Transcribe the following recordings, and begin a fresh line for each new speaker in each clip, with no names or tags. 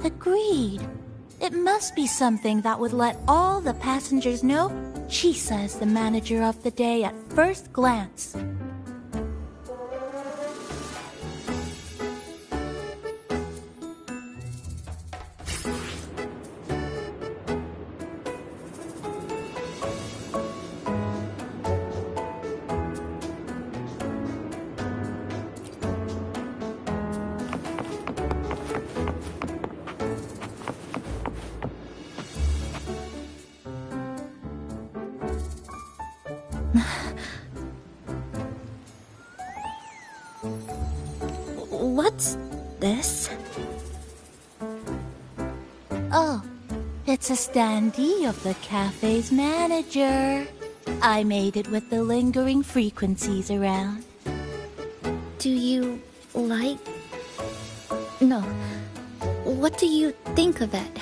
Agreed. It must be something that would let all the passengers know Chisa is the manager of the day at first glance.
What's this?
Oh, it's a standee of the cafe's manager. I made it with the lingering frequencies around.
Do you like... No. What do you think of it?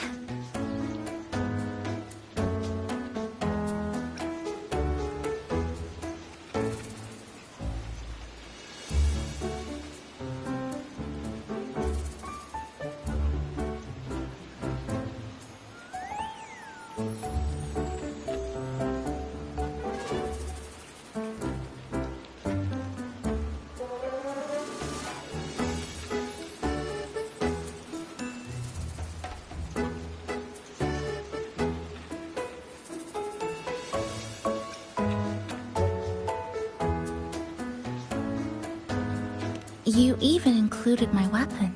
You even included my weapon.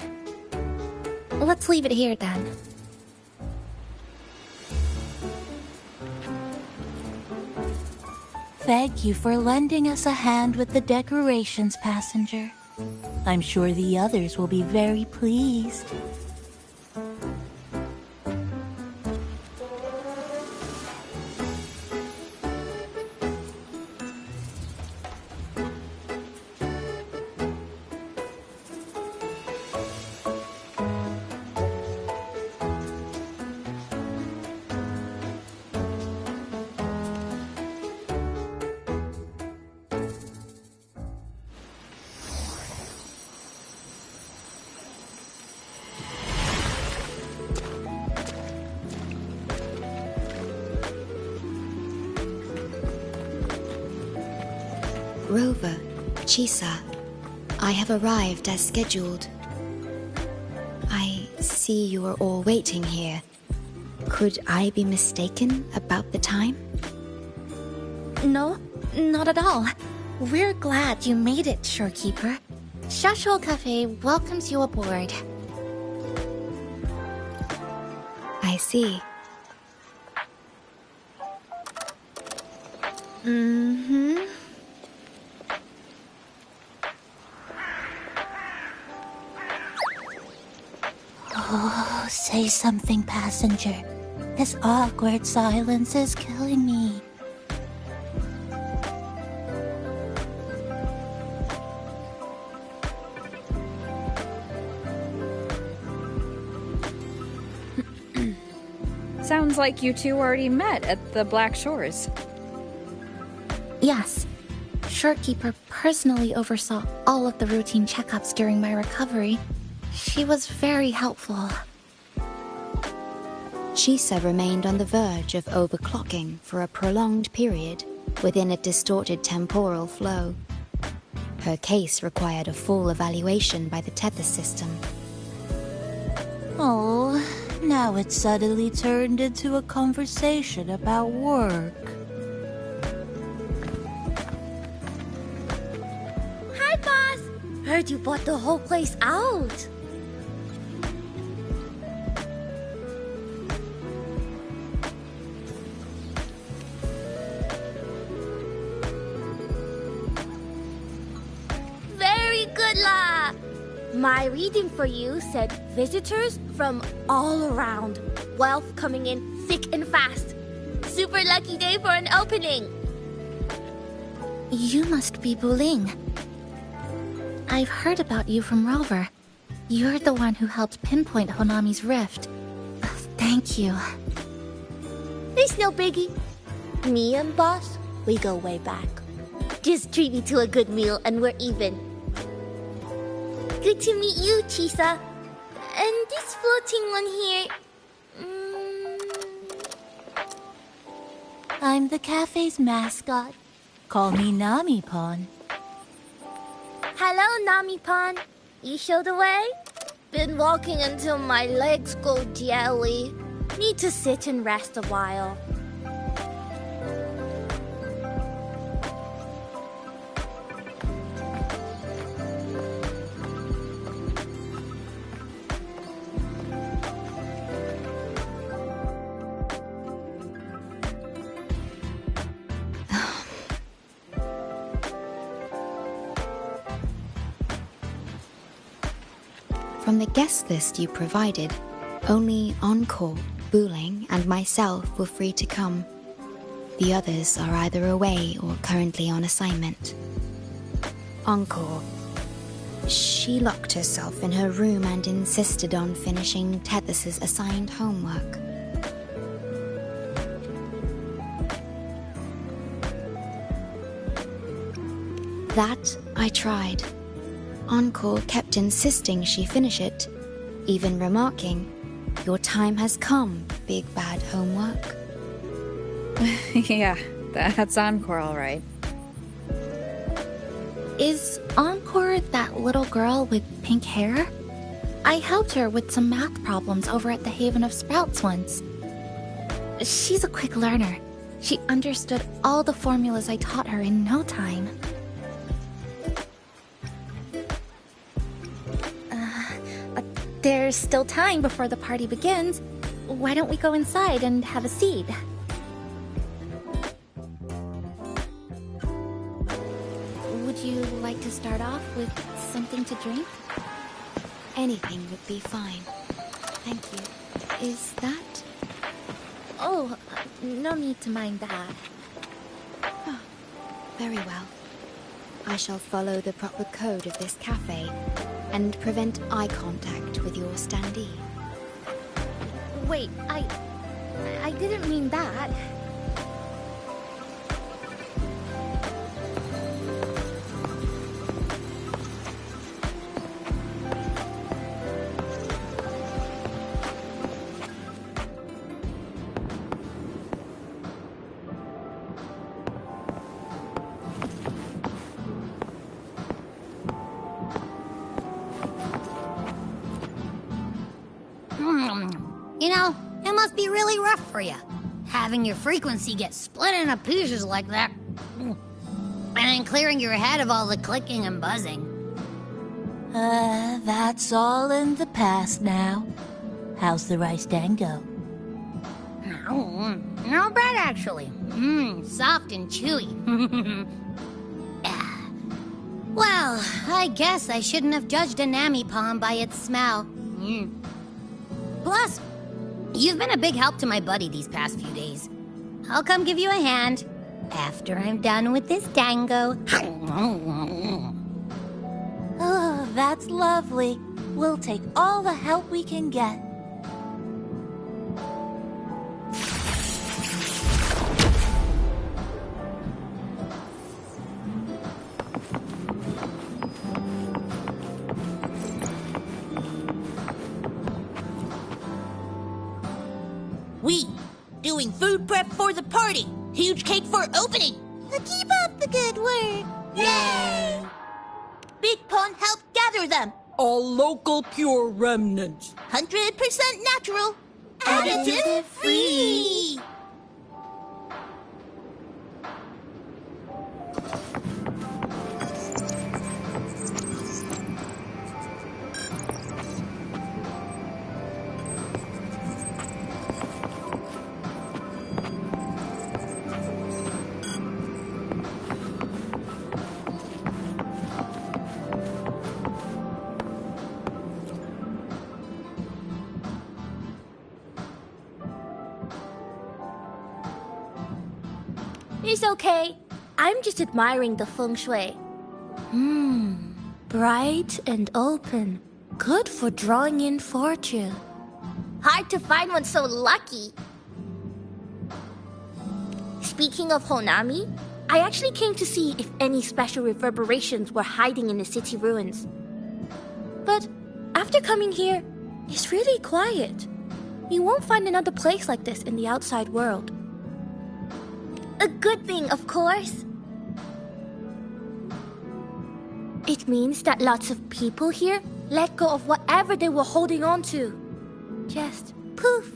Let's leave it here then.
Thank you for lending us a hand with the decorations, passenger. I'm sure the others will be very pleased.
Rover, Chisa, I have arrived as scheduled. I see you are all waiting here. Could I be mistaken about the time?
No, not at all. We're glad you made it, Shorekeeper. Shashou Cafe welcomes you aboard.
I see.
Oh, say something, passenger. This awkward silence is killing me.
Sounds like you two already met at the Black Shores.
Yes. Shorekeeper personally oversaw all of the routine checkups during my recovery. She was very helpful.
Chisa remained on the verge of overclocking for a prolonged period within a distorted temporal flow. Her case required a full evaluation by the tether system.
Oh, now it's suddenly turned into a conversation about work.
Hi, boss! Heard you bought the whole place out. Very good lah! My reading for you said visitors from all around. Wealth coming in thick and fast. Super lucky day for an opening.
You must be Buling. I've heard about you from Rover. You're the one who helped pinpoint Honami's rift. Thank you.
It's no biggie. Me and boss, we go way back. Just treat me to a good meal and we're even. Good to meet you, Chisa. And this floating one here...
I'm the cafe's mascot. Call me Nami-pon.
Hello, Nami-pon. You show the way? Been walking until my legs go jelly. Need to sit and rest a while.
From the guest list you provided, only Encore, Booling, and myself were free to come. The others are either away or currently on assignment. Encore. She locked herself in her room and insisted on finishing Tethys's assigned homework. That I tried. Encore kept insisting she finish it, even remarking, "Your time has come, big bad homework."
Yeah, that's Encore, all right.
Is Encore that little girl with pink hair? I helped her with some math problems over at the Haven of Sprouts once. She's a quick learner. She understood all the formulas I taught her in no time. There's still time before the party begins. Why don't we go inside and have a seat? Would you like to start off with something to drink?
Anything would be fine. Thank you. Is that...
Oh, no need to mind that.
Oh, very well. I shall follow the proper code of this cafe and prevent eye contact with your standee.
Wait, I didn't mean that.
You know, it must be really rough for you, having your frequency get split into pieces like that. And then clearing your head of all the clicking and buzzing.
That's all in the past now. How's the rice dango?
Oh, not bad, actually. Soft and chewy. Well, I guess I shouldn't have judged a Nami-pon by its smell. Plus, you've been a big help to my buddy these past few days. I'll come give you a hand after I'm done with this dango.
Oh, that's lovely. We'll take all the help we can get.
We doing food prep for the party. Huge cake for opening.
Keep up the good work.
Yay! Big Pond helped gather them.
All local pure remnants.
100% natural. Additive free.
It's okay. I'm just admiring the feng shui. Bright and open. Good for drawing in fortune. Hard to find one so lucky. Speaking of Honami, I actually came to see if any special reverberations were hiding in the city ruins. But after coming here, It's really quiet. You won't find another place like this in the outside world. A good thing, of course. It means that lots of people here let go of whatever they were holding on to. Just poof,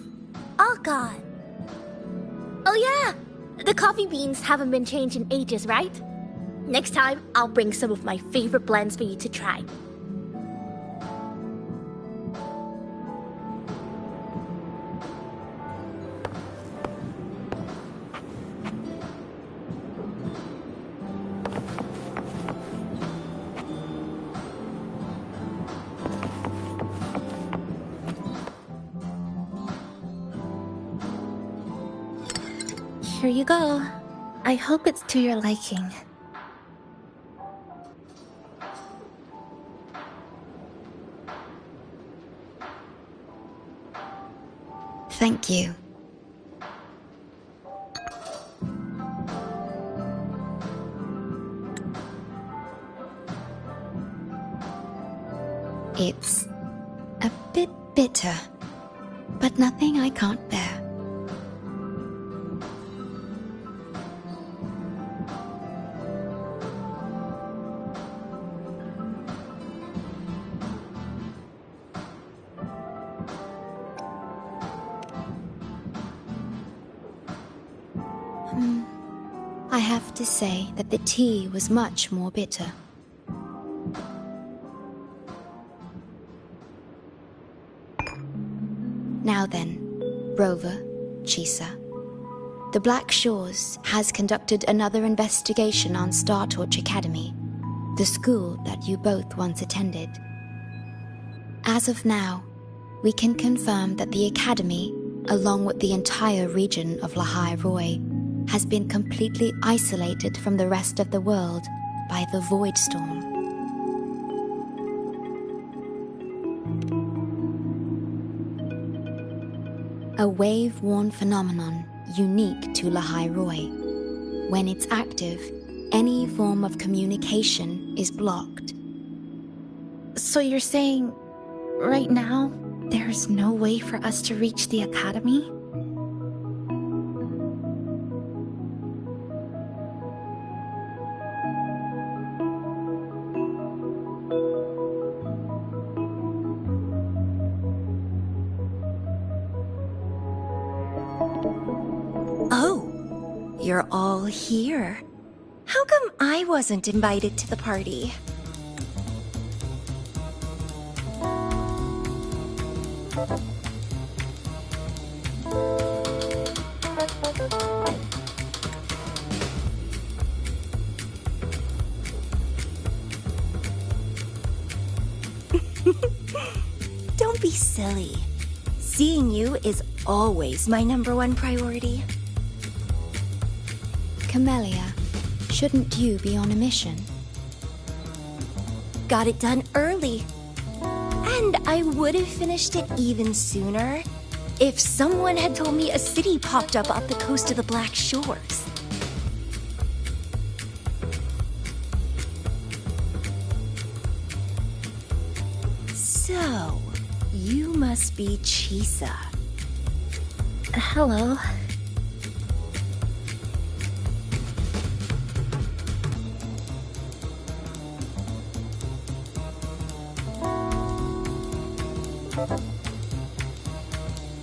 all gone. Oh yeah, the coffee beans haven't been changed in ages, right? Next time, I'll bring some of my favorite blends for you to try.
Here you go. I hope it's to your liking.
Thank you. It's a bit bitter, but nothing I can't bear. I have to say that the tea was much more bitter. Now then, Rover, Chisa, the Black Shores has conducted another investigation on Star Torch Academy, the school that you both once attended. As of now, we can confirm that the Academy, along with the entire region of Lahai Roi, has been completely isolated from the rest of the world by the Void Storm. A wave-worn phenomenon unique to Lahai Roi. When it's active, any form of communication is blocked.
So you're saying, right now, there's no way for us to reach the Academy?
Oh, you're all here. How come I wasn't invited to the party? Don't be silly. Seeing you is always my #1 priority.
Camellia, shouldn't you be on a mission?
Got it done early. And I would have finished it even sooner if someone had told me a city popped up off the coast of the Black Shores. So, you must be Chisa.
Hello.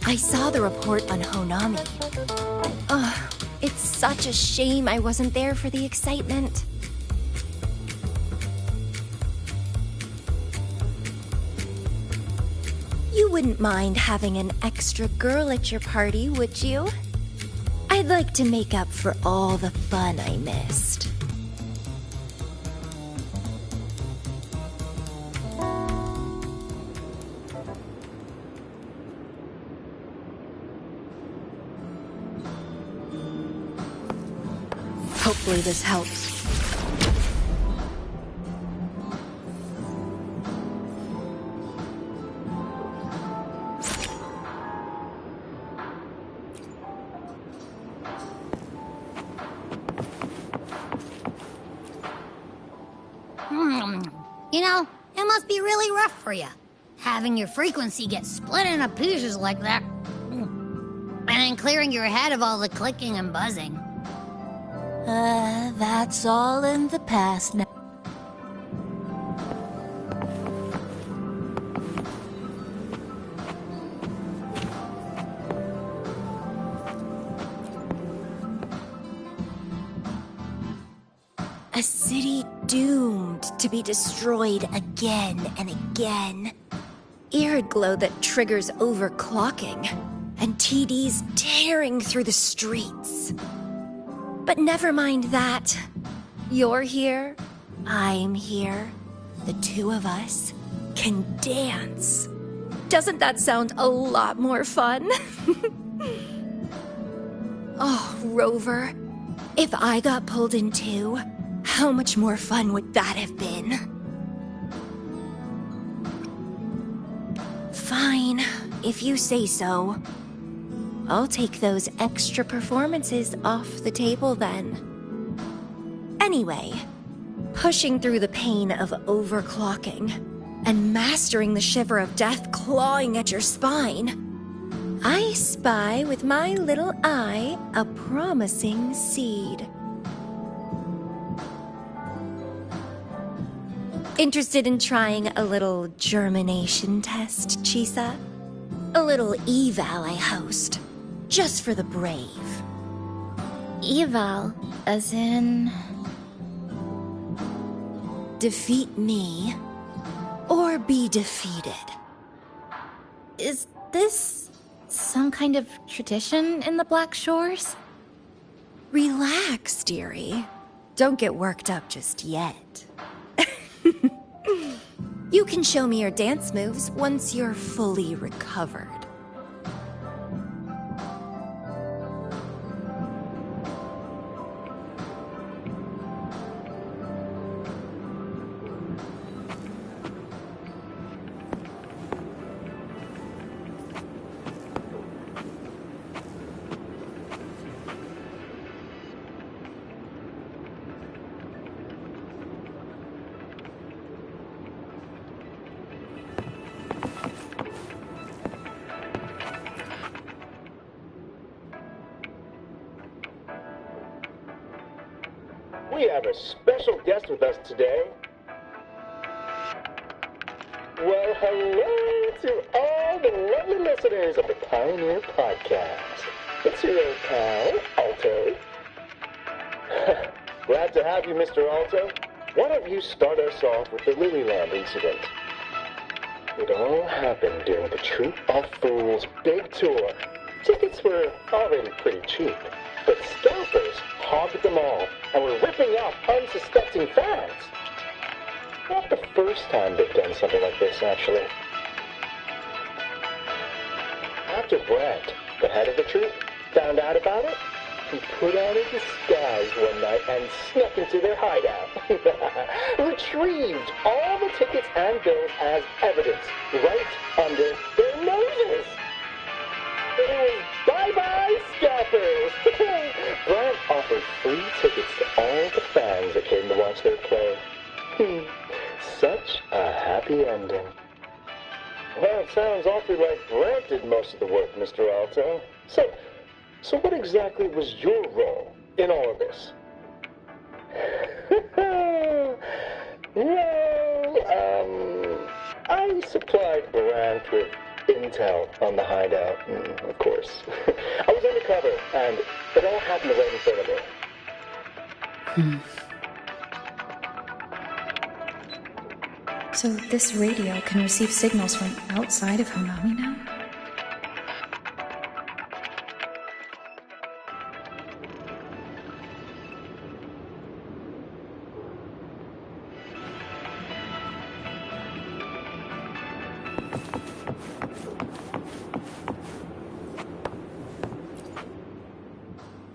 I saw the report on Honami. Ugh, it's such a shame I wasn't there for the excitement. You wouldn't mind having an extra girl at your party, would you? I'd like to make up for all the fun I missed.
Hopefully this helps.
You know, it must be really rough for you, Having your frequency get split into pieces like that. And then clearing your head of all the clicking and buzzing.
That's all in the past now.
A city doomed to be destroyed again and again. Eerid glow that triggers overclocking, and TDs tearing through the streets. But never mind that. You're here, I'm here. The two of us can dance. Doesn't that sound a lot more fun? Oh, Rover, if I got pulled in too, how much more fun would that have been? Fine, if you say so. I'll take those extra performances off the table then. Anyway, pushing through the pain of overclocking and mastering the shiver of death clawing at your spine, I spy with my little eye a promising seed. Interested in trying a little germination test, Chisa? A little eval I host, just for the brave.
Eval, as in...
Defeat me, or be defeated.
Is this some kind of tradition in the Black Shores?
Relax, dearie. Don't get worked up just yet. You can show me your dance moves once you're fully recovered.
We have a special guest with us today. Well, hello to all the lovely listeners of the Pioneer Podcast. It's your old pal, Alto. Glad to have you, Mr. Alto. Why don't you start us off with the Lilyland incident? It all happened during the Troop of Fools big tour. Tickets were already pretty cheap, but scalpers hogged them all and were ripping off unsuspecting fans. Not the first time they've done something like this, actually. After Brent, the head of the troop, found out about it, he put on a disguise one night and snuck into their hideout. Retrieved all the tickets and bills as evidence right under their noses. It was bye-bye scalpers. Brent offered free tickets to all the fans that came to watch their play. Such a happy ending. Well, it sounds awfully like Brent did most of the work, Mr. Alto. So what exactly was your role in all of this? Well, I supplied Brent with intel on the hideout, of course. I was undercover, and it all happened right in front of me.
So this radio can receive signals from outside of Hanami now?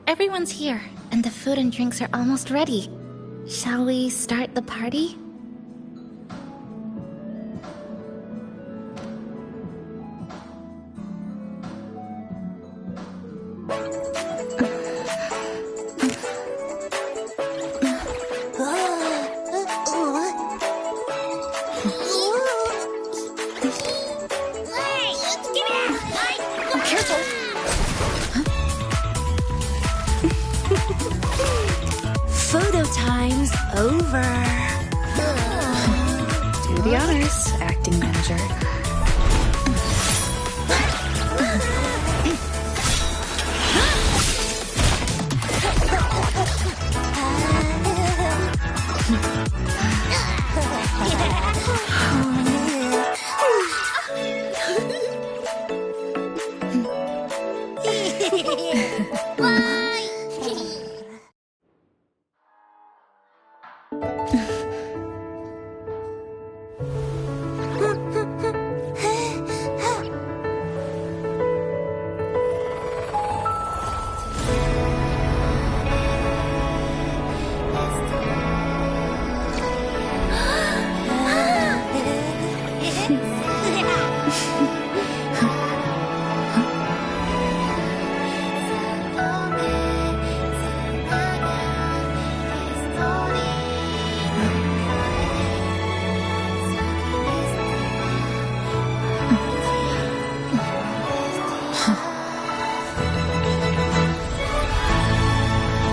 Everyone's here, and the food and drinks are almost ready. Shall we start the party?
Careful!
Photo time's over.
Do the honors, acting manager.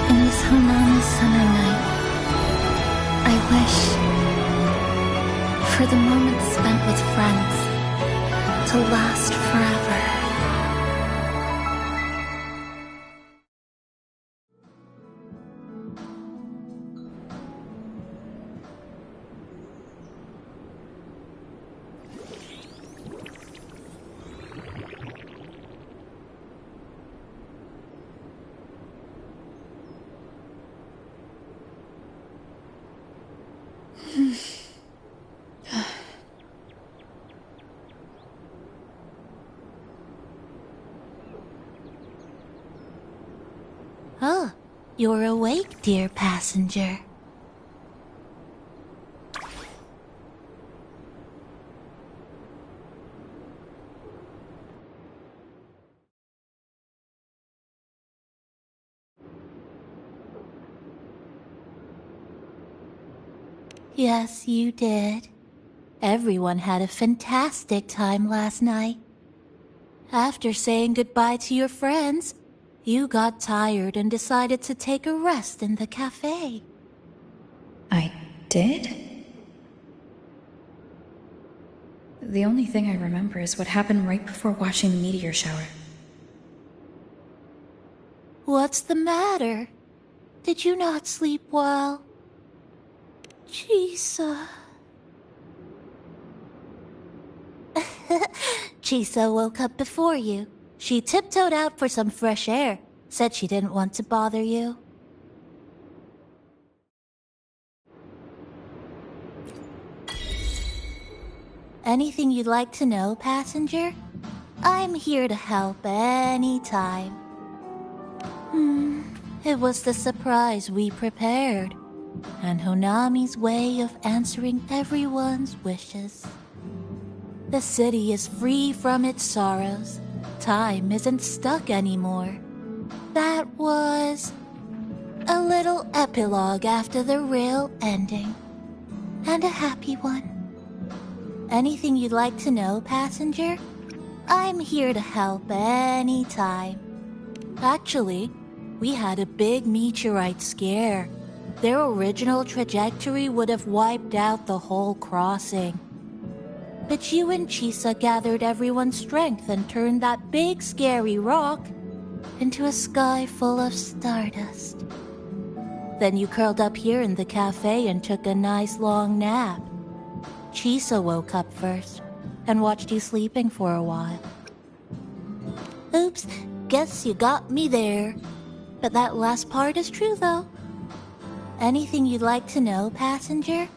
In this Honami summer night, I wish for the moments spent with friends to last forever.
Oh, you're awake, dear passenger. Yes, you did. Everyone had a fantastic time last night. After saying goodbye to your friends, you got tired and decided to take a rest in the cafe.
I did? The only thing I remember is what happened right before watching the meteor shower.
What's the matter? Did you not sleep well? Chisa. Chisa woke up before you. She tiptoed out for some fresh air. Said she didn't want to bother you. Anything you'd like to know, passenger? I'm here to help anytime. It was the surprise we prepared, and Honami's way of answering everyone's wishes. The city is free from its sorrows. Time isn't stuck anymore. That was a little epilogue after the real ending. And a happy one. Anything you'd like to know, passenger? I'm here to help anytime. Actually, we had a big meteorite scare. Their original trajectory would have wiped out the whole crossing. But you and Chisa gathered everyone's strength and turned that big scary rock into a sky full of stardust. Then you curled up here in the cafe and took a nice long nap. Chisa woke up first and watched you sleeping for a while. Oops, guess you got me there. But that last part is true, though. Anything you'd like to know, passenger?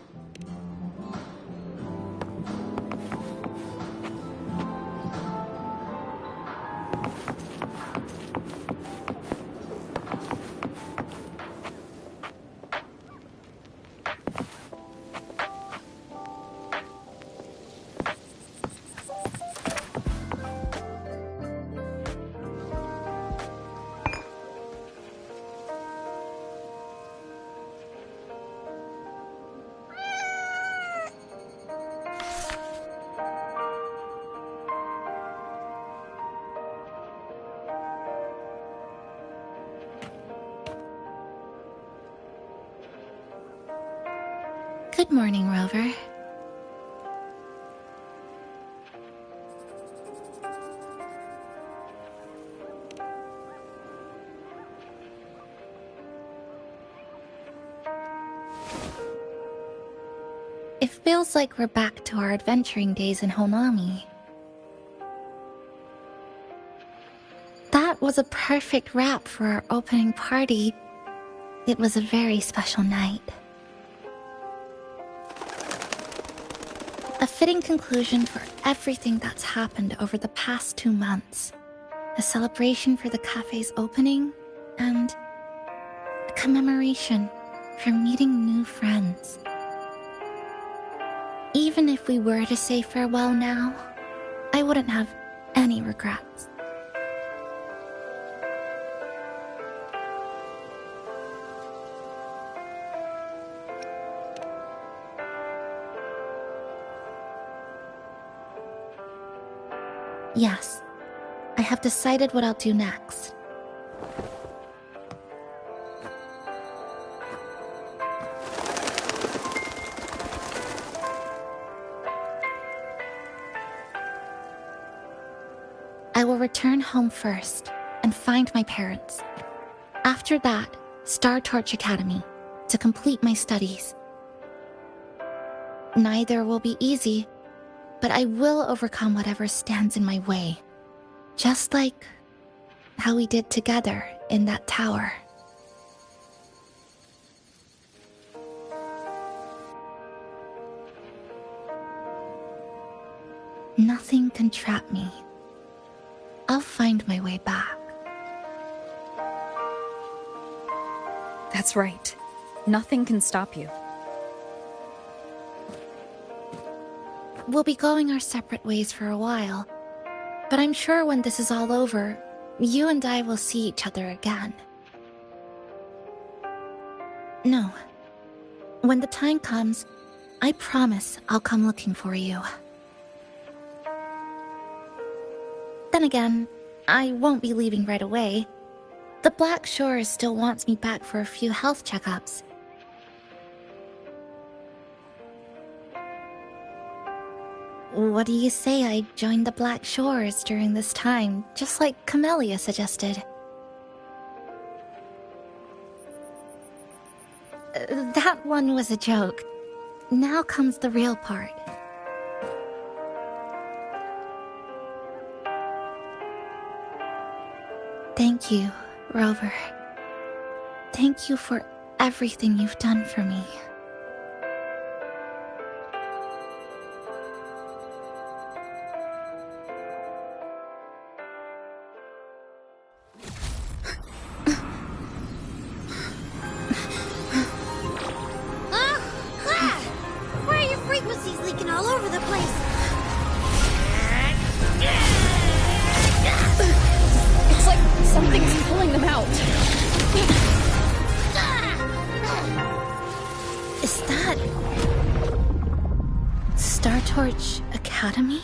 Good morning, Rover. It feels like we're back to our adventuring days in Honami. That was a perfect wrap for our opening party. It was a very special night. A fitting conclusion for everything that's happened over the past 2 months. A celebration for the cafe's opening, and a commemoration for meeting new friends. Even if we were to say farewell now, I wouldn't have any regrets. Yes, I have decided what I'll do next. I will return home first and find my parents. After that, Star Torch Academy to complete my studies. Neither will be easy, but I will overcome whatever stands in my way. Just like how we did together in that tower. Nothing can trap me. I'll find my way back.
That's right. Nothing can stop you.
We'll be going our separate ways for a while, but I'm sure when this is all over, you and I will see each other again. No. When the time comes, I promise I'll come looking for you. Then again, I won't be leaving right away. The Black Shores still wants me back for a few health checkups. What do you say I join the Black Shores during this time, just like Camellia suggested? That one was a joke. Now comes the real part. Thank you, Rover. Thank you for everything you've done for me.
Why are your frequencies leaking all over the place?
It's like something's pulling them out.
Is that Star Torch Academy?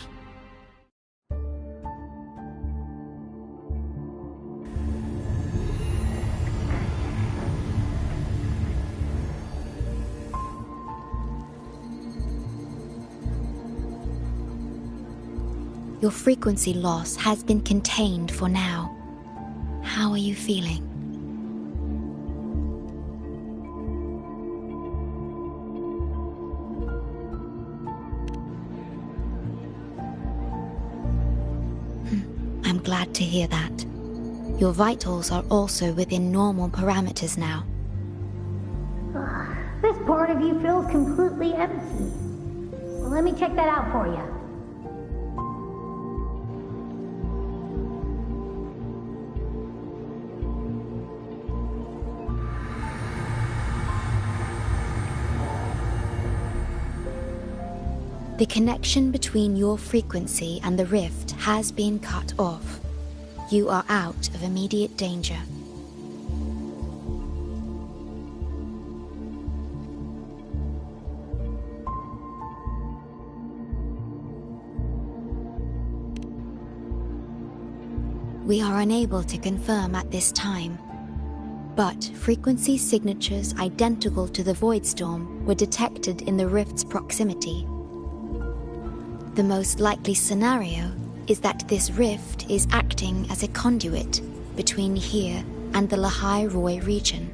Your frequency loss has been contained for now. How are you feeling? I'm glad to hear that. Your vitals are also within normal parameters now.
This part of you feels completely empty. Well, let me check that out for you.
The connection between your frequency and the rift has been cut off. You are out of immediate danger. We are unable to confirm at this time. but frequency signatures identical to the void storm were detected in the rift's proximity. The most likely scenario is that this rift is acting as a conduit between here and the Lehigh Roy region,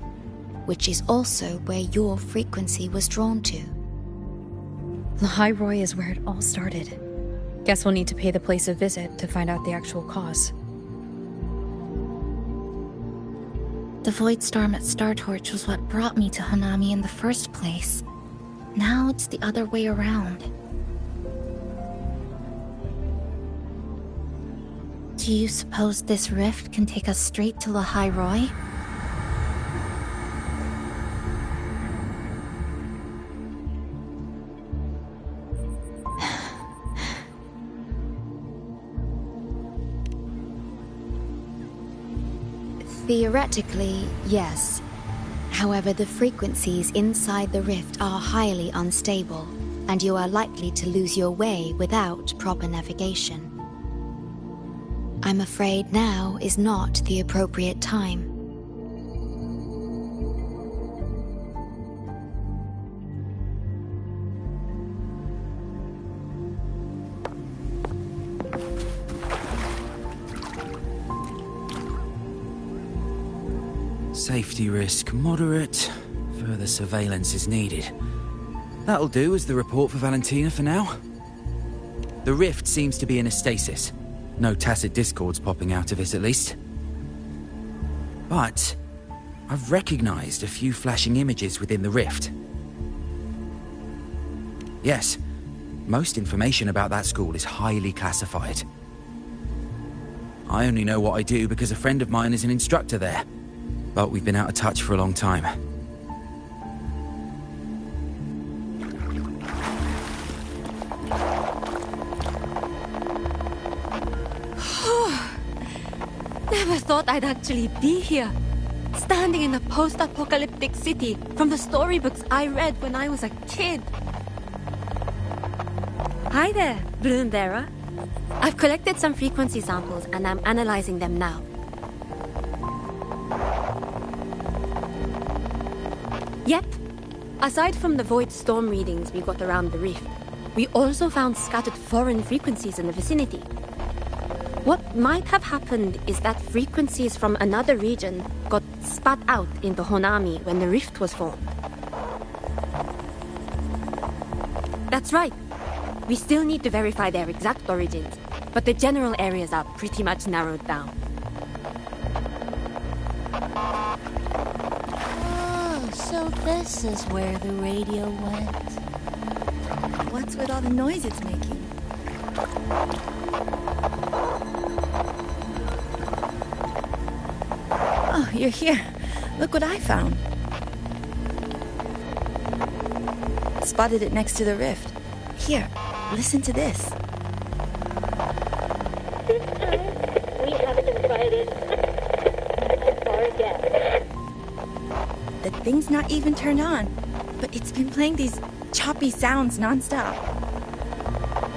which is also where your frequency was drawn to.
Lehigh Roy is where it all started. Guess we'll need to pay the place a visit to find out the actual cause.
The void storm at Star Torch was what brought me to Hanami in the first place. Now it's the other way around. Do you suppose this rift can take us straight to Lehigh Roy?
Theoretically, yes. However, the frequencies inside the rift are highly unstable, and you are likely to lose your way without proper navigation. I'm afraid now is not the appropriate time.
Safety risk moderate. Further surveillance is needed. That'll do as the report for Valentina for now. The rift seems to be in a stasis. No tacit discords popping out of it, at least. But I've recognized a few flashing images within the rift. Yes, most information about that school is highly classified. I only know what I do because a friend of mine is an instructor there. But we've been out of touch for a long time.
Never thought I'd actually be here. Standing in a post-apocalyptic city from the storybooks I read when I was a kid. Hi there, Bloomberra. I've collected some frequency samples and I'm analyzing them now. Yep. Aside from the void storm readings we got around the rift, we also found scattered foreign frequencies in the vicinity. What might have happened is that frequencies from another region got spat out into Honami when the rift was formed. That's right. We still need to verify their exact origins, but the general areas are pretty much narrowed down.
So this is where the radio went.
What's with all the noise it's making? Oh, you're here. Look what I found. Spotted it next to the rift. Here, listen to this.
This time, we have invited our guest.
The thing's not even turned on, but it's been playing these choppy sounds nonstop.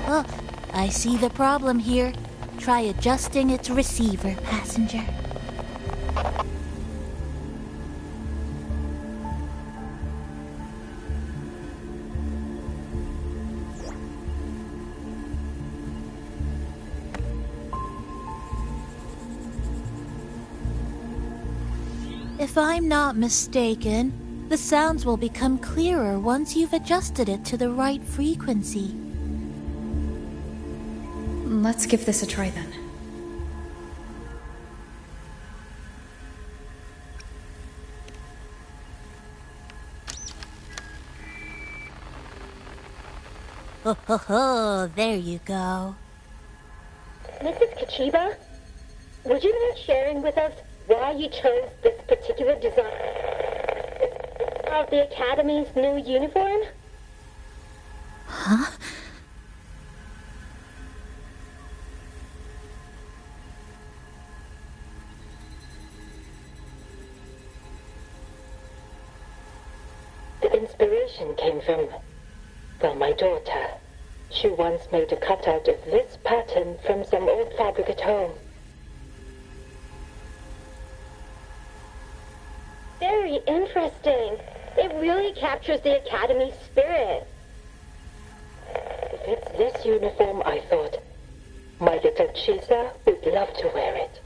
Oh, I see the problem here. Try adjusting its receiver, passenger. If I'm not mistaken, the sounds will become clearer once you've adjusted it to the right frequency.
Let's give this a try then.
Oh, ho, ho, there you go.
Mrs. Kachiba, would you mind sharing with us why you chose this particular design of the Academy's new uniform?
Huh?
The inspiration came from, well, my daughter. She once made a cutout of this pattern from some old fabric at home.
really interesting. It really captures the Academy's spirit.
If it's this uniform, I thought, my little Chisa would love to wear it.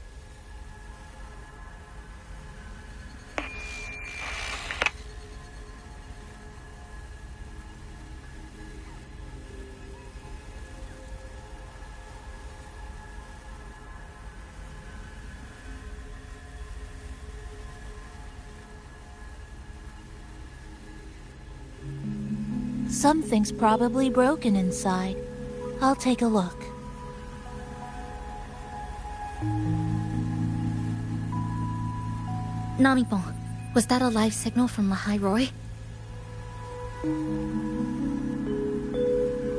Something's probably broken inside. I'll take a look.
Namipon, was that a live signal from Lahai Roy?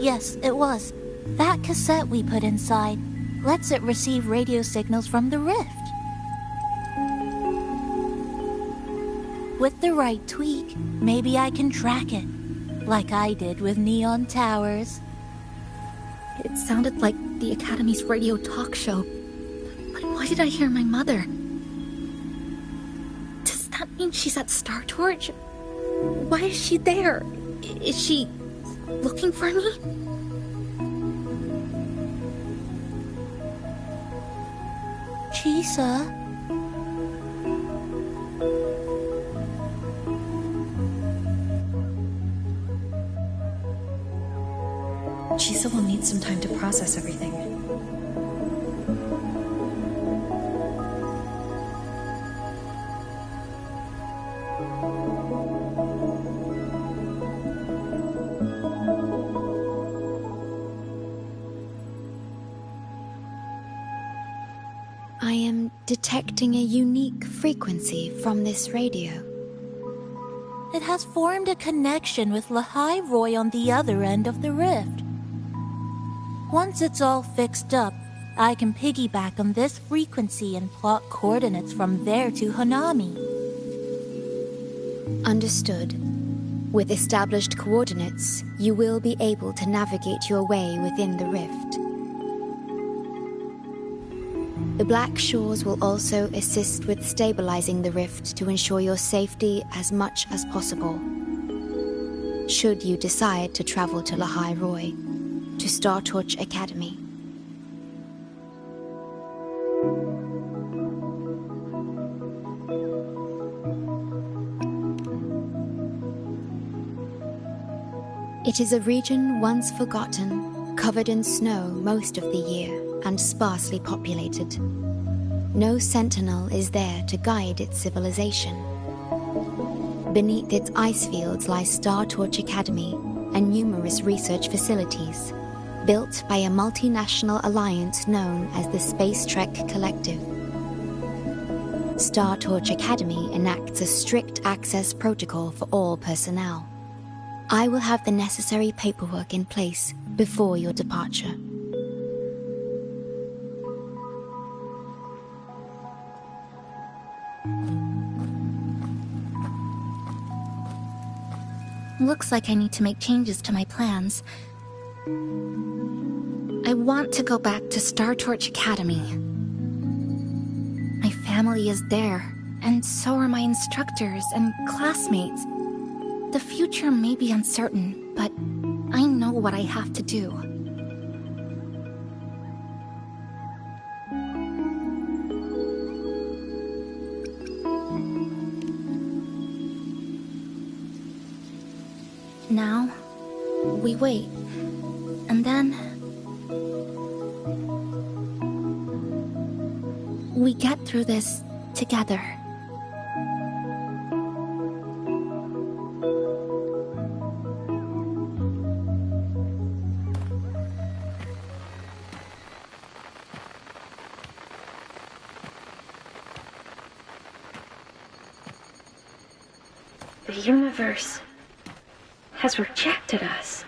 Yes, it was. That cassette we put inside lets it receive radio signals from the rift. With the right tweak, maybe I can track it, like I did with Neon Towers.
It sounded like the Academy's radio talk show. But why did I hear my mother? Does that mean she's at Star Torch? Why is she there? Is she looking for me?
Chisa?
Chisa will need some time to process everything.
I am detecting a unique frequency from this radio.
It has formed a connection with Lahai Roy on the other end of the rift. Once it's all fixed up, I can piggyback on this frequency and plot coordinates from there to Hanami.
Understood. With established coordinates, you will be able to navigate your way within the rift. The Black Shores will also assist with stabilizing the rift to ensure your safety as much as possible. Should you decide to travel to Lahai Roy, to Star Torch Academy. It is a region once forgotten, covered in snow most of the year, and sparsely populated. No sentinel is there to guide its civilization. Beneath its ice fields lies Star Torch Academy and numerous research facilities, built by a multinational alliance known as the Space Trek Collective. Star Torch Academy enacts a strict access protocol for all personnel. I will have the necessary paperwork in place before your departure.
Looks like I need to make changes to my plans. I want to go back to Star Torch Academy. My family is there, and so are my instructors and classmates. The future may be uncertain, but I know what I have to do. Now, we wait, and then we get through this together.
The universe has rejected us.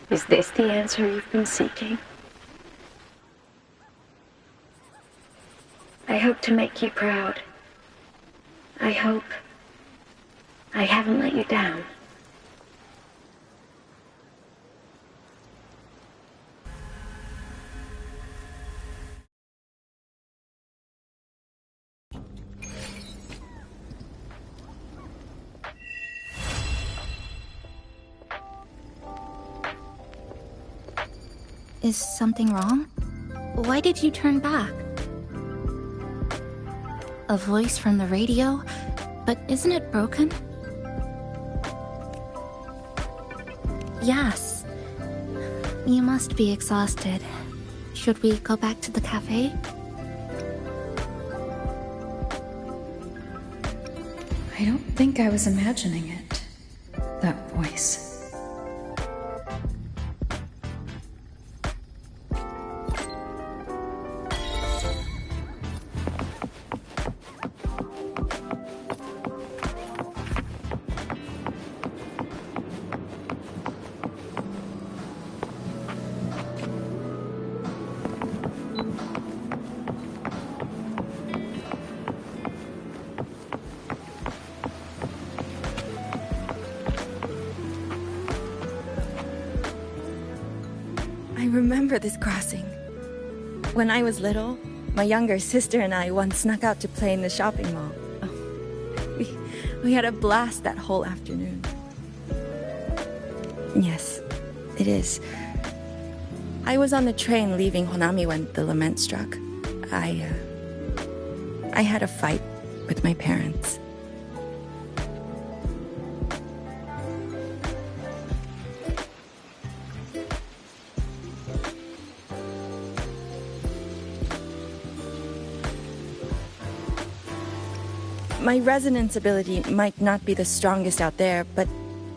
Is this the answer you've been seeking? I hope to make you proud. I hope I haven't let you down.
Is something wrong? Why did you turn back? A voice from the radio? But isn't it broken? Yes. You must be exhausted. Should we go back to the cafe?
I don't think I was imagining it. That voice.
I remember this crossing. When I was little, my younger sister and I once snuck out to play in the shopping mall. Oh, we had a blast that whole afternoon. Yes, it is. I was on the train leaving Honami when the lament struck. I had a fight with my parents. My resonance ability might not be the strongest out there, but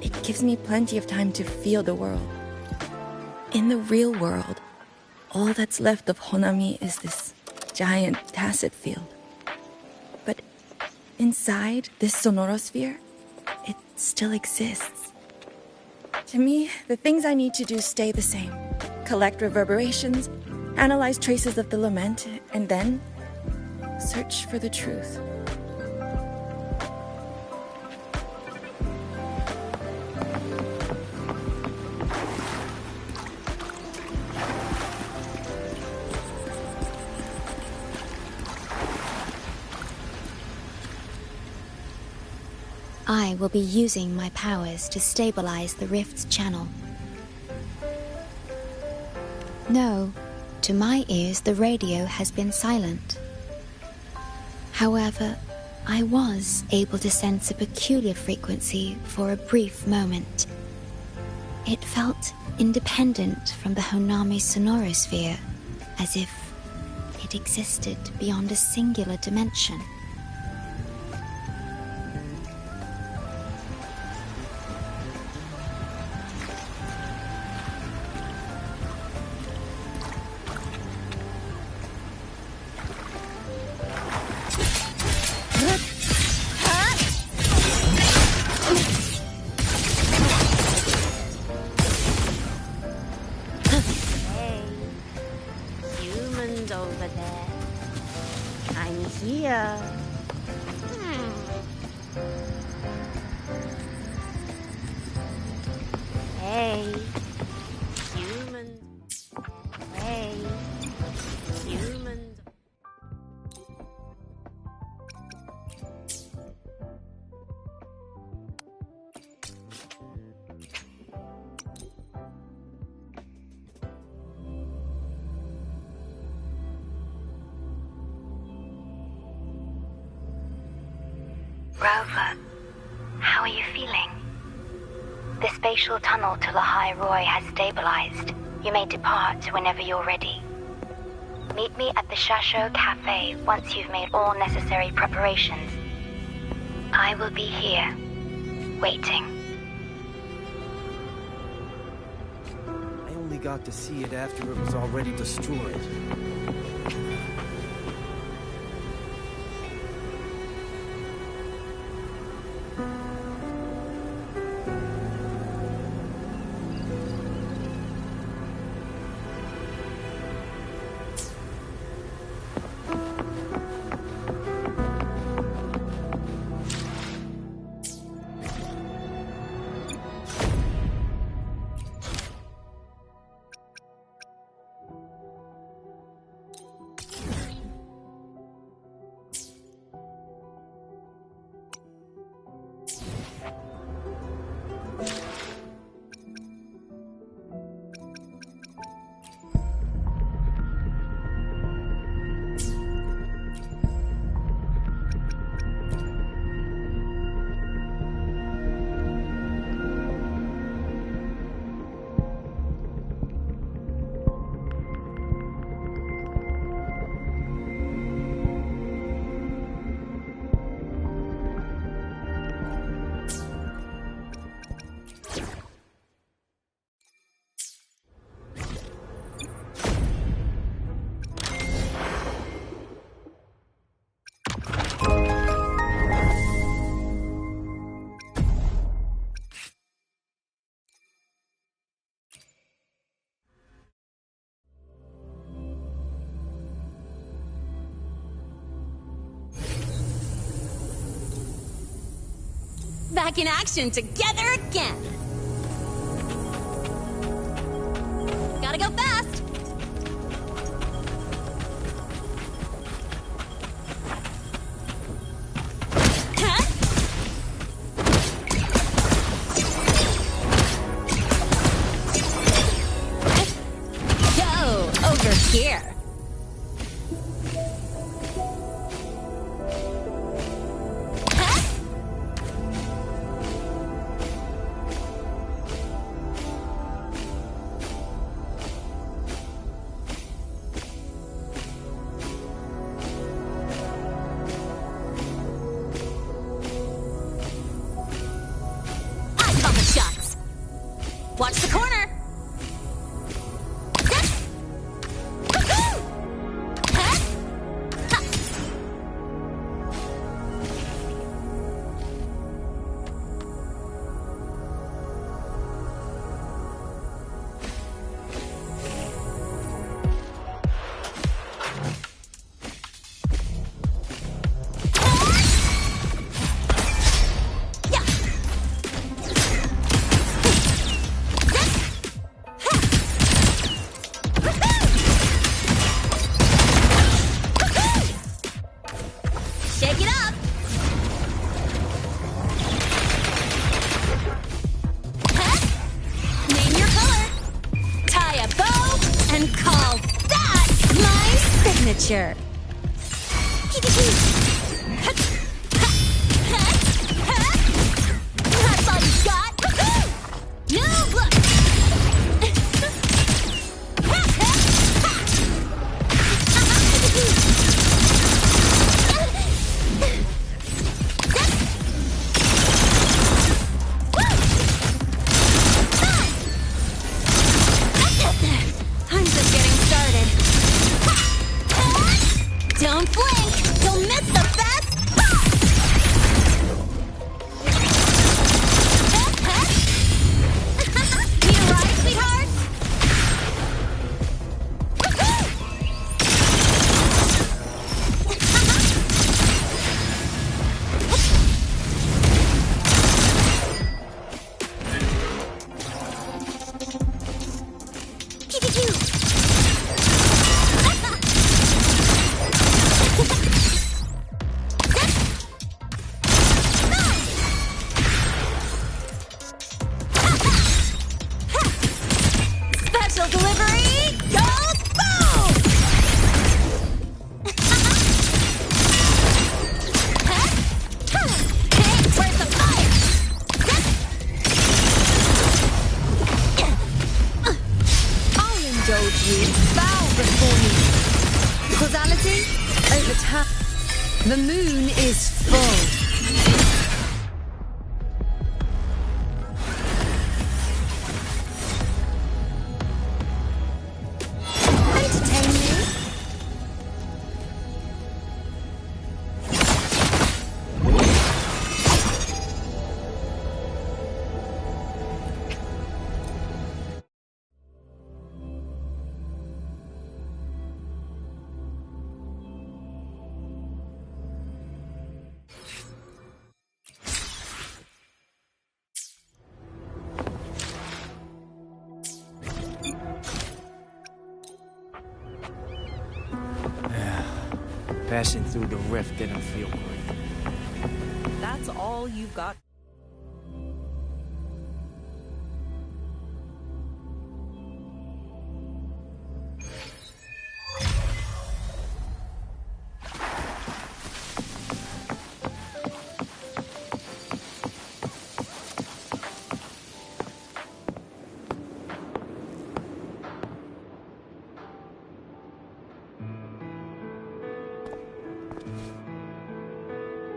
it gives me plenty of time to feel the world. In the real world, all that's left of Honami is this giant tacit field. But inside this sonorosphere, it still exists. To me, the things I need to do stay the same. Collect reverberations, analyze traces of the lament, and then search for the truth.
I will be using my powers to stabilize the rift's channel. No, to my ears the radio has been silent. However, I was able to sense a peculiar frequency for a brief moment. It felt independent from the Honami sonorosphere, as if it existed beyond a singular dimension.
Over there. I'm here. Hey, humans. Hey, humans.
Rover, how are you feeling? The spatial tunnel to Lahai Roy has stabilized. You may depart whenever you're ready. Meet me at the Shasho Cafe once you've made all necessary preparations. I will be here, waiting.
I only got to see it after it was already destroyed.
back in action together again. Gotta go fast. Go over here. Watch the corner! Shake it up! Name your color. Tie a bow and call that my signature. That's all you got? New look! I'm just getting started. Don't blink! You'll miss the best part! Need a ride, sweetheart? Special delivery goes boom! Hey, where's the fire?
I'll indulge you. Bow before me. Causality? Over time. The moon is full. Entertain me?
Passing through the rift didn't feel great.
That's all you've got.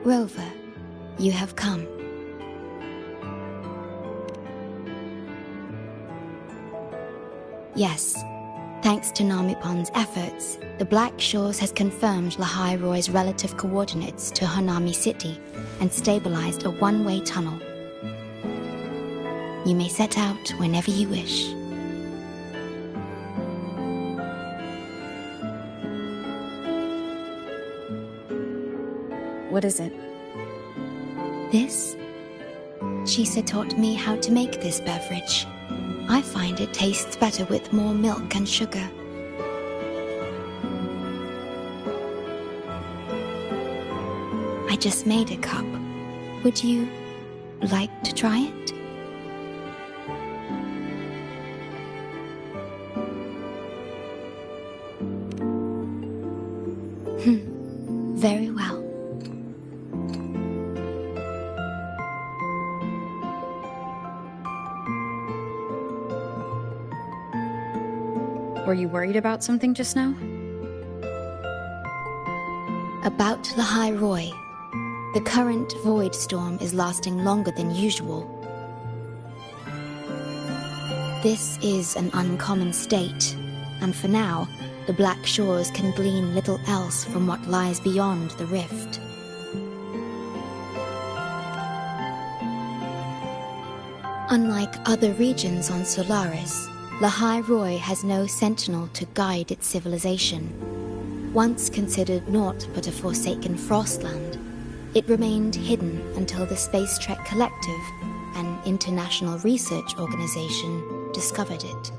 Rover, you have come. Yes. Thanks to Namipon's efforts, the Black Shores has confirmed Lahai Roy's relative coordinates to Honami City and stabilized a one-way tunnel. You may set out whenever you wish.
What is it?
This Chisa taught me how to make this beverage. I find it tastes better with more milk and sugar. I just made a cup. Would you like to try it? Very well.
Were you worried about something just now?
About Lahai Roy. The current void storm is lasting longer than usual. This is an uncommon state, and for now, the Black Shores can glean little else from what lies beyond the rift. Unlike other regions on Solaris, Lahai Roy has no sentinel to guide its civilization. Once considered naught but a forsaken frostland, it remained hidden until the Space Trek Collective, an international research organization, discovered it.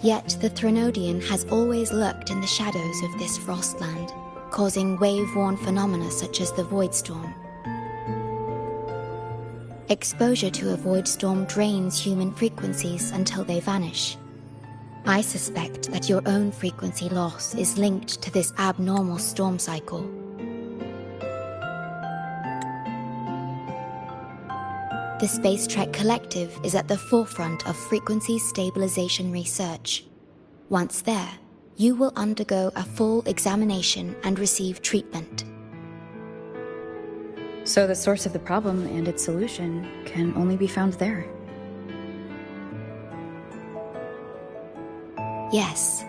Yet the Threnodian has always lurked in the shadows of this frostland, causing wave-worn phenomena such as the Void Storm. Exposure to a void storm drains human frequencies until they vanish. I suspect that your own frequency loss is linked to this abnormal storm cycle. The Space Trek Collective is at the forefront of frequency stabilization research. Once there, you will undergo a full examination and receive treatment.
So the source of the problem and its solution can only be found there.
Yes,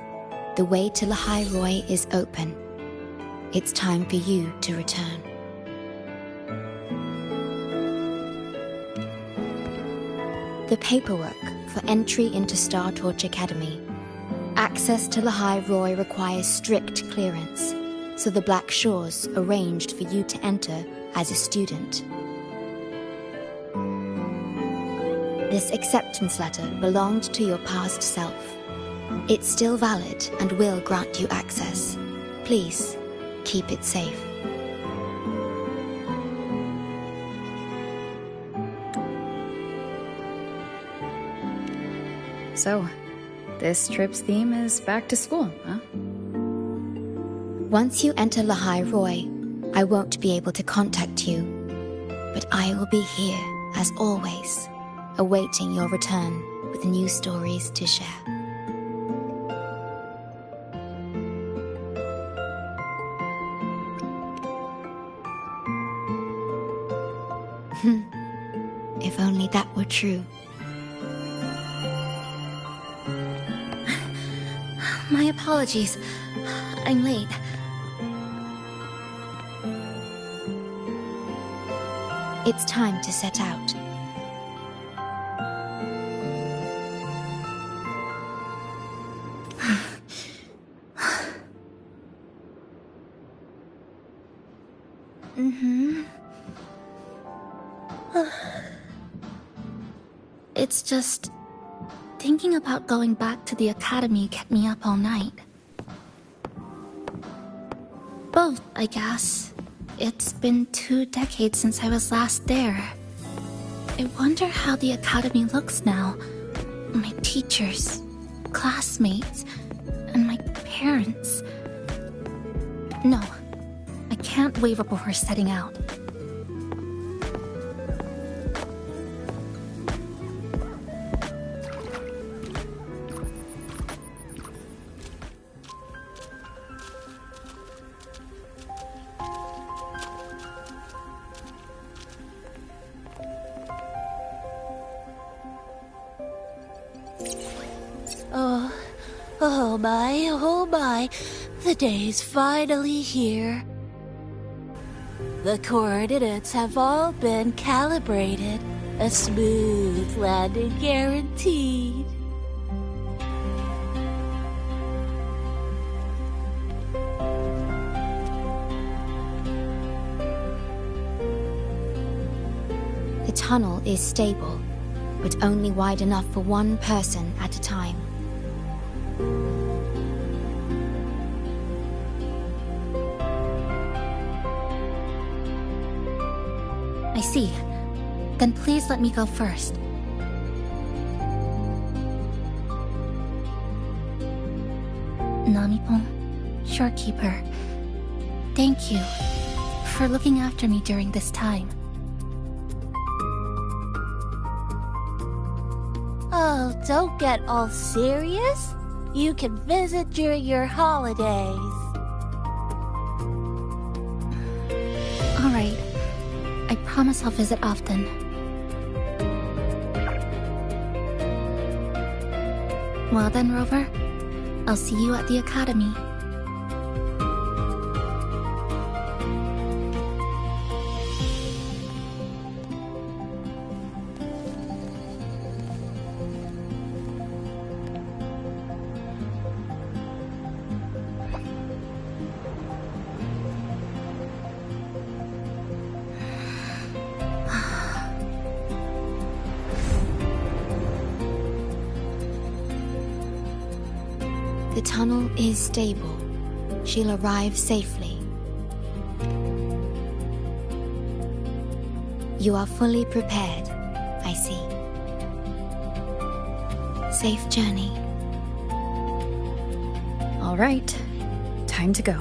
the way to Lahai Roy is open. It's time for you to return. The paperwork for entry into Star Torch Academy. Access to Lahai Roy requires strict clearance, so the Black Shores arranged for you to enter as a student. This acceptance letter belonged to your past self. It's still valid and will grant you access. Please, keep it safe.
So, this trip's theme is back to school, huh?
Once you enter Lahai Roy, I won't be able to contact you, but I will be here, as always, awaiting your return with new stories to share. If only that were true.
My apologies. I'm late.
It's time to set out.
It's just... thinking about going back to the academy kept me up all night. Both, I guess. It's been 2 decades since I was last there. I wonder how the academy looks now. My teachers, classmates, and my parents. No, I can't waver before setting out.
Oh my, the day's finally here. The coordinates have all been calibrated. A smooth landing guaranteed.
The tunnel is stable, but only wide enough for one person at a time.
I see. Then please let me go first. Namipon, Shorekeeper, thank you for looking after me during this time.
Oh, don't get all serious. You can visit during your holidays.
Alright. I promise I'll visit often. Well then, Rover. I'll see you at the academy.
The tunnel is stable. She'll arrive safely. You are fully prepared, I see. Safe journey.
All right, time to go.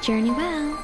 Journey well.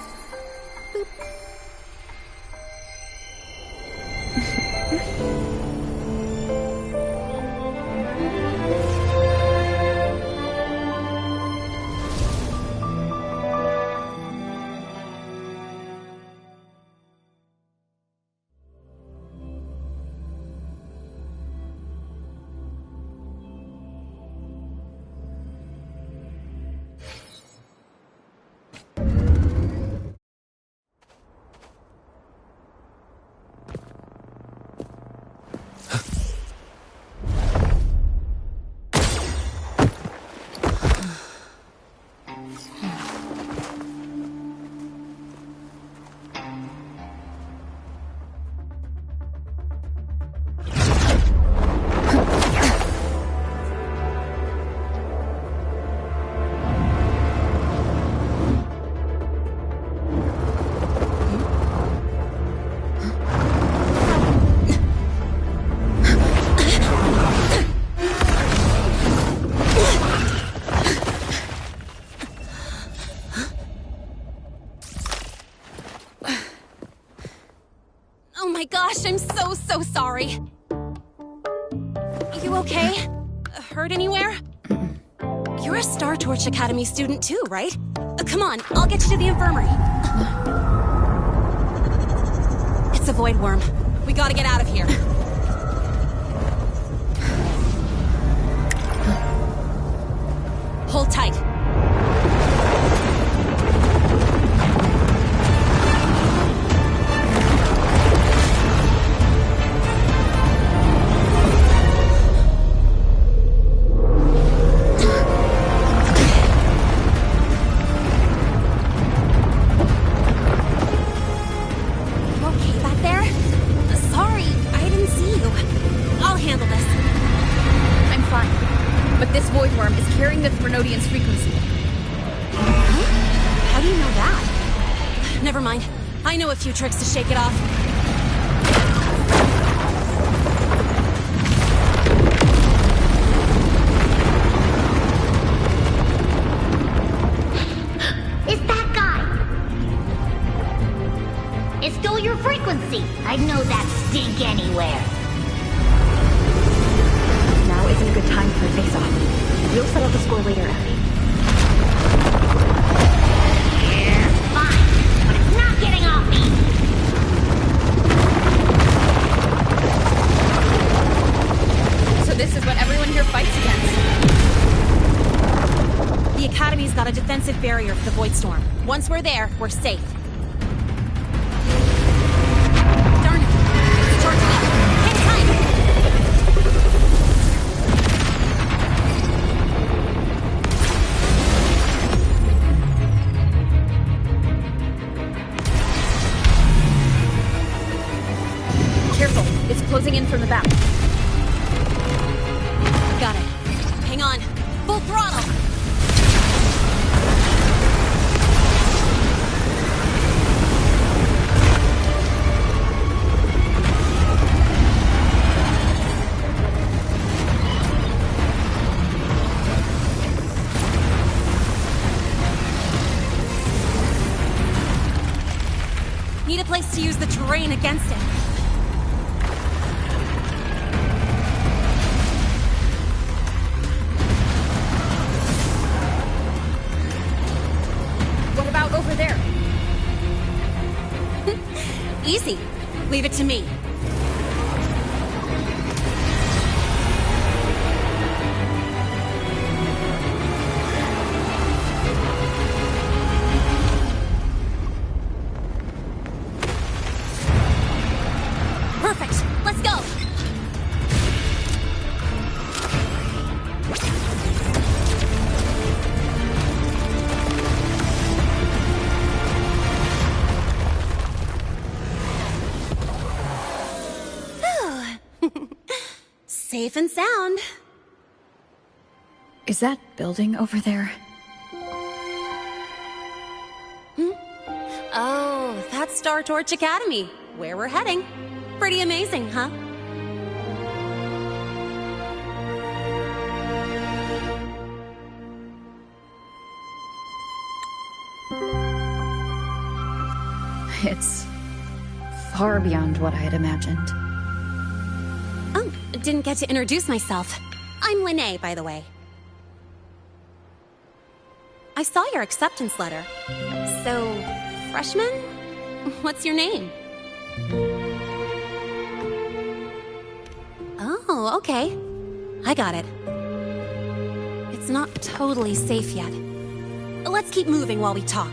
Oh my gosh, I'm so sorry. You okay? Hurt anywhere? You're a Star Torch Academy student too, right? Come on, I'll get you to the infirmary. It's a void worm. We gotta get out of here. Hold tight. I'll handle this.
hearing the Threnodian's frequency.
How do you know that? Never mind. I know a few tricks to shake it off.
It's that guy! It stole your frequency! I'd know that stink anywhere.
Now isn't a good time for a face-off. We'll settle the score later, Effie.
Fine, but it's not getting off me!
So this is what everyone here fights against.
The Academy's got a defensive barrier for the Void Storm. Once we're there, we're safe. Darn it! It's charging up! Hang tight!
Careful, it's closing in from the back.
Got it. Hang on. Full throttle! Need a place to use the terrain against it.
What about over there?
Easy. Leave it to me. Perfect. Let's go. Safe and sound.
Is that building over there?
Oh, that's Star Torch Academy, where we're heading. Pretty amazing, huh?
It's far beyond what I had imagined.
Oh, didn't get to introduce myself. I'm Linnea, by the way. I saw your acceptance letter. So, freshman? What's your name? Oh, okay. I got it. It's not totally safe yet. Let's keep moving while we talk.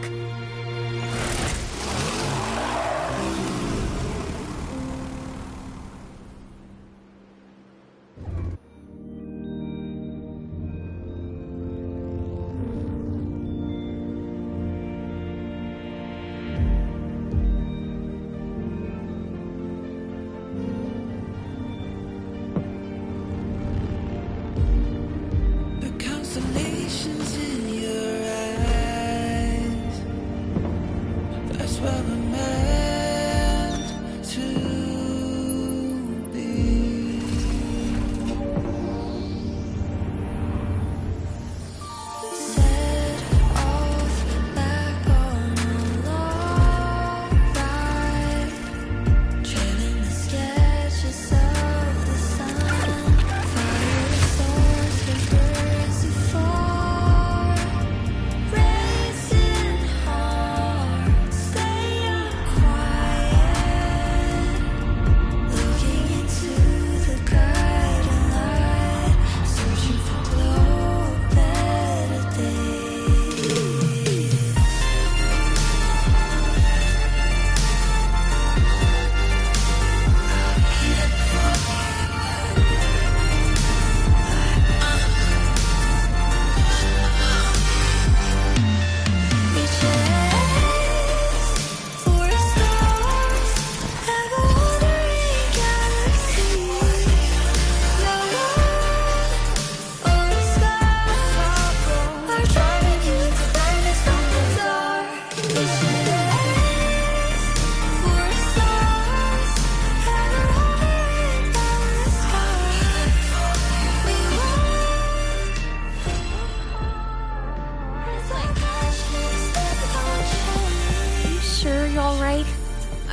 Constellations in your eyes.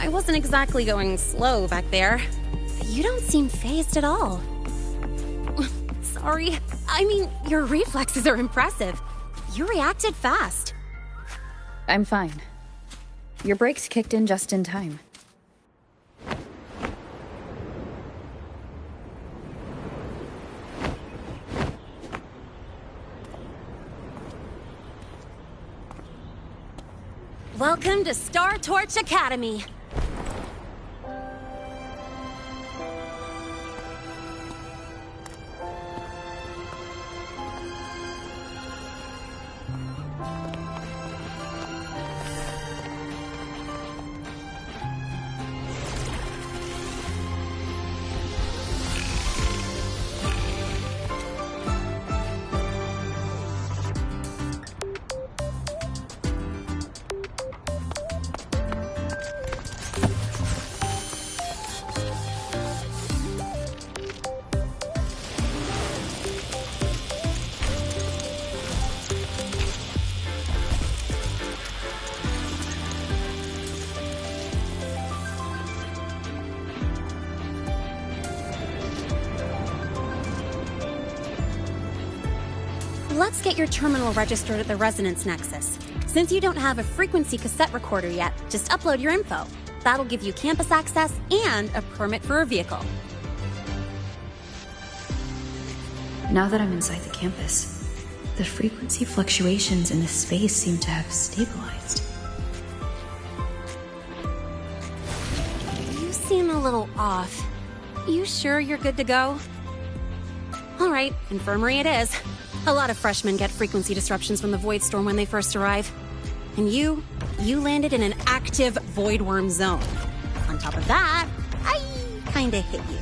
I wasn't exactly going slow back there. You don't seem fazed at all. Sorry. I mean, your reflexes are impressive. You reacted fast.
I'm fine. Your brakes kicked in just in time.
Welcome to Star Torch Academy. Let's get your terminal registered at the Resonance Nexus. Since you don't have a frequency cassette recorder yet, just upload your info. That'll give you campus access and a permit for a vehicle.
Now that I'm inside the campus, the frequency fluctuations in the space seem to have stabilized.
You seem a little off. You sure you're good to go? All right, infirmary it is. A lot of freshmen get frequency disruptions from the Void Storm when they first arrive. And you landed in an active Void Worm zone. On top of that, I kinda hit you.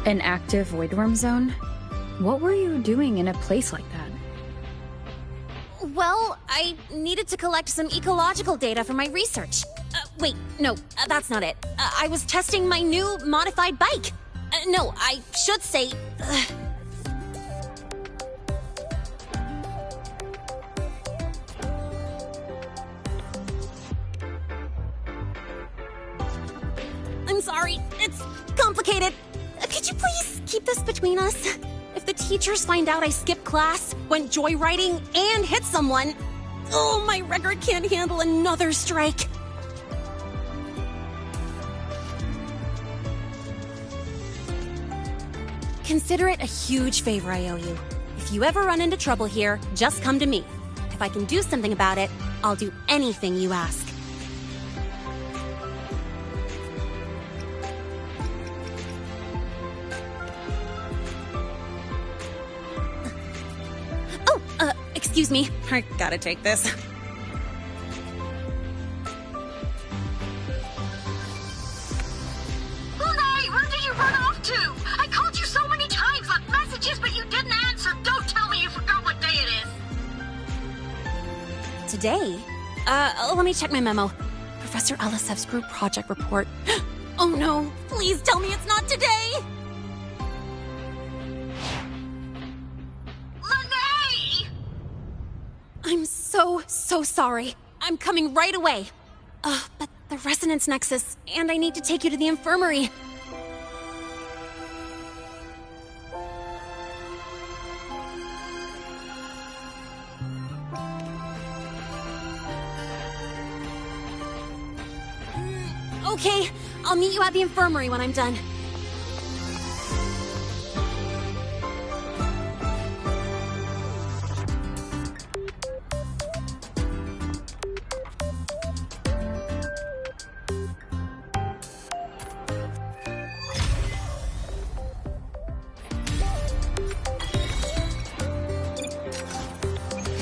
An active Void Worm zone? What were you doing in a place like that?
Well, I needed to collect some ecological data for my research. Wait, no, that's not it. I was testing my new modified bike. No, I should say... I'm sorry, it's complicated. Could you please keep this between us? If the teachers find out I skipped class, went joyriding, and hit someone... Oh, my record can't handle another strike. Consider it a huge favor I owe you. If you ever run into trouble here, just come to me. If I can do something about it, I'll do anything you ask. Oh, excuse me. I gotta take this. Today? Let me check my memo. Professor Alasev's group project report. Oh no, please tell me it's not today! Lene! I'm so sorry. I'm coming right away. But the Resonance Nexus, and I need to take you to the infirmary. Okay, I'll meet you at the infirmary when I'm done.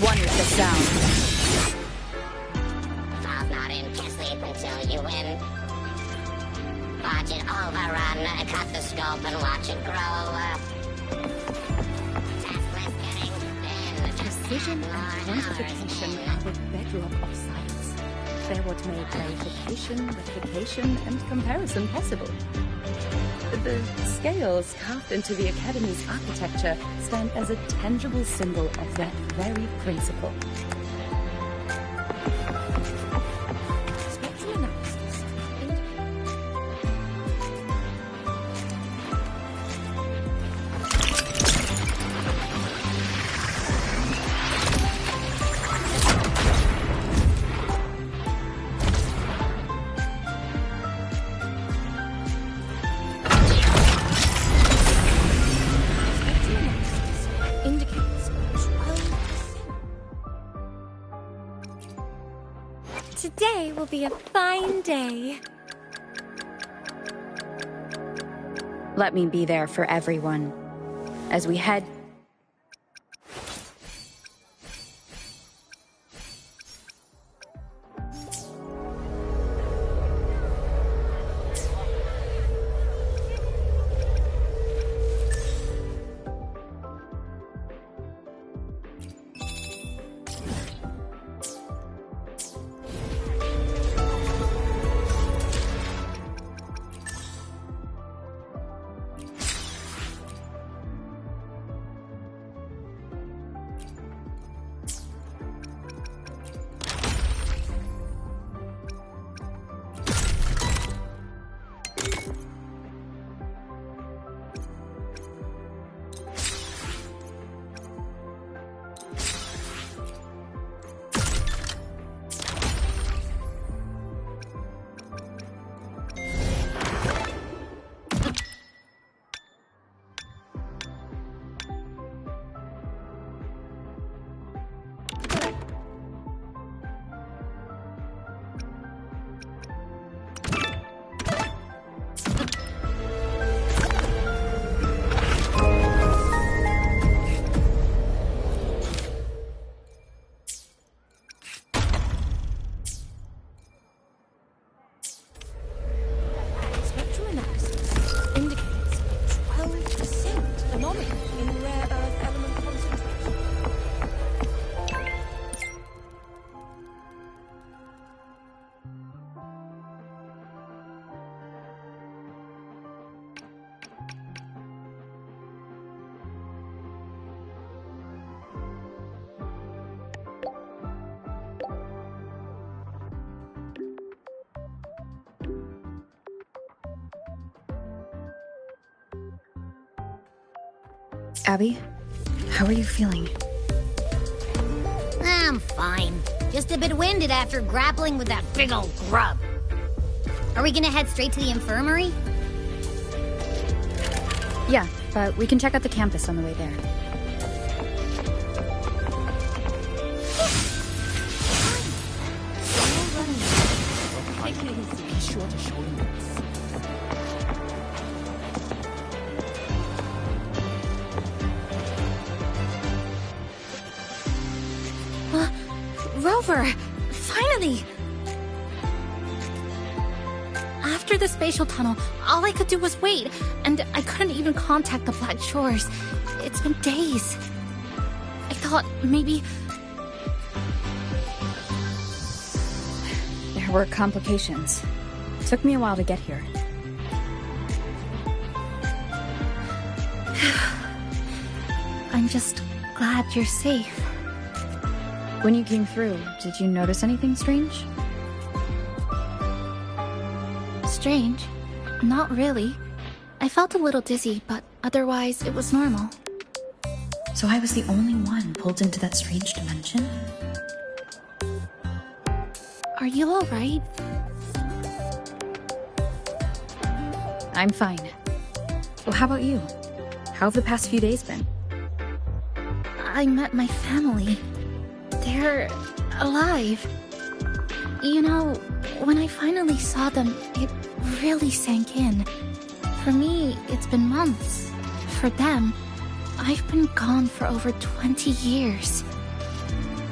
One is the sound.
I'll not in to sleep until you win. Watch it overrun, cut the scope and watch it grow. Task list getting thin.
Precision and quantification are the bedrock of science. They're what made verification, replication, and comparison possible. The scales carved into the Academy's architecture stand as a tangible symbol of that very principle.
Today will be a fine day.
Let me be there for everyone. As we head...
Spectrum analysis indicates 12% anomaly in rare earth element concentration.
Abby, how are you feeling?
I'm fine. Just a bit winded after grappling with that big old grub. Are we gonna head straight to the infirmary?
Yeah, but we can check out the campus on the way there.
Be sure to show him this.
Rover! Finally! After the spatial tunnel, all I could do was wait, and I couldn't even contact the Black Shores. It's been days. I thought maybe...
There were complications. Took me a while to get here.
I'm just glad you're safe.
When you came through, did you notice anything strange?
Strange? Not really. I felt a little dizzy, but otherwise it was normal.
So I was the only one pulled into that strange dimension?
Are you alright?
I'm fine. Well, how about you? How have the past few days been?
I met my family. They're alive. You know, when I finally saw them, it really sank in. For me, it's been months. For them, I've been gone for over 20 years.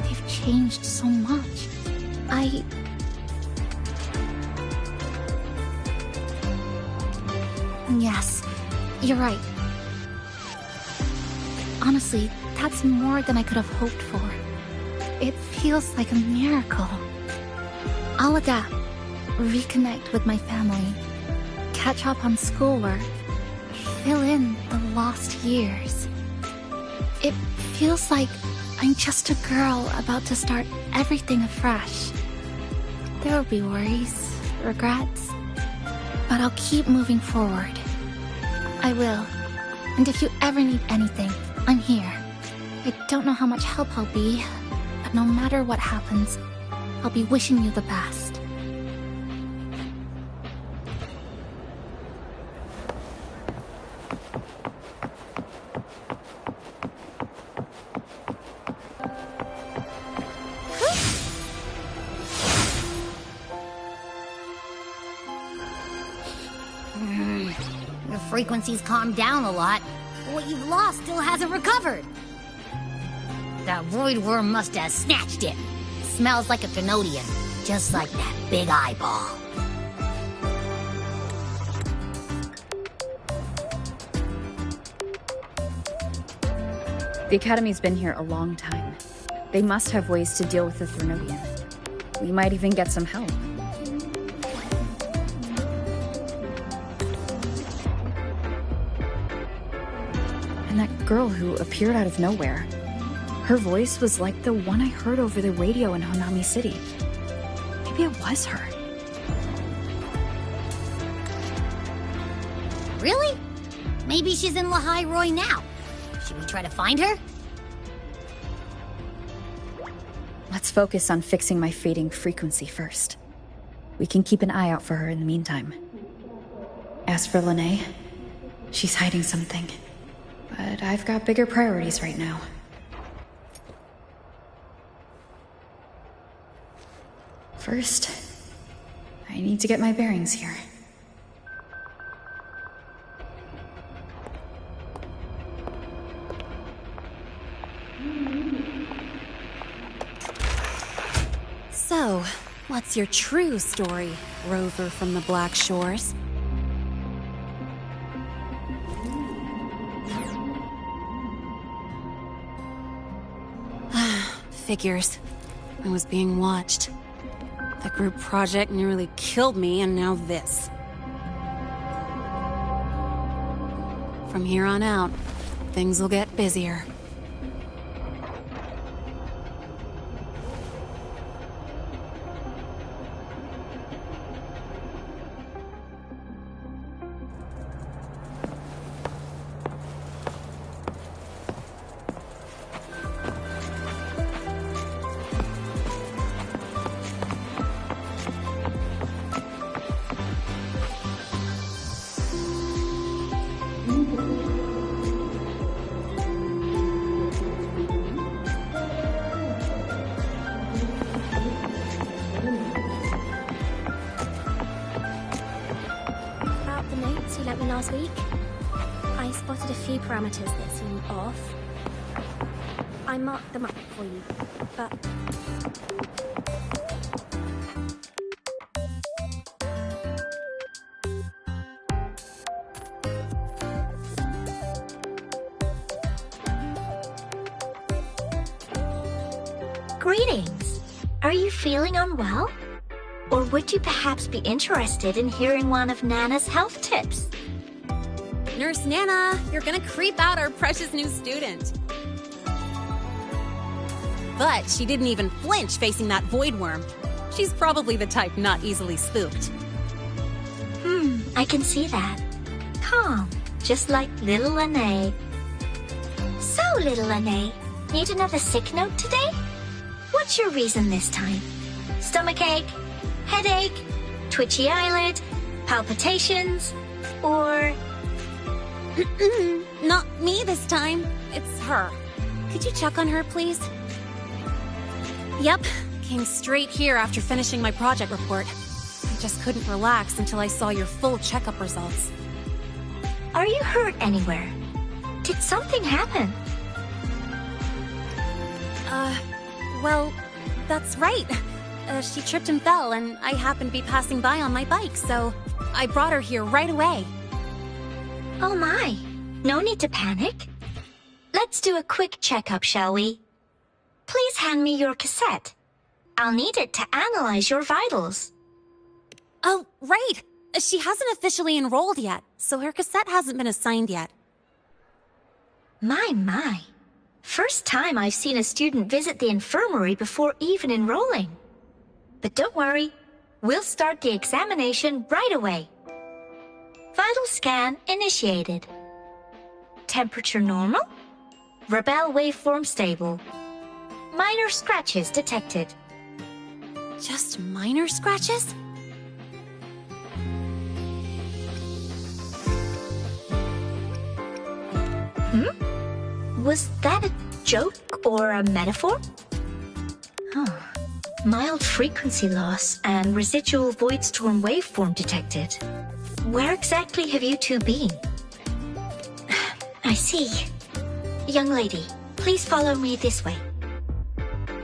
They've changed so much. Yes, you're right. Honestly, that's more than I could have hoped for. It feels like a miracle. I'll adapt, reconnect with my family, catch up on schoolwork, fill in the lost years. It feels like I'm just a girl about to start everything afresh. There will be worries, regrets, but I'll keep moving forward. I will. And if you ever need anything, I'm here. I don't know how much help I'll be, but no matter what happens, I'll be wishing you the best.
frequency's calmed down a lot, but what you've lost still hasn't recovered. That void worm must have snatched it. Smells like a Canodian, just like that big eyeball.
The Academy's been here a long time. They must have ways to deal with the Threnodian. We might even get some help. And that girl who appeared out of nowhere. Her voice was like the one I heard over the radio in Honami City. Maybe it was her.
Really? Maybe she's in Lahai Roy now. Should we try to find her?
Let's focus on fixing my fading frequency first. We can keep an eye out for her in the meantime. As for Lene, she's hiding something. But I've got bigger priorities right now. First, I need to get my bearings here.
So, what's your true story, rover from the Black Shores? Figures. I was being watched. The group project nearly killed me, and now this. From here on out, things will get busier.
Last week, I spotted a few parameters that seem off. I marked them up for you, but...
Greetings! Are you feeling unwell? Or would you perhaps be interested in hearing one of Nana's health tips?
Nurse Nana, you're gonna creep out our precious new student. But she didn't even flinch facing that void worm. She's probably the type not easily spooked.
I can see that. Calm, just like little Lene. So, little Lene, need another sick note today? What's your reason this time? Stomachache? Headache? Twitchy eyelid? Palpitations? Or...
Not me this time. It's her. Could you check on her, please? Yep. Came straight here after finishing my project report. I just couldn't relax until I saw your full checkup results.
Are you hurt anywhere? Did something happen?
Well, that's right. She tripped and fell, and I happened to be passing by on my bike, so I brought her here right away.
Oh my, no need to panic. Let's do a quick checkup, shall we? Please hand me your cassette. I'll need it to analyze your vitals.
Oh, right. She hasn't officially enrolled yet, so her cassette hasn't been assigned yet.
My. First time I've seen a student visit the infirmary before even enrolling. But don't worry, we'll start the examination right away. Vital scan initiated. Temperature normal. Rebel waveform stable. Minor scratches detected.
Just minor scratches?
Was that a joke or a metaphor? Mild frequency loss and residual void storm waveform detected. Where exactly have you two been? I see. Young lady, please follow me this way.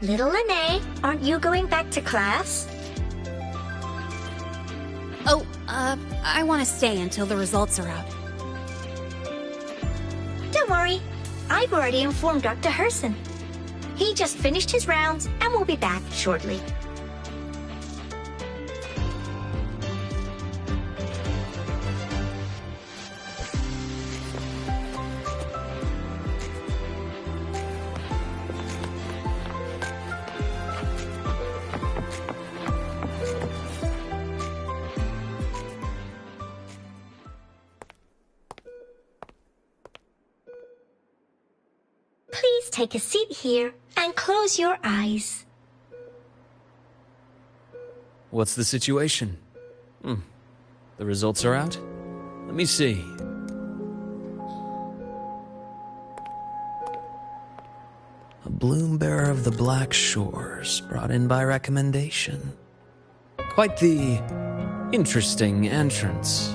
Little Lene, aren't you going back to class?
Oh, I want to stay until the results are out.
Don't worry. I've already informed Dr. Herson. He just finished his rounds and will be back shortly. Please take a seat here and close your eyes.
What's the situation? The results are out? Let me see. A bloom bearer of the Black Shores, brought in by recommendation. Quite the interesting entrance.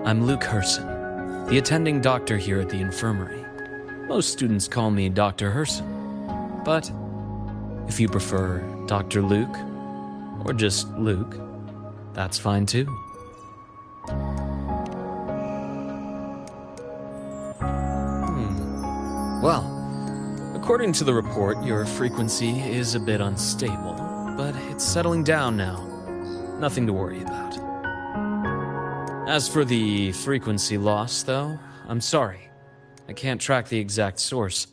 I'm Luke Herson, the attending doctor here at the infirmary. Most students call me Dr. Herson, but if you prefer Dr. Luke, or just Luke, that's fine too. Well, according to the report, your frequency is a bit unstable, but it's settling down now. Nothing to worry about. As for the frequency loss, though, I'm sorry. I can't track the exact source.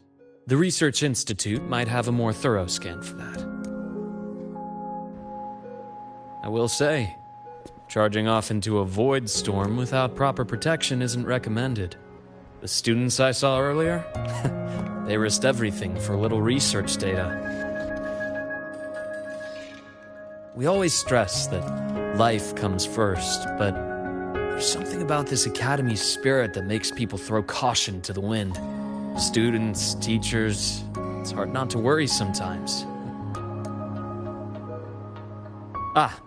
The Research Institute might have a more thorough scan for that. I will say, charging off into a void storm without proper protection isn't recommended. The students I saw earlier, they risked everything for a little research data. We always stress that life comes first, but there's something about this academy's spirit that makes people throw caution to the wind. Students, teachers, it's hard not to worry sometimes.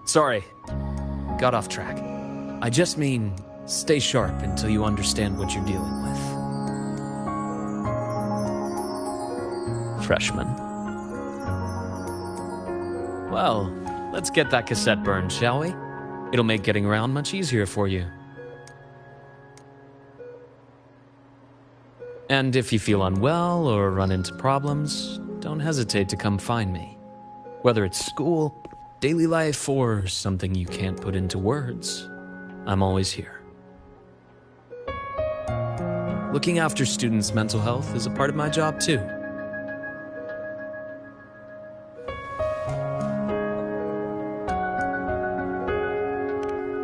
Sorry. Got off track. I just mean, stay sharp until you understand what you're dealing with. Freshman. Well, let's get that cassette burned, shall we? It'll make getting around much easier for you. And if you feel unwell or run into problems, don't hesitate to come find me. Whether it's school, daily life, or something you can't put into words, I'm always here. Looking after students' mental health is a part of my job too.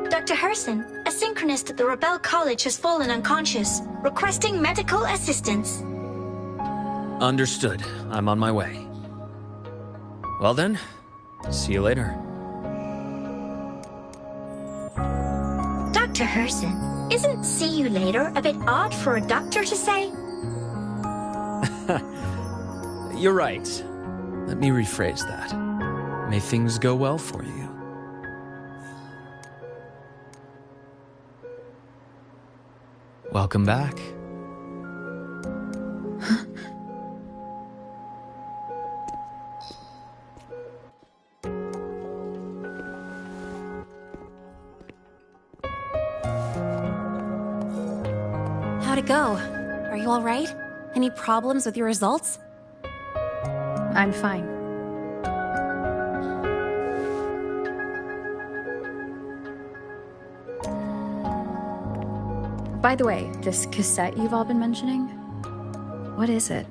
Dr. Herson, a synchronist at the Rebel College has fallen unconscious, requesting medical assistance.
Understood. I'm on my way. Well then, see you later.
Dr. Herson, isn't see you later a bit odd for a doctor to say?
You're right. Let me rephrase that. May things go well for you. Welcome back.
How'd it go? Are you all right? Any problems with your results?
I'm fine. By the way, this cassette you've all been mentioning, what is it?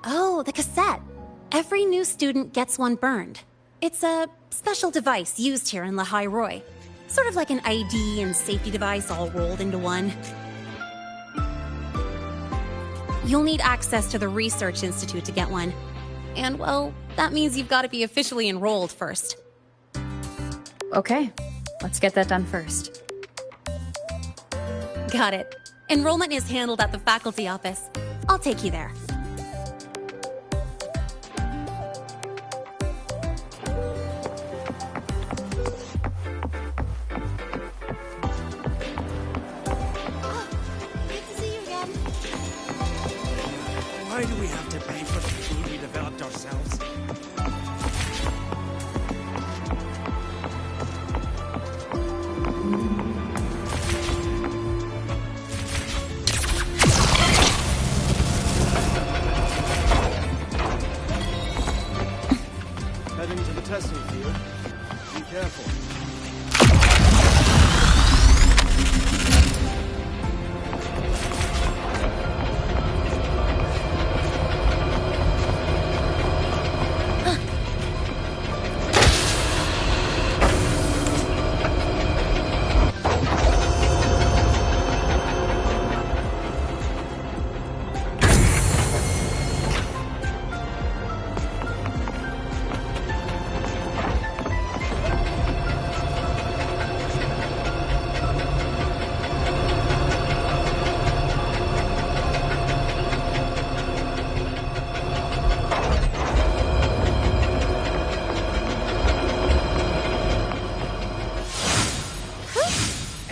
Oh, the cassette. Every new student gets one burned. It's a special device used here in Lehigh Roy. Sort of like an ID and safety device all rolled into one. You'll need access to the Research Institute to get one. And, well, that means you've got to be officially enrolled first.
Okay, let's get that done first.
Got it. Enrollment is handled at the faculty office. I'll take you there.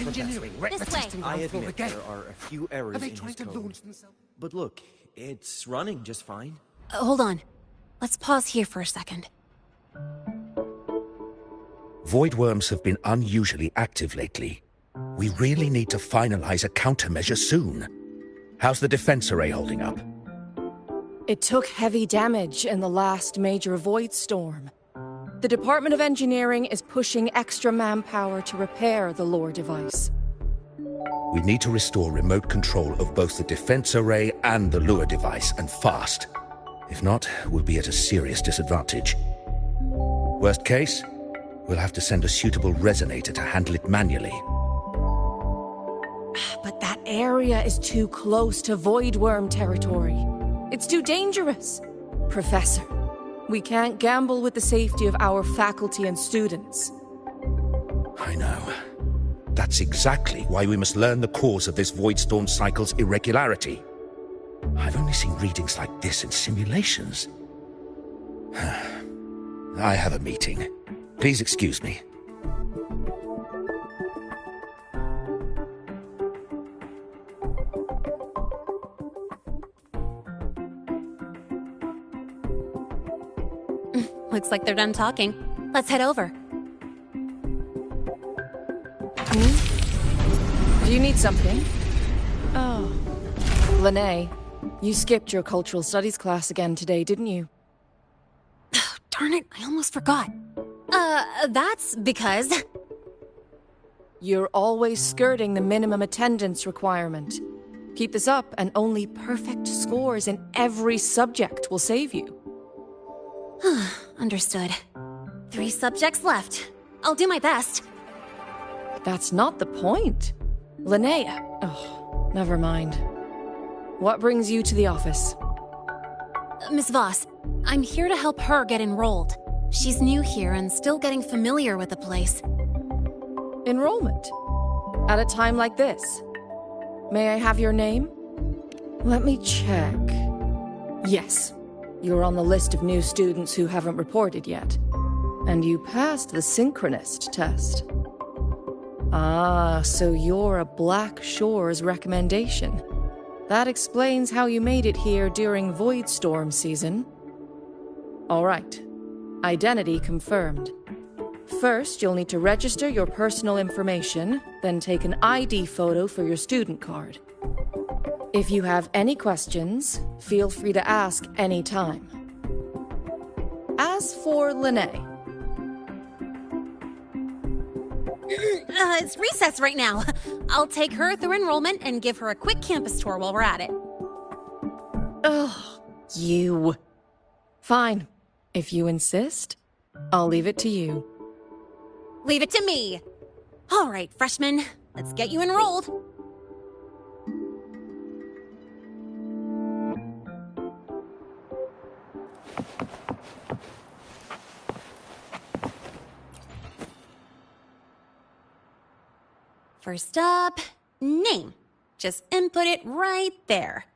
engineering
This way.
I admit there are a few errors in his code. But look, it's running just fine.
Hold on. Let's pause here for a second.
Void worms have been unusually active lately. We really need to finalize a countermeasure soon. How's the defense array holding up?
It took heavy damage in the last major void storm. The Department of Engineering is pushing extra manpower to repair the lore device.
We need to restore remote control of both the defense array and the lure device, and fast. If not, we'll be at a serious disadvantage. Worst case, we'll have to send a suitable resonator to handle it manually.
But that area is too close to void worm territory. It's too dangerous. Professor, we can't gamble with the safety of our faculty and students.
I know. That's exactly why we must learn the cause of this void storm cycle's irregularity. I've only seen readings like this in simulations. I have a meeting. Please excuse me.
Looks like they're done talking. Let's head over.
Do you need something? Oh. Lene, you skipped your cultural studies class again today, didn't you?
Darn it, I almost forgot. That's because...
You're always skirting the minimum attendance requirement. Keep this up, and only perfect scores in every subject will save you.
Understood. 3 subjects left. I'll do my best.
That's not the point. Linnea. Oh, never mind. What brings you to the office?
Miss Voss, I'm here to help her get enrolled. She's new here and still getting familiar with the place.
Enrollment? At a time like this? May I have your name? Let me check. Yes. You're on the list of new students who haven't reported yet. And you passed the synchronist test. Ah, so you're a Black Shores recommendation. That explains how you made it here during Void Storm season. All right. Identity confirmed. First, you'll need to register your personal information, then take an ID photo for your student card. If you have any questions, feel free to ask any time. As for Lene...
It's recess right now. I'll take her through enrollment and give her a quick campus tour while we're at it.
Ugh, you. Fine. If you insist, I'll leave it to you.
Leave it to me. All right, freshmen, let's get you enrolled. First up, name. Just input it right there.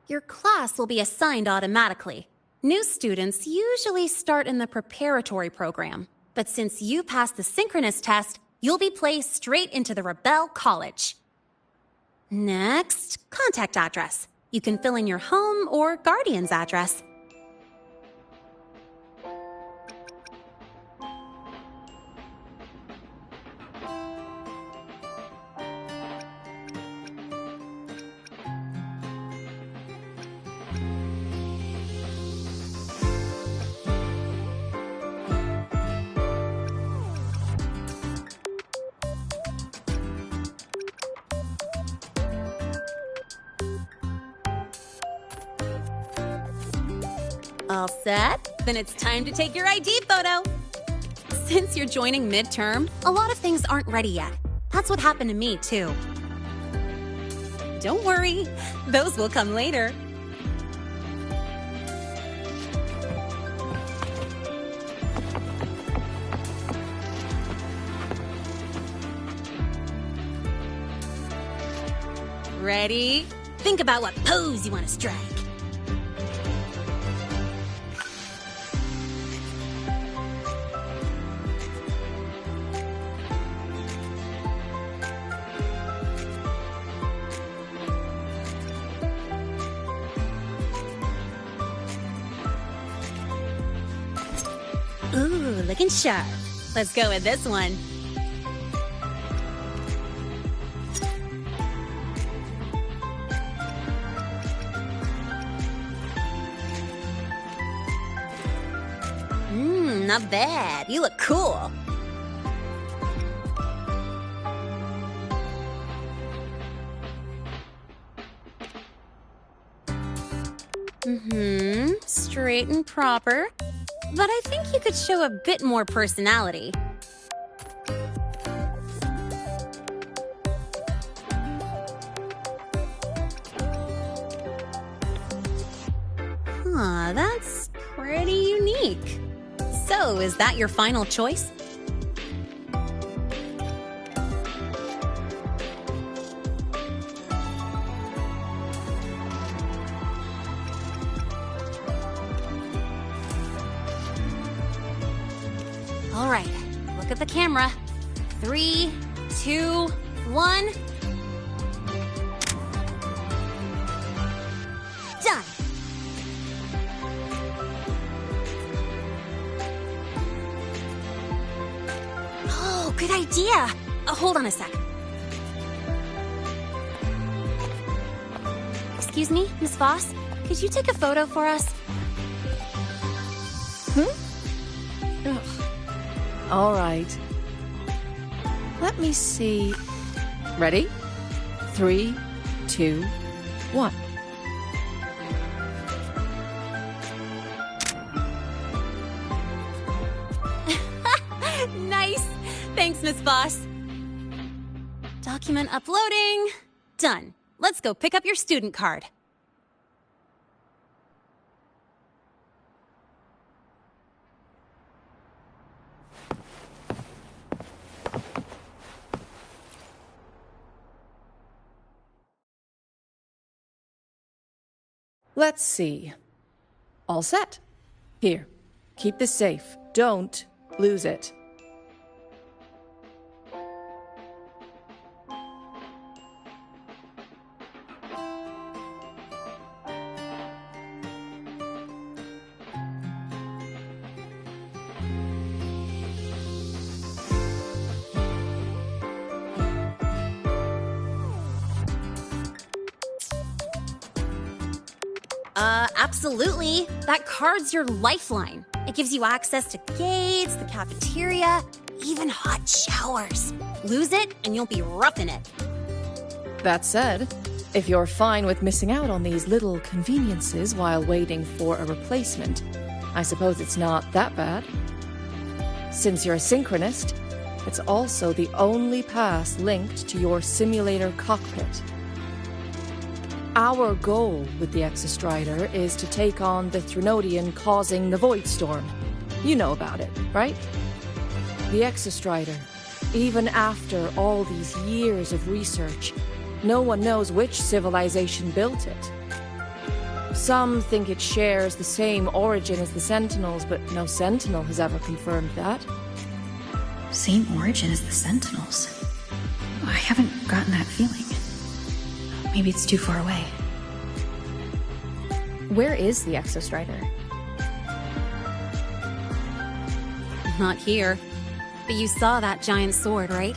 Your class will be assigned automatically. New students usually start in the preparatory program, but since you passed the synchronous test, you'll be placed straight into the Rebel College. Next, contact address. You can fill in your home or guardian's address. All set? Then it's time to take your ID photo. Since you're joining midterm, a lot of things aren't ready yet. That's what happened to me, too. Don't worry, those will come later. Ready? Think about what pose you want to strike. looking sharp. Let's go with this one. Not bad. You look cool. Straight and proper. But I think you could show a bit more personality. Huh, that's pretty unique. So, is that your final choice? All right, look at the camera. 3, 2, 1. Done. Oh, good idea. Hold on a sec. Excuse me, Miss Voss? Could you take a photo for us?
All right. Let me see. Ready? 3, 2, 1.
Nice. Thanks, Miss Voss. Document uploading. Done. Let's go pick up your student card.
Let's see. All set. Here, keep this safe. Don't lose it.
Absolutely. That card's your lifeline. It gives you access to gates, the cafeteria, even hot showers. Lose it, and you'll be roughing it.
That said, if you're fine with missing out on these little conveniences while waiting for a replacement, I suppose it's not that bad. Since you're a synchronist, it's also the only pass linked to your simulator cockpit. Our goal with the Exostrider is to take on the Threnodian causing the Void Storm. You know about it, right? The Exostrider, even after all these years of research, no one knows which civilization built it. Some think it shares the same origin as the Sentinels, but no Sentinel has ever confirmed that.
Same origin as the Sentinels? I haven't gotten that feeling. Maybe it's too far away.
Where is the Exostrider?
Not here. But you saw that giant sword, right?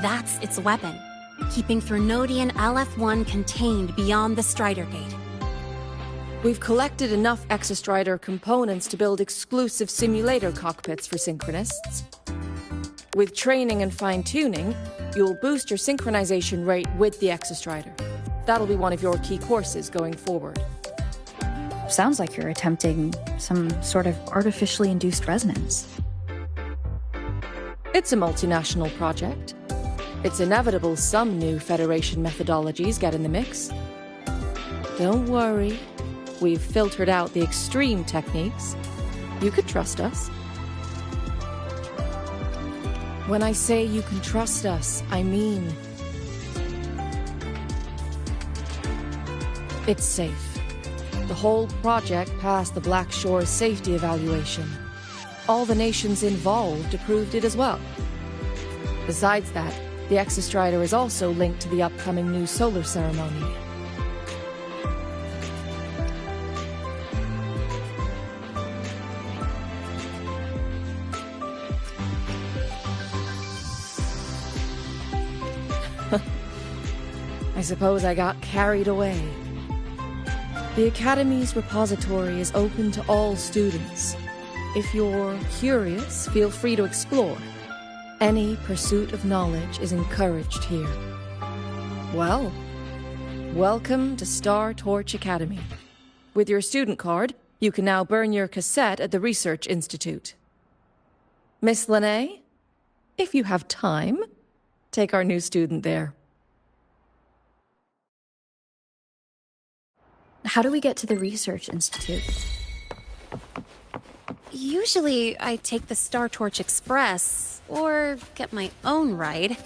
That's its weapon, keeping Threnodian LF-1 contained beyond the Strider Gate.
We've collected enough Exostrider components to build exclusive simulator cockpits for synchronists. With training and fine-tuning, you'll boost your synchronization rate with the Exostrider. That'll be one of your key courses going forward.
Sounds like you're attempting some sort of artificially induced resonance.
It's a multinational project. It's inevitable some new Federation methodologies get in the mix. Don't worry. We've filtered out the extreme techniques. You could trust us. When I say you can trust us, I mean it's safe. The whole project passed the Black Shore's safety evaluation. All the nations involved approved it as well. Besides that, the Exostrider is also linked to the upcoming new solar ceremony. I suppose I got carried away. The Academy's repository is open to all students. If you're curious, feel free to explore. Any pursuit of knowledge is encouraged here. Well, welcome to Star Torch Academy. With your student card, you can now burn your cassette at the Research Institute. Miss Lene, if you have time, take our new student there.
How do we get to the Research Institute?
Usually, I take the Star Torch Express, or get my own ride.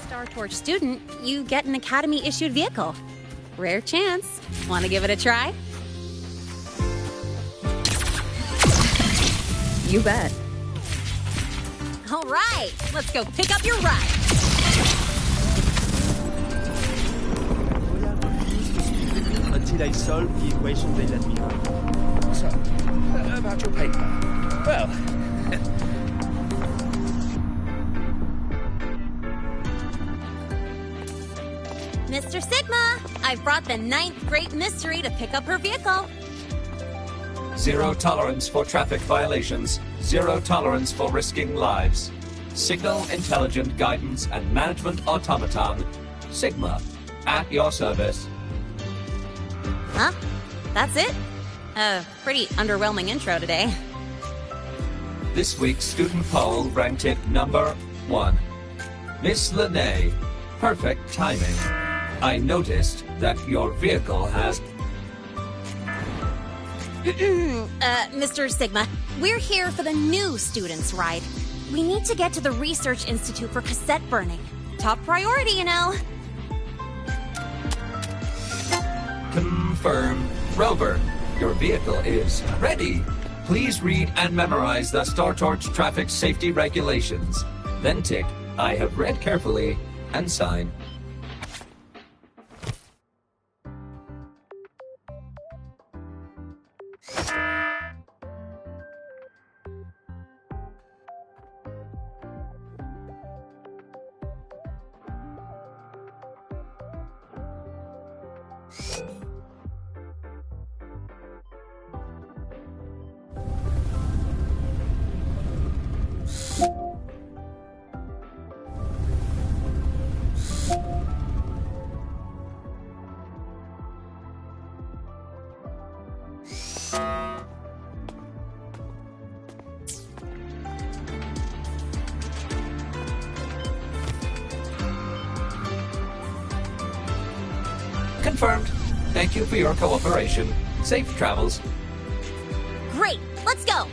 Star Torch student, you get an Academy-issued vehicle. Rare chance. Want to give it a try?
You bet.
All right, let's go pick up your ride.
Until I solve the equation they let me know.
So, about your paper. Well...
Mr. Sigma, I've brought the 9th Great Mystery to pick up her vehicle.
Zero tolerance for traffic violations. Zero tolerance for risking lives. Signal Intelligent Guidance and Management Automaton. Sigma. At your service.
Huh? That's it? Pretty underwhelming intro today.
This week's student poll ranked it number 1. Miss Lene. Perfect timing. I noticed that your vehicle has...
Mr. Sigma, we're here for the new students' ride. We need to get to the Research Institute for cassette burning. Top priority, you know.
Confirmed. Rover, your vehicle is ready. Please read and memorize the Star Torch traffic safety regulations. Then tick, I have read carefully, and sign. Confirmed. Thank you for your cooperation. Safe travels.
Great, let's go.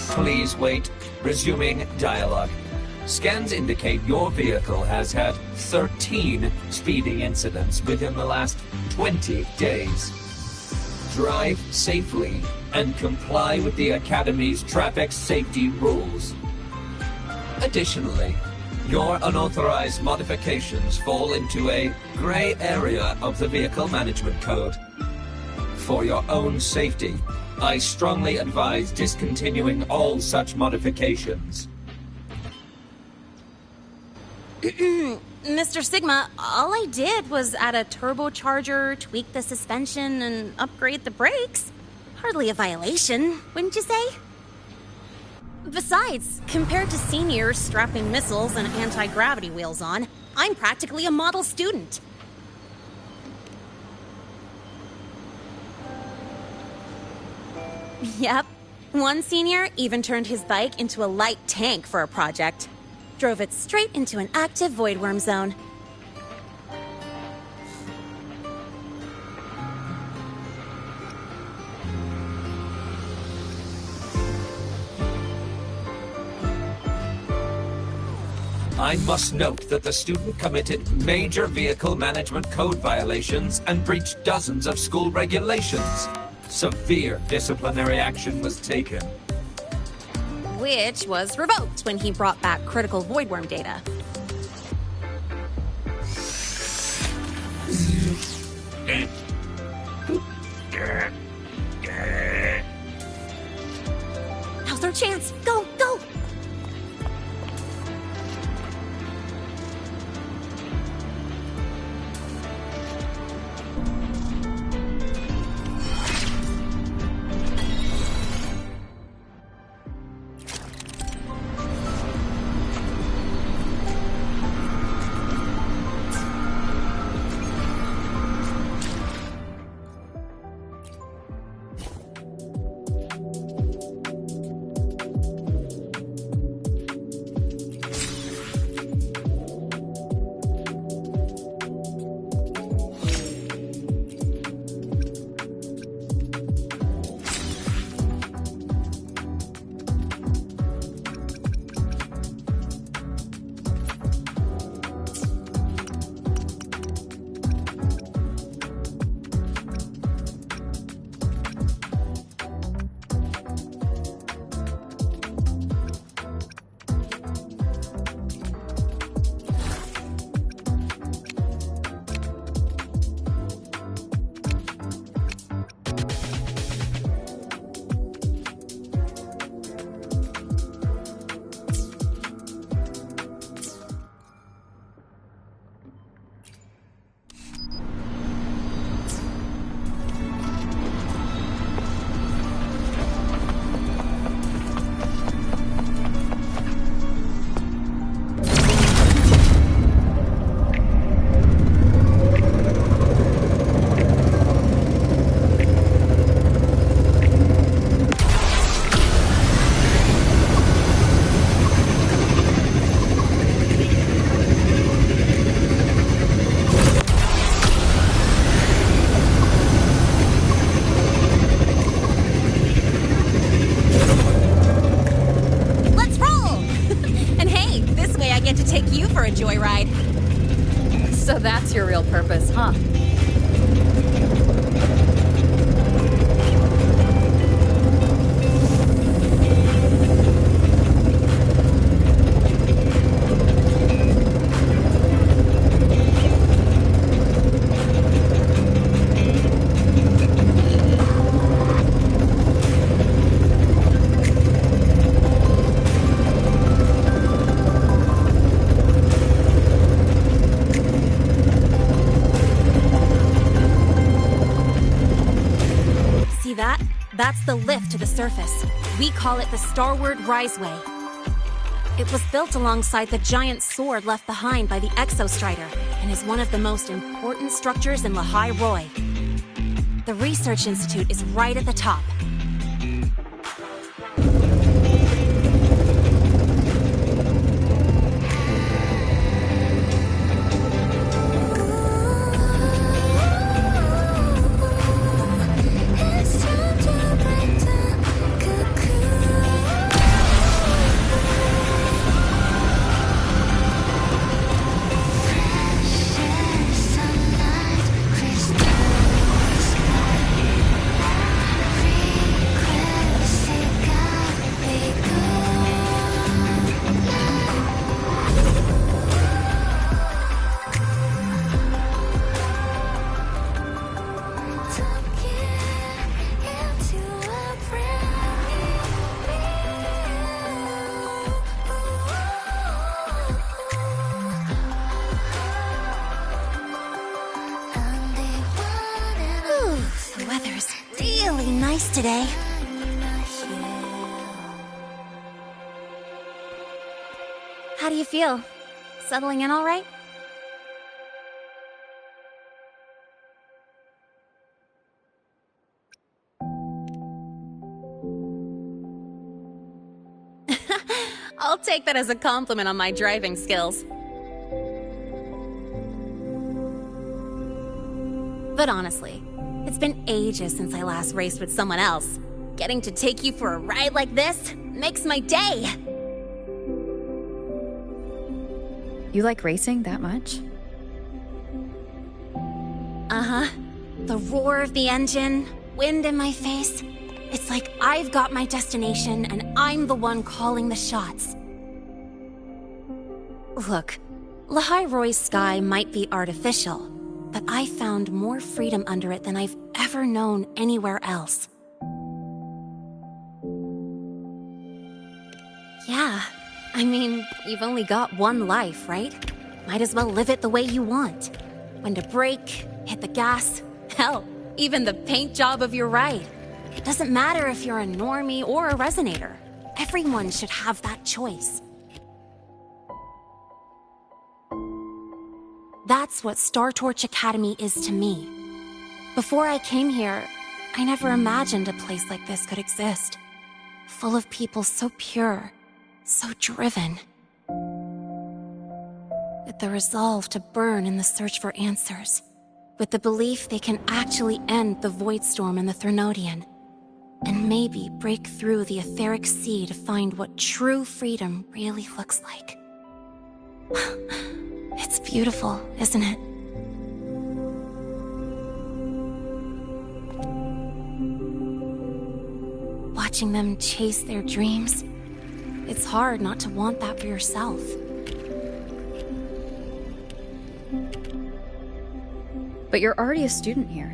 Please wait. Resuming dialogue. Scans indicate your vehicle has had 13 speeding incidents within the last 20 days. Drive safely and comply with the Academy's traffic safety rules. Additionally, your unauthorized modifications fall into a gray area of the Vehicle Management Code. For your own safety, I strongly advise discontinuing all such modifications.
Mr. Sigma, all I did was add a turbocharger, tweak the suspension, and upgrade the brakes. Hardly a violation, wouldn't you say? Besides, compared to seniors strapping missiles and anti-gravity wheels on, I'm practically a model student. Yep. One senior even turned his bike into a light tank for a project. Drove it straight into an active voidworm zone.
I must note that the student committed major Vehicle Management Code violations and breached dozens of school regulations. Severe disciplinary action was taken.
Which was revoked when he brought back critical voidworm data.
That's your real purpose, huh?
See that? That's the lift to the surface. We call it the Starward Riseway. It was built alongside the giant sword left behind by the Exostrider and is one of the most important structures in Lehigh Roy. The Research Institute is right at the top. The weather's really nice today. How do you feel? Settling in all right? I'll take that as a compliment on my driving skills. But honestly, it's been ages since I last raced with someone else. Getting to take you for a ride like this makes my day!
You like racing that much?
Uh-huh. The roar of the engine, wind in my face. It's like I've got my destination and I'm the one calling the shots. Look, Lehigh Roy's sky might be artificial, but I found more freedom under it than I've ever known anywhere else. Yeah, I mean, you've only got one life, right? Might as well live it the way you want. When to brake, hit the gas, hell, even the paint job of your ride. It doesn't matter if you're a normie or a resonator. Everyone should have that choice. That's what Star Torch Academy is to me. Before I came here, I never imagined a place like this could exist. Full of people so pure, so driven. With the resolve to burn in the search for answers. With the belief they can actually end the Void Storm and the Threnodian. And maybe break through the etheric sea to find what true freedom really looks like. It's beautiful, isn't it? Watching them chase their dreams, it's hard not to want that for yourself.
But you're already a student here.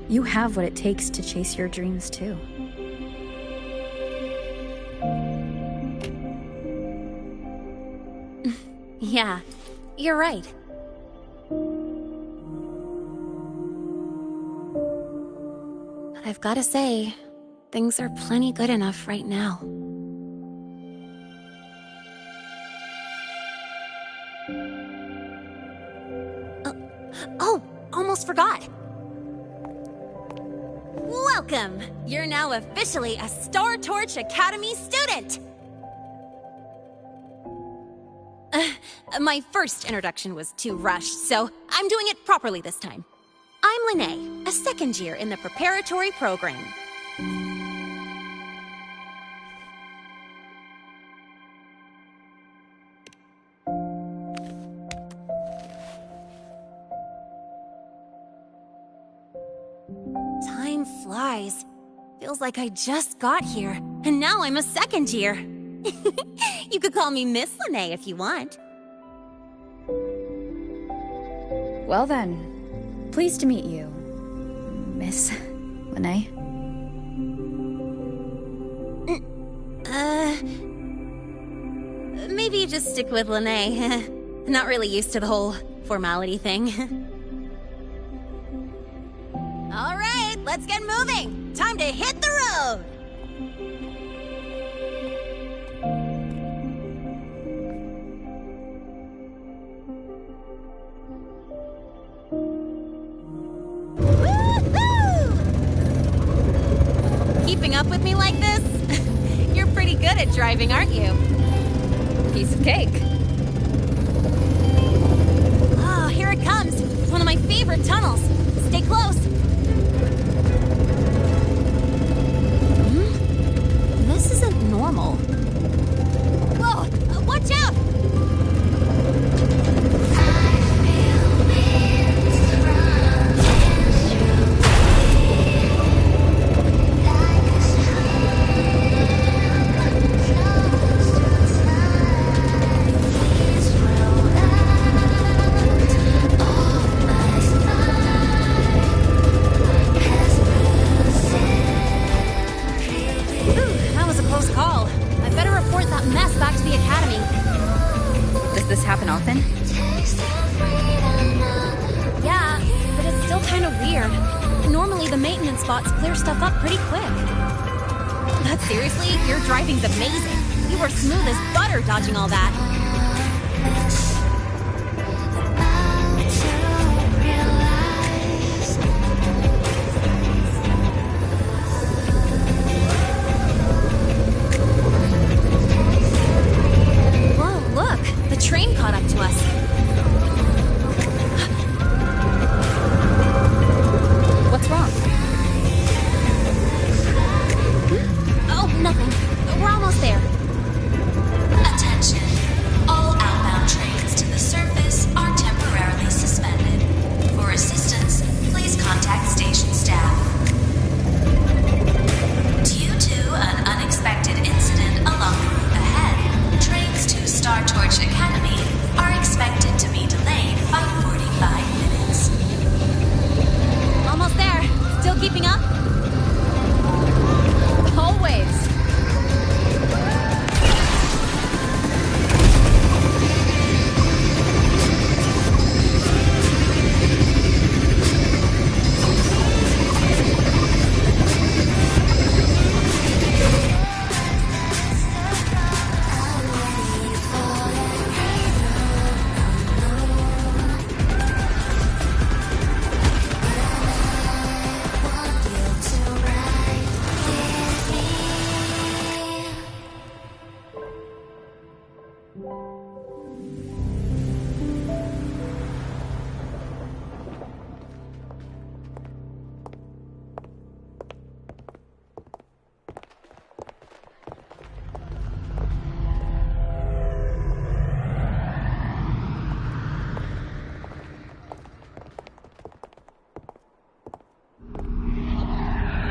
You have what it takes to chase your dreams too.
Yeah, you're right. But I've gotta say, things are plenty good enough right now. Oh, almost forgot. Welcome! You're now officially a Star Torch Academy student! My first introduction was too rushed, so I'm doing it properly this time. I'm Lene, a second year in the preparatory program. Time flies. Feels like I just got here, and now I'm a second year. You could call me Miss Lene if you want.
Well then, pleased to meet you, Miss Lene.
Maybe just stick with Lene. Not really used to the whole formality thing. All right, let's get moving. Time to hit the road. Keeping up with me like this? You're pretty good at driving, aren't you?
Piece of cake.
Oh, here it comes. It's one of my favorite tunnels. Stay close. This isn't normal. Whoa! Watch out!
happen often?
Yeah, but it's still kind of weird. Normally the maintenance bots clear stuff up pretty quick. But seriously, your driving's amazing. You were smooth as butter dodging all that. Train caught up to us.
What's wrong?
Oh, nothing. We're almost there.
Attention. All outbound trains to the surface are temporarily suspended. For assistance, please contact station staff. Due to an unexpected incident along the route ahead, trains to Star Torch Academy are expected to be delayed by 45 minutes.
Almost there. Still keeping up?
Always.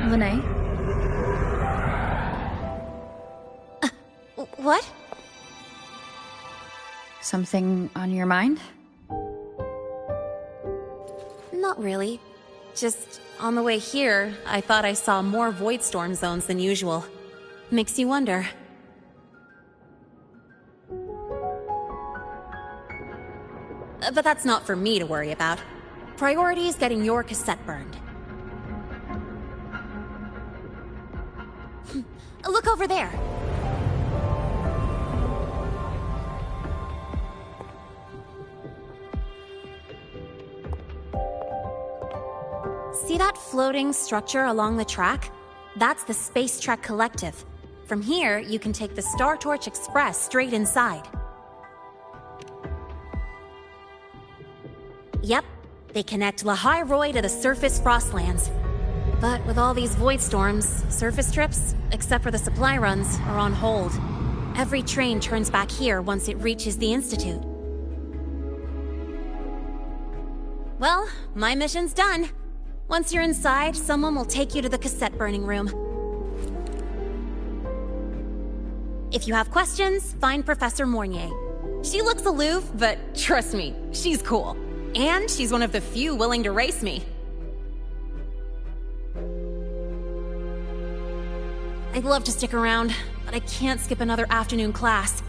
Lene?
What?
Something on your mind?
Not really. Just on the way here, I thought I saw more void storm zones than usual. Makes you wonder. But that's not for me to worry about. Priority is getting your cassette burned. Look over there. See that floating structure along the track? That's the Space Trek Collective. From here, you can take the Star Torch Express straight inside. Yep, they connect Lahai to the surface Frostlands. But with all these void storms, surface trips, except for the supply runs, are on hold. Every train turns back here once it reaches the Institute. Well, my mission's done. Once you're inside, someone will take you to the cassette burning room. If you have questions, find Professor Mornier. She looks aloof, but trust me, she's cool. And she's one of the few willing to race me. I'd love to stick around, but I can't skip another afternoon class.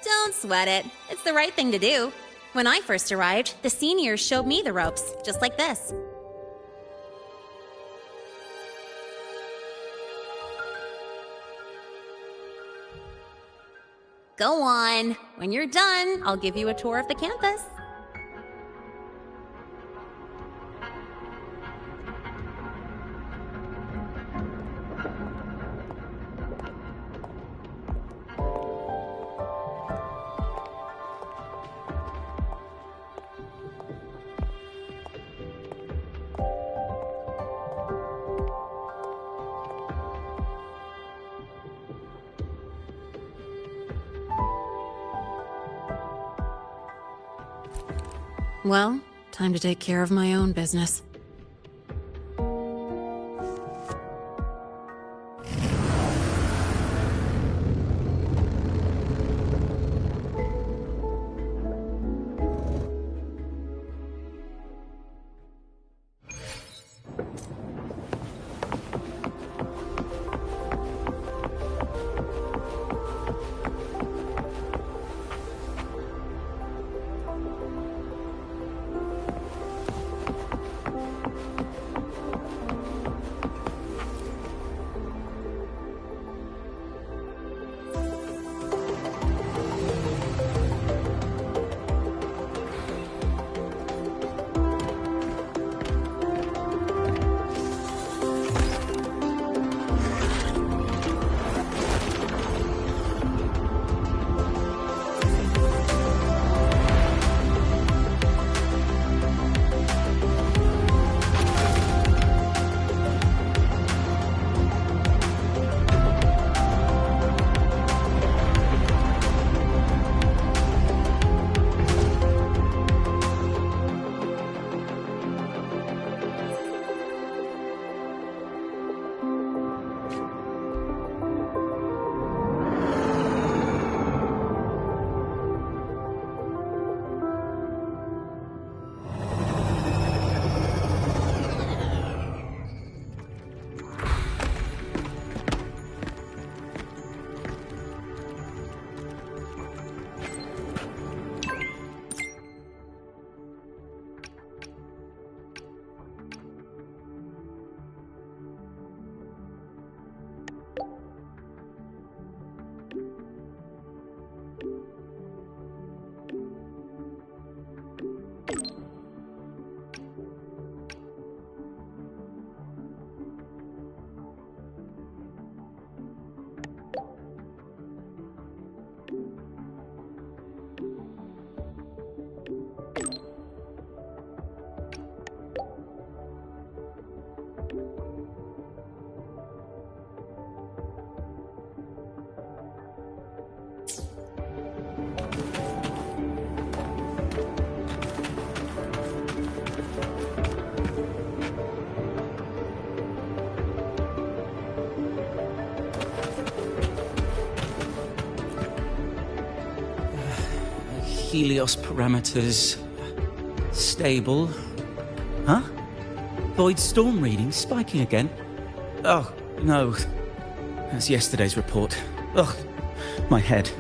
Don't sweat it. It's the right thing to do. When I first arrived, the seniors showed me the ropes, just like this. Go on. When you're done, I'll give you a tour of the campus. Well, time to take care of my own business.
Helios parameters... stable. Huh? Void storm reading spiking again? Oh, no. That's yesterday's report. Ugh, my head.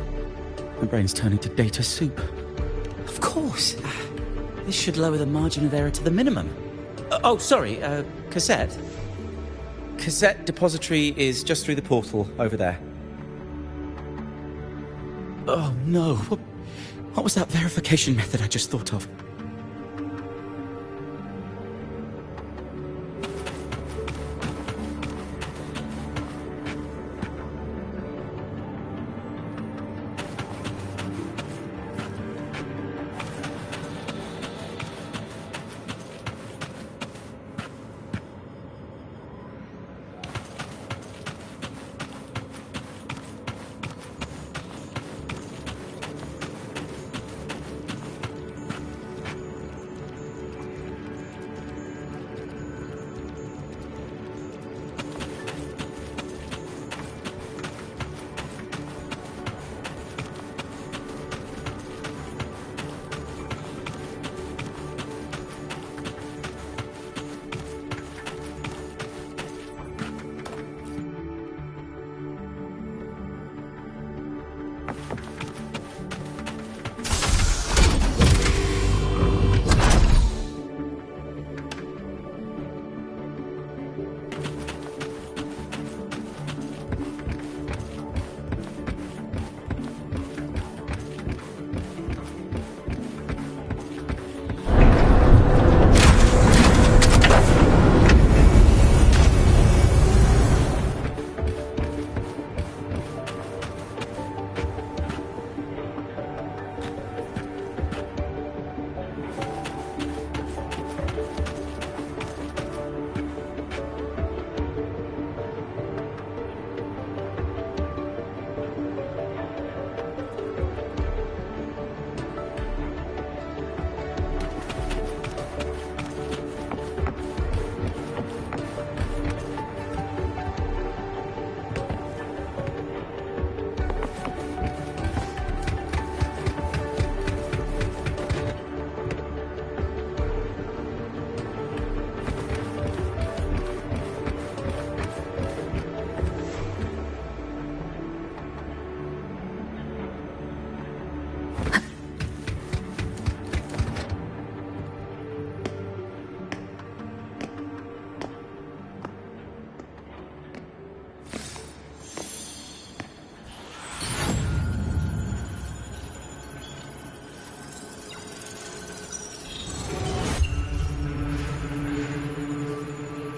My brain's turning to data soup. Of course. This should lower the margin of error to the minimum. Oh, sorry, cassette. Cassette depository is just through the portal over there. Oh, no. What was that verification method I just thought of?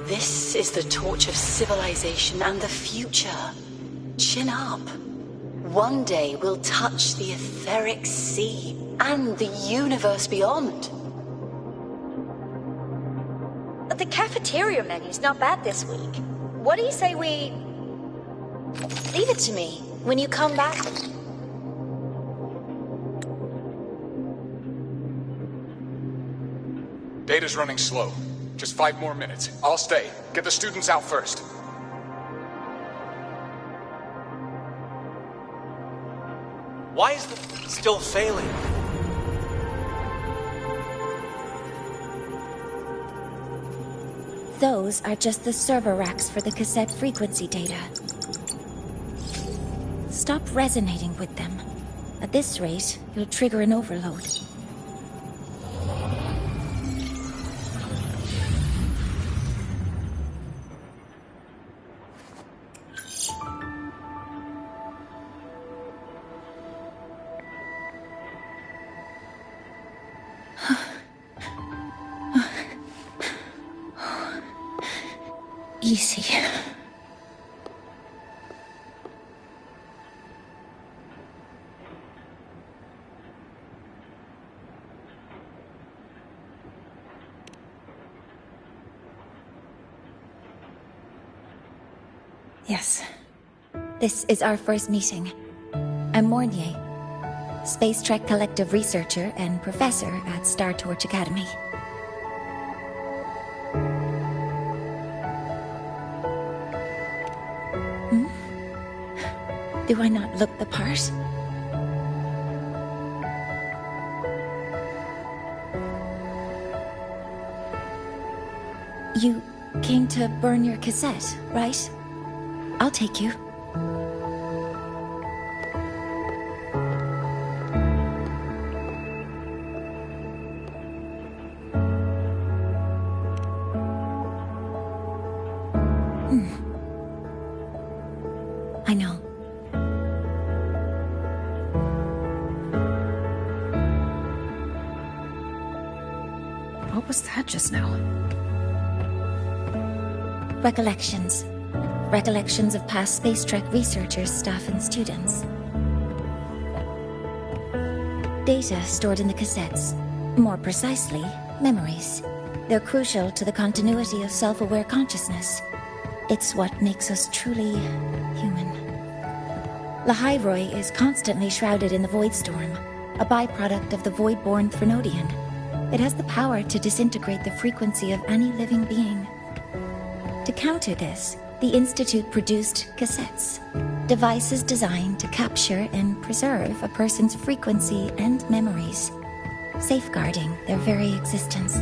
This is the torch of civilization and the future. Chin up. One day we'll touch the etheric sea and the universe beyond.
The cafeteria menu's not bad this week. What do you say we... Leave it to me when you come back.
Data's running slow. Just 5 more minutes. I'll stay. Get the students out first.
Why is the still failing?
Those are just the server racks for the cassette frequency data. Stop resonating with them. At this rate, you'll trigger an overload. Easy. Yes. This is our first meeting. I'm Mornier, Space Trek Collective researcher and professor at Star Torch Academy. Do I not look the part? You came to burn your cassette, right? I'll take you. I know.
What was that just now?
Recollections. Recollections of past Space Trek researchers, staff, and students. Data stored in the cassettes. More precisely, memories. They're crucial to the continuity of self-aware consciousness. It's what makes us truly human. Lahairoi is constantly shrouded in the Void Storm, a byproduct of the Void-born Threnodian. It has the power to disintegrate the frequency of any living being. To counter this, the Institute produced cassettes, devices designed to capture and preserve a person's frequency and memories, safeguarding their very existence.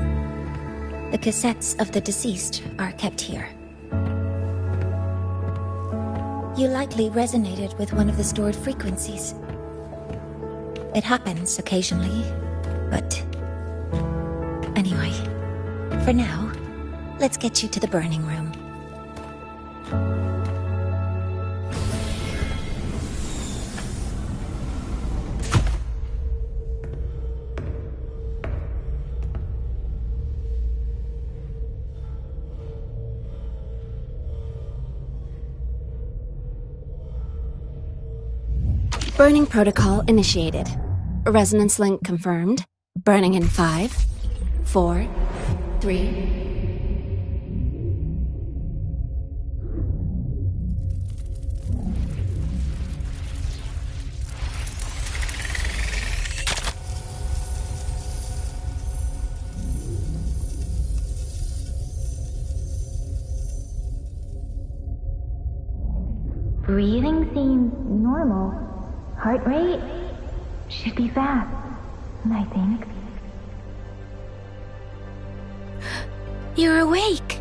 The cassettes of the deceased are kept here. You likely resonated with one of the stored frequencies.
It happens occasionally, but... Anyway, for now, let's get you to the burning room.
Burning protocol initiated. Resonance link confirmed. Burning in 5, 4, 3...
Breathing seems normal. Heart rate should be fast, I think.
You're awake.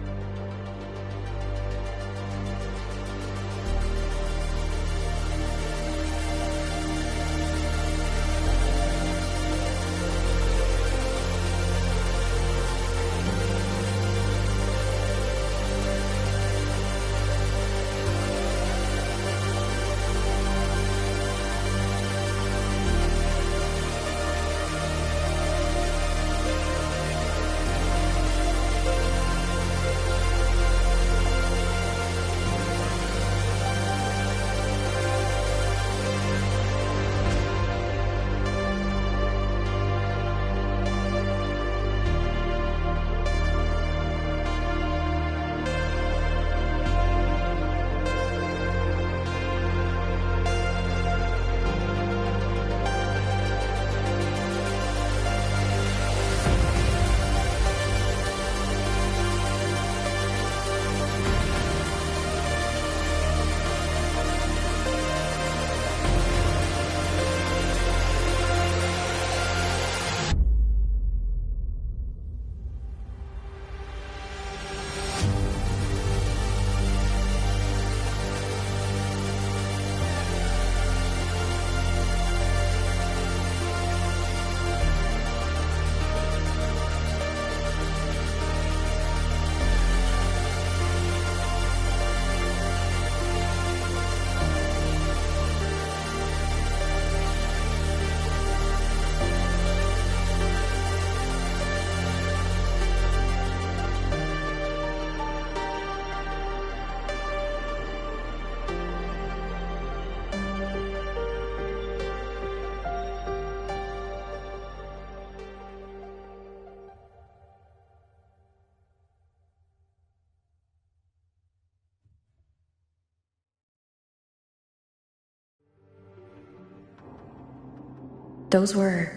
Those were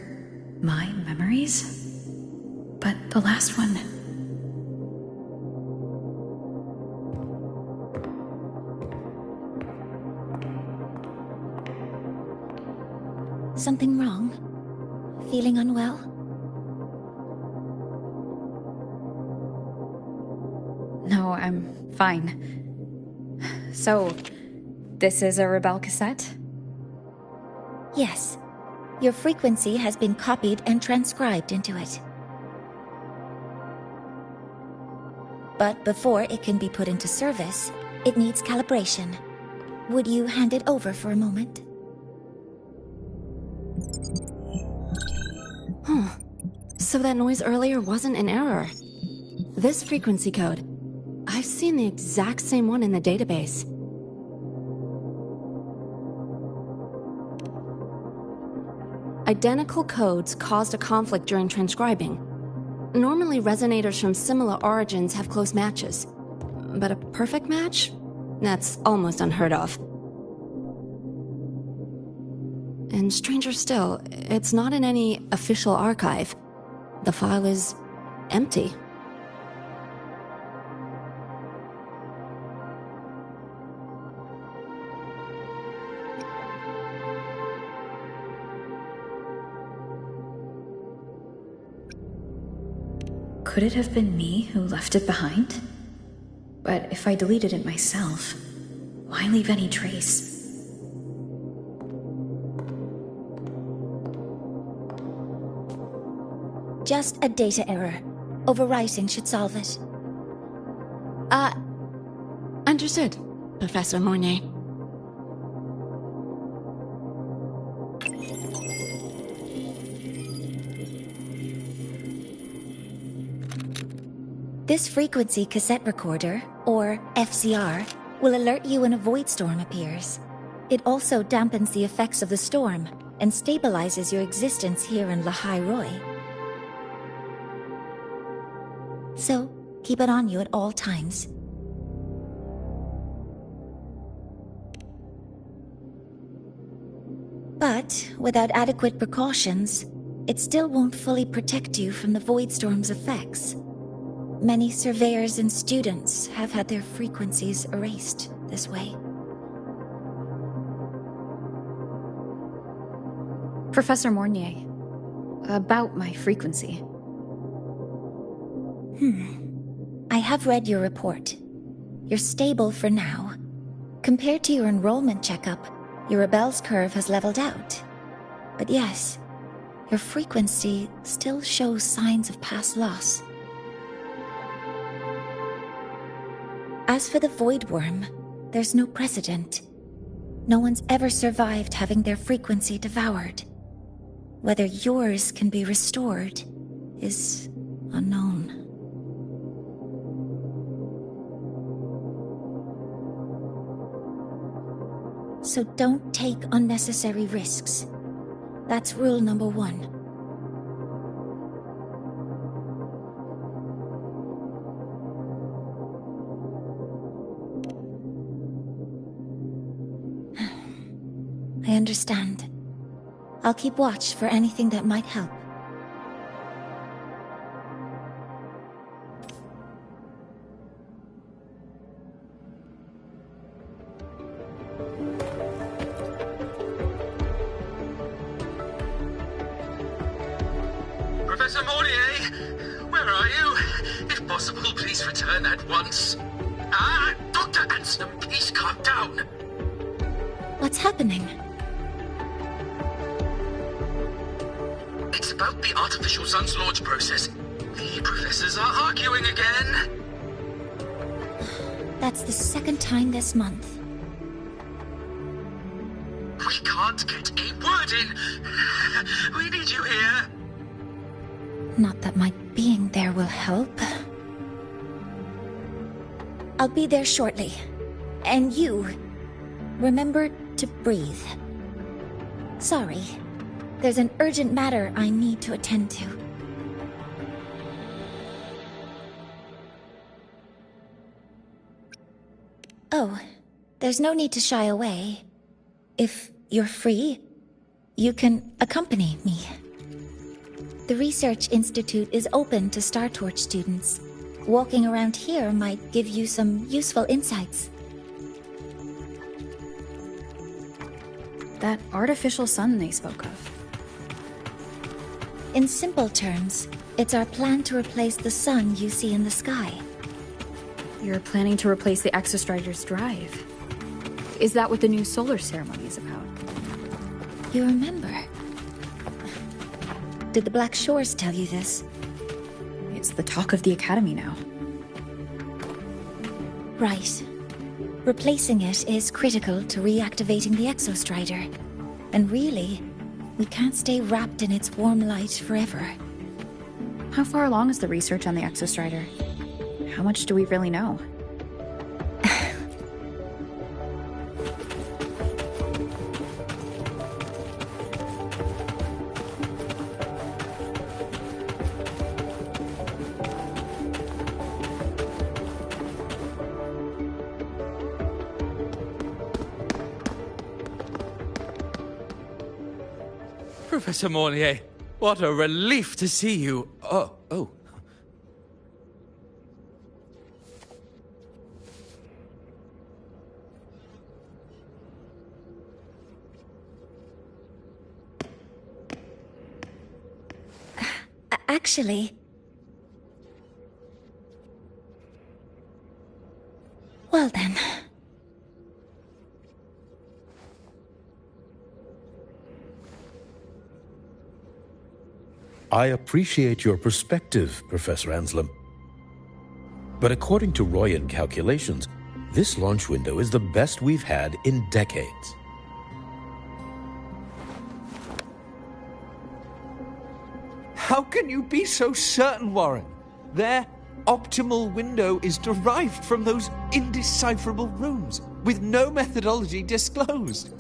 my memories? But the last one...
Something wrong? Feeling unwell?
No, I'm fine. So, this is a Rebel cassette?
Yes. Your frequency has been copied and transcribed into it. But before it can be put into service, it needs calibration. Would you hand it over for a moment?
Huh. So that noise earlier wasn't an error. This frequency code, I've seen the exact same one in the database. Identical codes caused a conflict during transcribing. Normally, resonators from similar origins have close matches. But a perfect match? That's almost unheard of. And stranger still, it's not in any official archive. The file is empty.
Could it have been me who left it behind? But if I deleted it myself, why leave any trace?
Just a data error. Overwriting should solve it.
Understood, Professor Mornay.
This frequency cassette recorder, or FCR, will alert you when a void storm appears. It also dampens the effects of the storm and stabilizes your existence here in Lahai Roy. So, keep it on you at all times. But, without adequate precautions, it still won't fully protect you from the void storm's effects. Many surveyors and students have had their frequencies erased this way.
Professor Mornier, about my frequency.
I have read your report. You're stable for now. Compared to your enrollment checkup, your rebel's curve has leveled out. But yes, your frequency still shows signs of past loss. As for the Void Worm, there's no precedent. No one's ever survived having their frequency devoured. Whether yours can be restored is unknown. So don't take unnecessary risks. That's rule number 1. I understand. I'll keep watch for anything that might help.
Professor Mornier, where are you? If possible, please return at once. Dr. Anston, please calm down.
What's happening?
It's about the artificial sun's launch process. The professors are arguing again.
That's the second time this month.
We can't get a word in. We need you here.
Not that my being there will help. I'll be there shortly. And you, remember to breathe. Sorry. There's an urgent matter I need to attend to. Oh, there's no need to shy away. If you're free, you can accompany me. The Research Institute is open to Star Torch students. Walking around here might give you some useful insights.
That artificial sun they spoke of.
In simple terms, it's our plan to replace the sun you see in the sky.
You're planning to replace the Exostrider's drive. Is that what the new solar ceremony is about?
You remember? Did the Black Shores tell you this?
It's the talk of the Academy now.
Right. Replacing it is critical to reactivating the Exostrider. And really, we can't stay wrapped in its warm light forever.
How far along is the research on the Exostrider? How much do we really know?
Professor Mornier, what a relief to see you. Oh.
Actually... Well then...
I appreciate your perspective, Professor Anselm. But according to Royan calculations, this launch window is the best we've had in decades.
How can you be so certain, Warren? Their optimal window is derived from those indecipherable runes, with no methodology disclosed.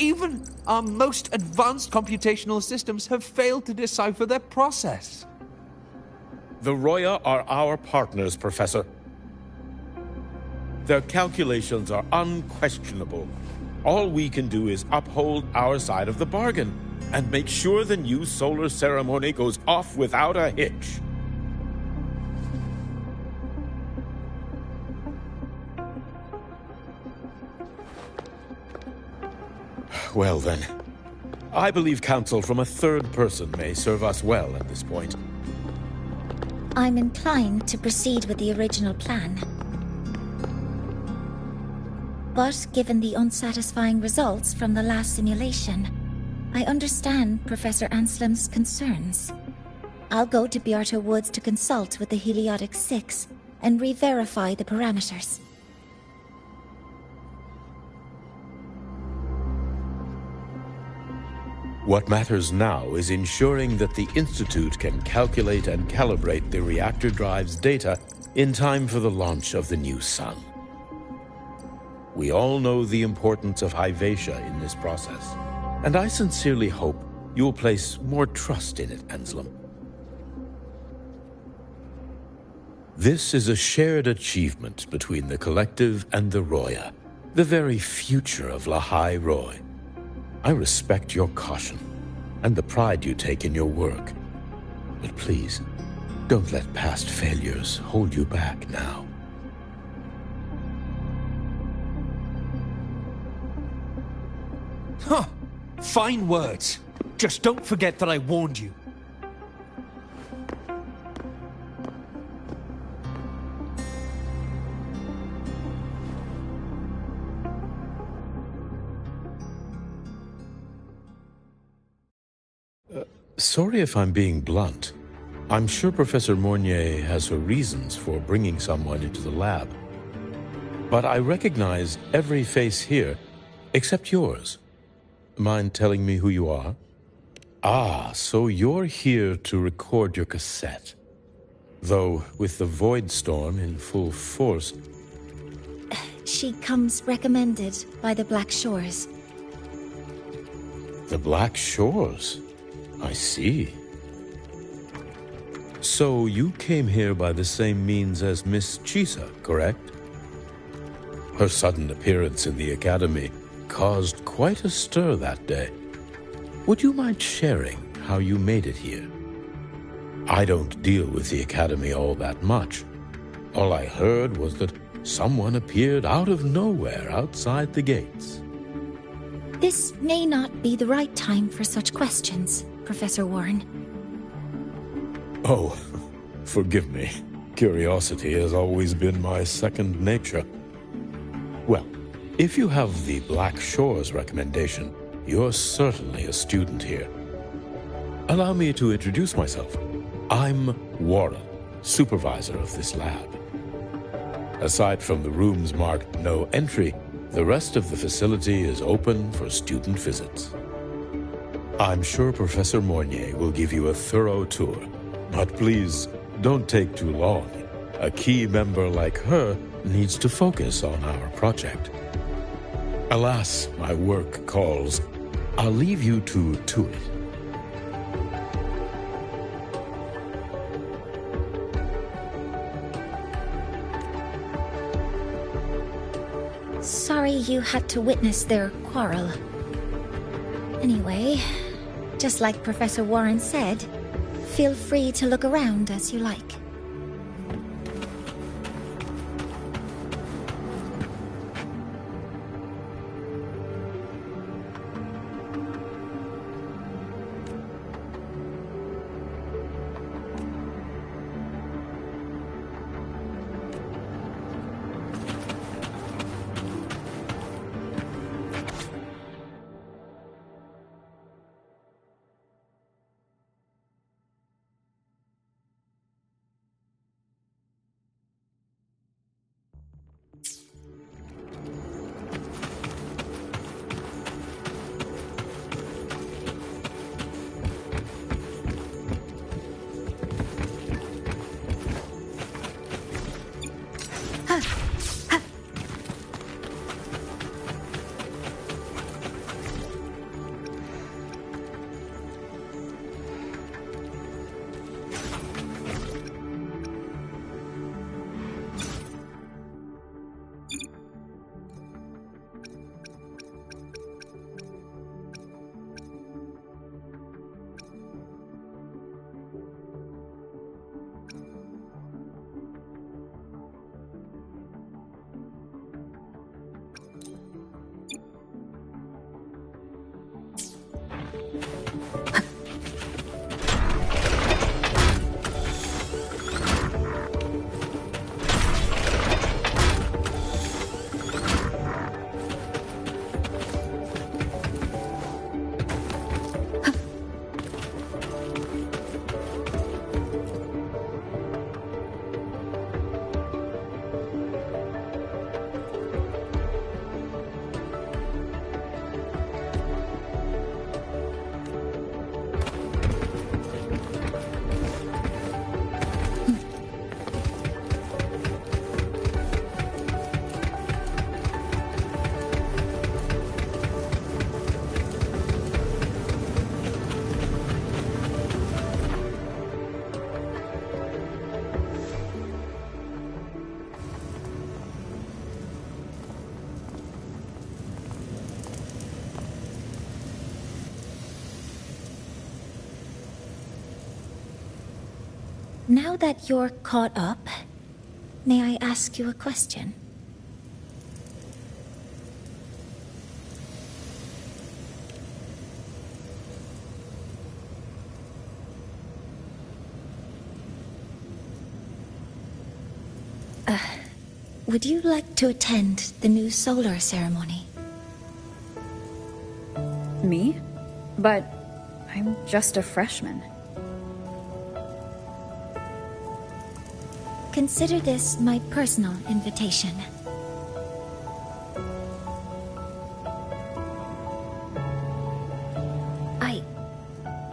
Even our most advanced computational systems have failed to decipher their process.
The Roya are our partners, Professor. Their calculations are unquestionable. All we can do is uphold our side of the bargain and make sure the new solar ceremony goes off without a hitch. Well then, I believe counsel from a third person may serve us well at this point.
I'm inclined to proceed with the original plan. But given the unsatisfying results from the last simulation, I understand Professor Anselm's concerns. I'll go to Beata Woods to consult with the Heliotic Six and re-verify the parameters.
What matters now is ensuring that the Institute can calculate and calibrate the reactor drive's data in time for the launch of the new sun. We all know the importance of Hyvatia in this process, and I sincerely hope you'll place more trust in it, Anselm. This is a shared achievement between the Collective and the Roya, the very future of Lahai Roy. I respect your caution and the pride you take in your work. But please, don't let past failures hold you back now.
Huh. Fine words. Just don't forget that I warned you.
Sorry if I'm being blunt. I'm sure Professor Mornier has her reasons for bringing someone into the lab. But I recognize every face here, except yours. Mind telling me who you are? Ah, so you're here to record your cassette. Though, with the Void Storm in full force...
She comes recommended by the Black Shores.
The Black Shores? I see. So you came here by the same means as Miss Chisa, correct? Her sudden appearance in the Academy caused quite a stir that day. Would you mind sharing how you made it here? I don't deal with the Academy all that much. All I heard was that someone appeared out of nowhere outside the gates.
This may not be the right time for such questions, Professor Warren.
Oh, forgive me. Curiosity has always been my second nature. Well, if you have the Black Shores recommendation, you're certainly a student here. Allow me to introduce myself. I'm Warren, supervisor of this lab. Aside from the rooms marked no entry, the rest of the facility is open for student visits. I'm sure Professor Mornier will give you a thorough tour, but please don't take too long. A key member like her needs to focus on our project. Alas, my work calls. I'll leave you to it.
Sorry you had to witness their quarrel. Anyway, just like Professor Warren said, feel free to look around as you like. Now that you're caught up, may I ask you a question? Would you like to attend the new solar ceremony?
Me? But I'm just a freshman.
Consider this my personal invitation.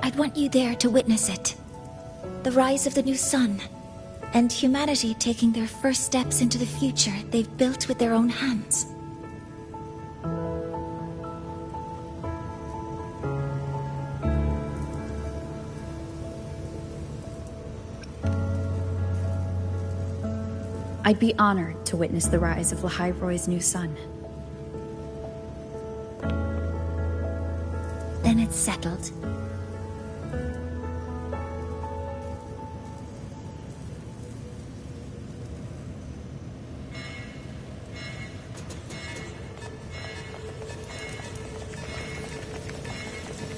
I'd want you there to witness it. The rise of the new sun, and humanity taking their first steps into the future they've built with their own hands.
I'd be honored to witness the rise of Lahai-Roy's new sun.
Then it's settled.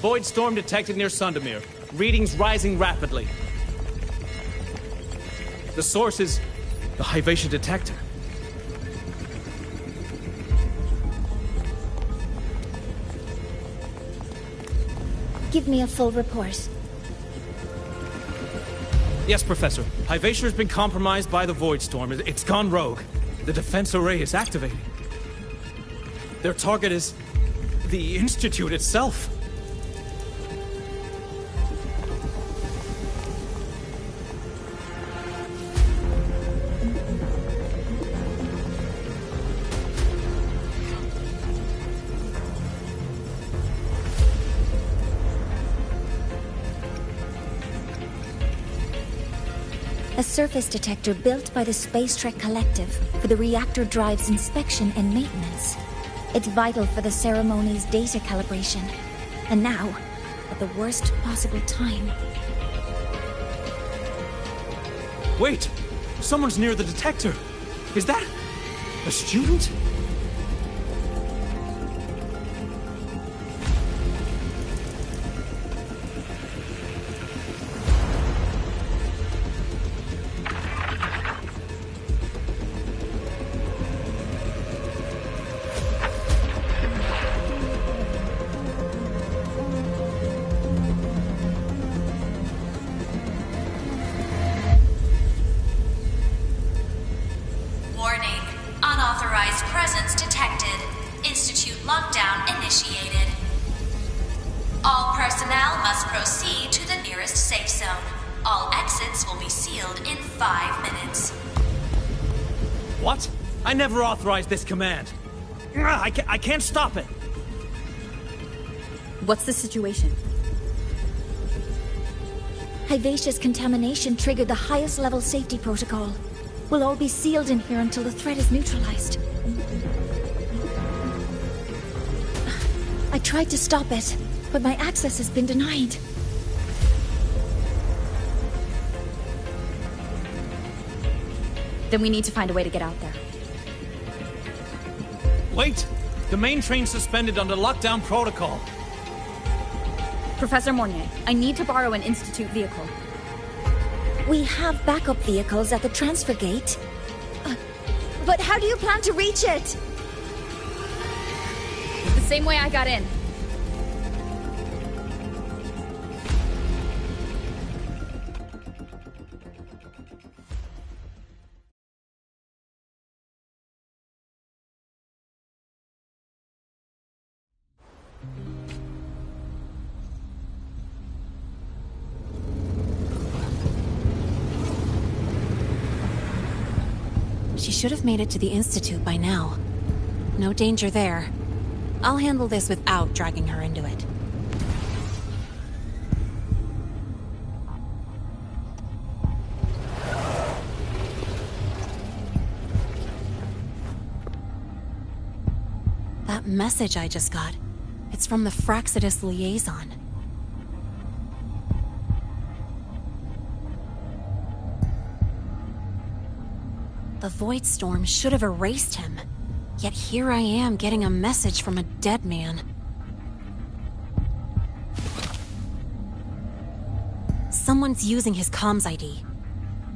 Void storm detected near Sundermere. Readings rising rapidly. The source is the Hyvatia detector.
Give me a full report.
Yes, Professor. Hyvatia has been compromised by the Void Storm. It's gone rogue. The defense array is activating. Their target is the Institute itself.
A surface detector built by the Space Trek Collective for the reactor drive's inspection and maintenance. It's vital for the ceremony's data calibration. And now, at the worst possible time.
Wait! Someone's near the detector! Is that a student? I never authorized this command. I can't stop it.
What's the situation?
Hyvatia's contamination triggered the highest level safety protocol. We'll all be sealed in here until the threat is neutralized. I tried to stop it, but my access has been denied.
Then we need to find a way to get out there.
Wait! The main train's suspended under lockdown protocol.
Professor Mornier, I need to borrow an Institute vehicle.
We have backup vehicles at the transfer gate. But how do you plan to reach it?
The same way I got in.
She should have made it to the Institute by now. No danger there. I'll handle this without dragging her into it. That message I just got, it's from the Fraxidus liaison. The Void Storm should have erased him. Yet here I am getting a message from a dead man. Someone's using his comms ID.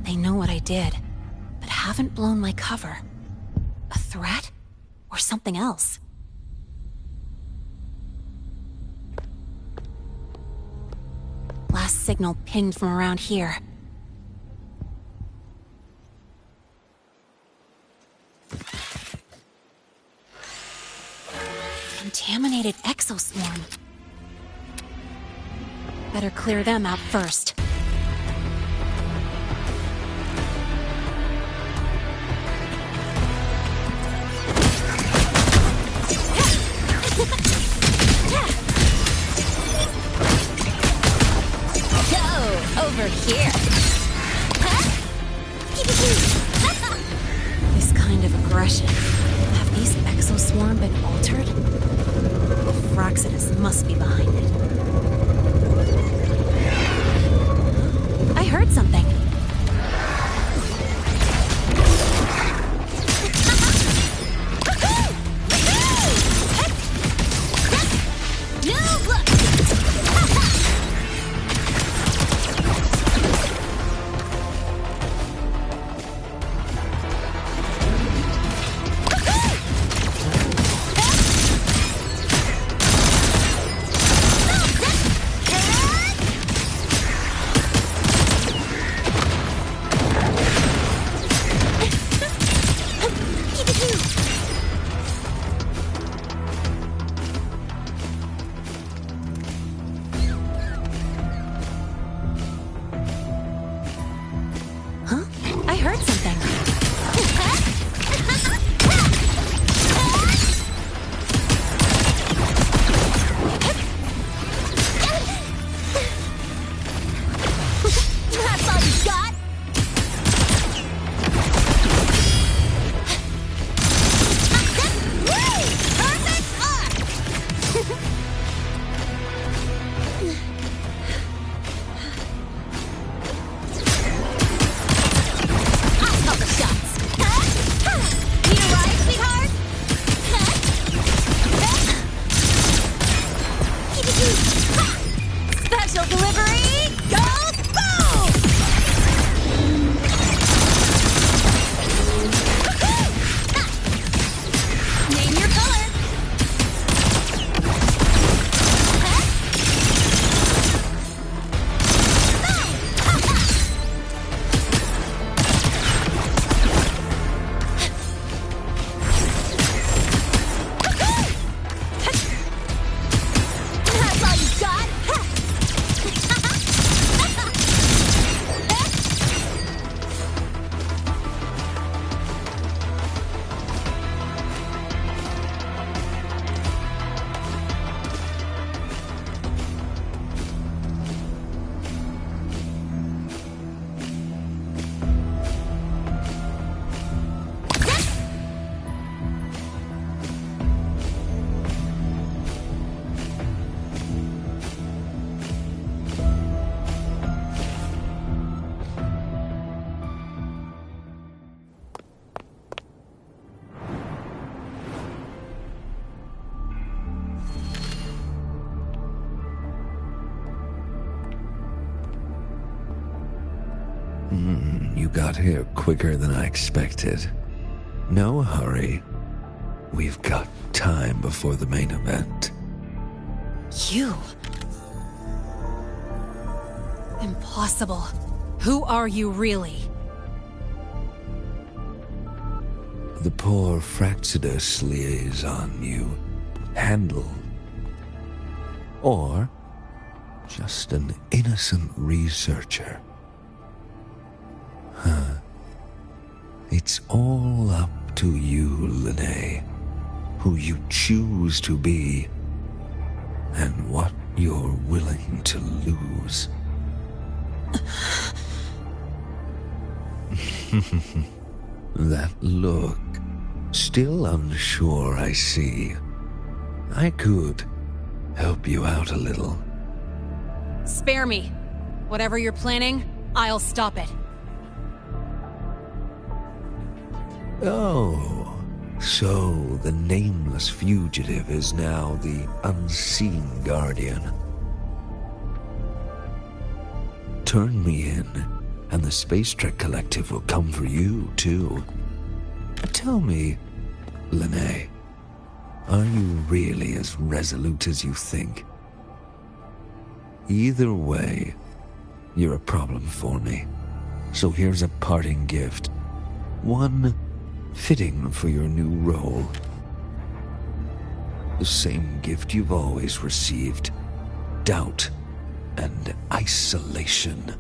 They know what I did, but haven't blown my cover. A threat? Or something else? Last signal pinged from around here. Contaminated exoswarm. Better clear them out first.
Go over here.
This kind of aggression. Have these exoswarm been altered? Fraxidus must be behind it. I heard something.
You got here quicker than I expected. No hurry. We've got time before the main event.
You? Impossible. Who are you really?
The poor Fraxidus liaison you handled. Or just an innocent researcher. Huh. It's all up to you, Lene, who you choose to be, and what you're willing to lose. That look, still unsure, I see. I could help you out a little.
Spare me. Whatever you're planning, I'll stop it.
Oh, so the nameless fugitive is now the unseen guardian. Turn me in, and the Space Trek Collective will come for you, too. Tell me, Lene, are you really as resolute as you think? Either way, you're a problem for me. So here's a parting gift. One fitting for your new role. The same gift you've always received. Doubt and isolation.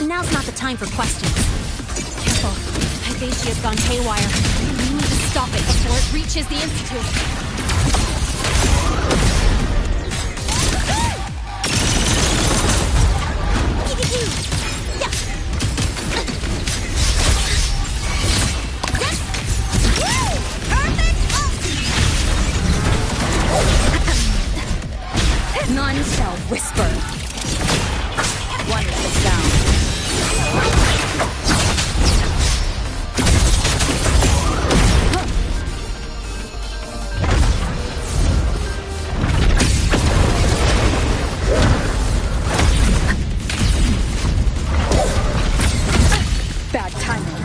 Now's not the time for questions. Careful. Hypatia's gone haywire. We need to stop it before it reaches the Institute.
None shall whisper. One is down. Bad timing.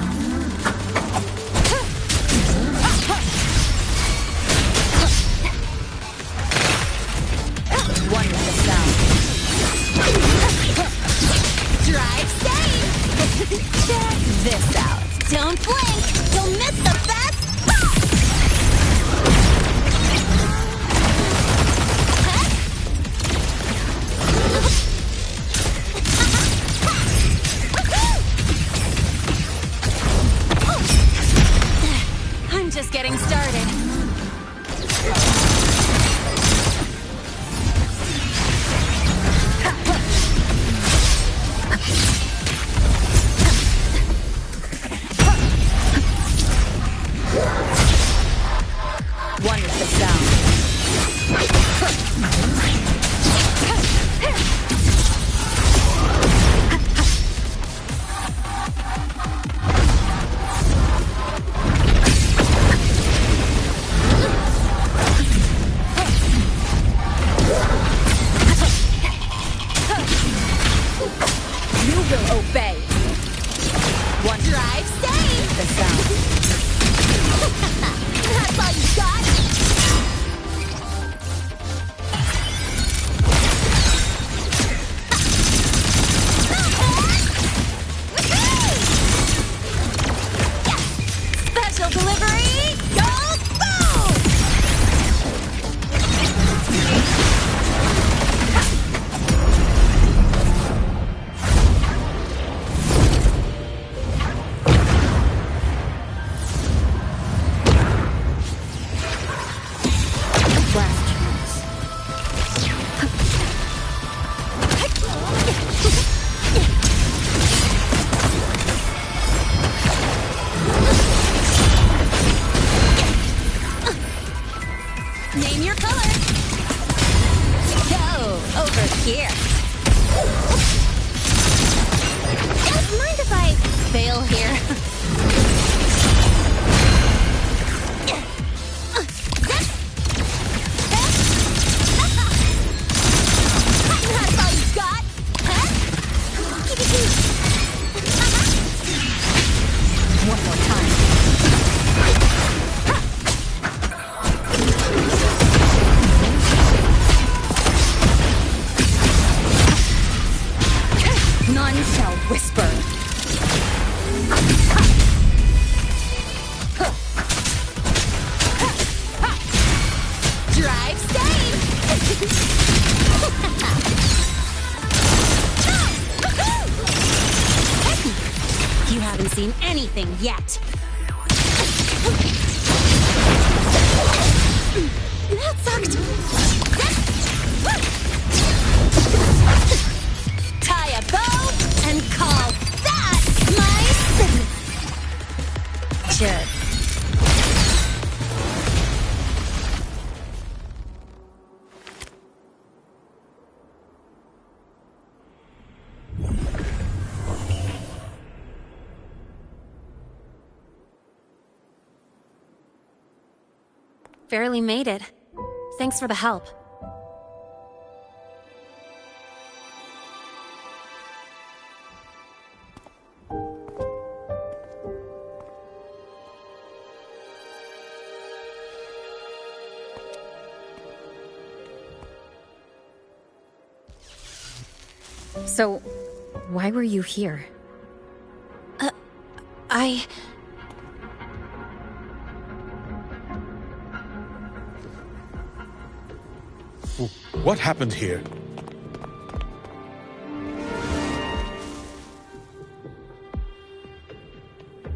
One is down.
Drive safe! Check this out. Don't blink! You'll miss the best spot! I'm just getting started. fail here.
That's all you got? Huh?
One more time. None shall whisper.
Drive
You haven't seen anything yet.
That sucked.
Tie a bow and call that my signature. Barely made it. Thanks for the help.
So, why were you here?
What happened here?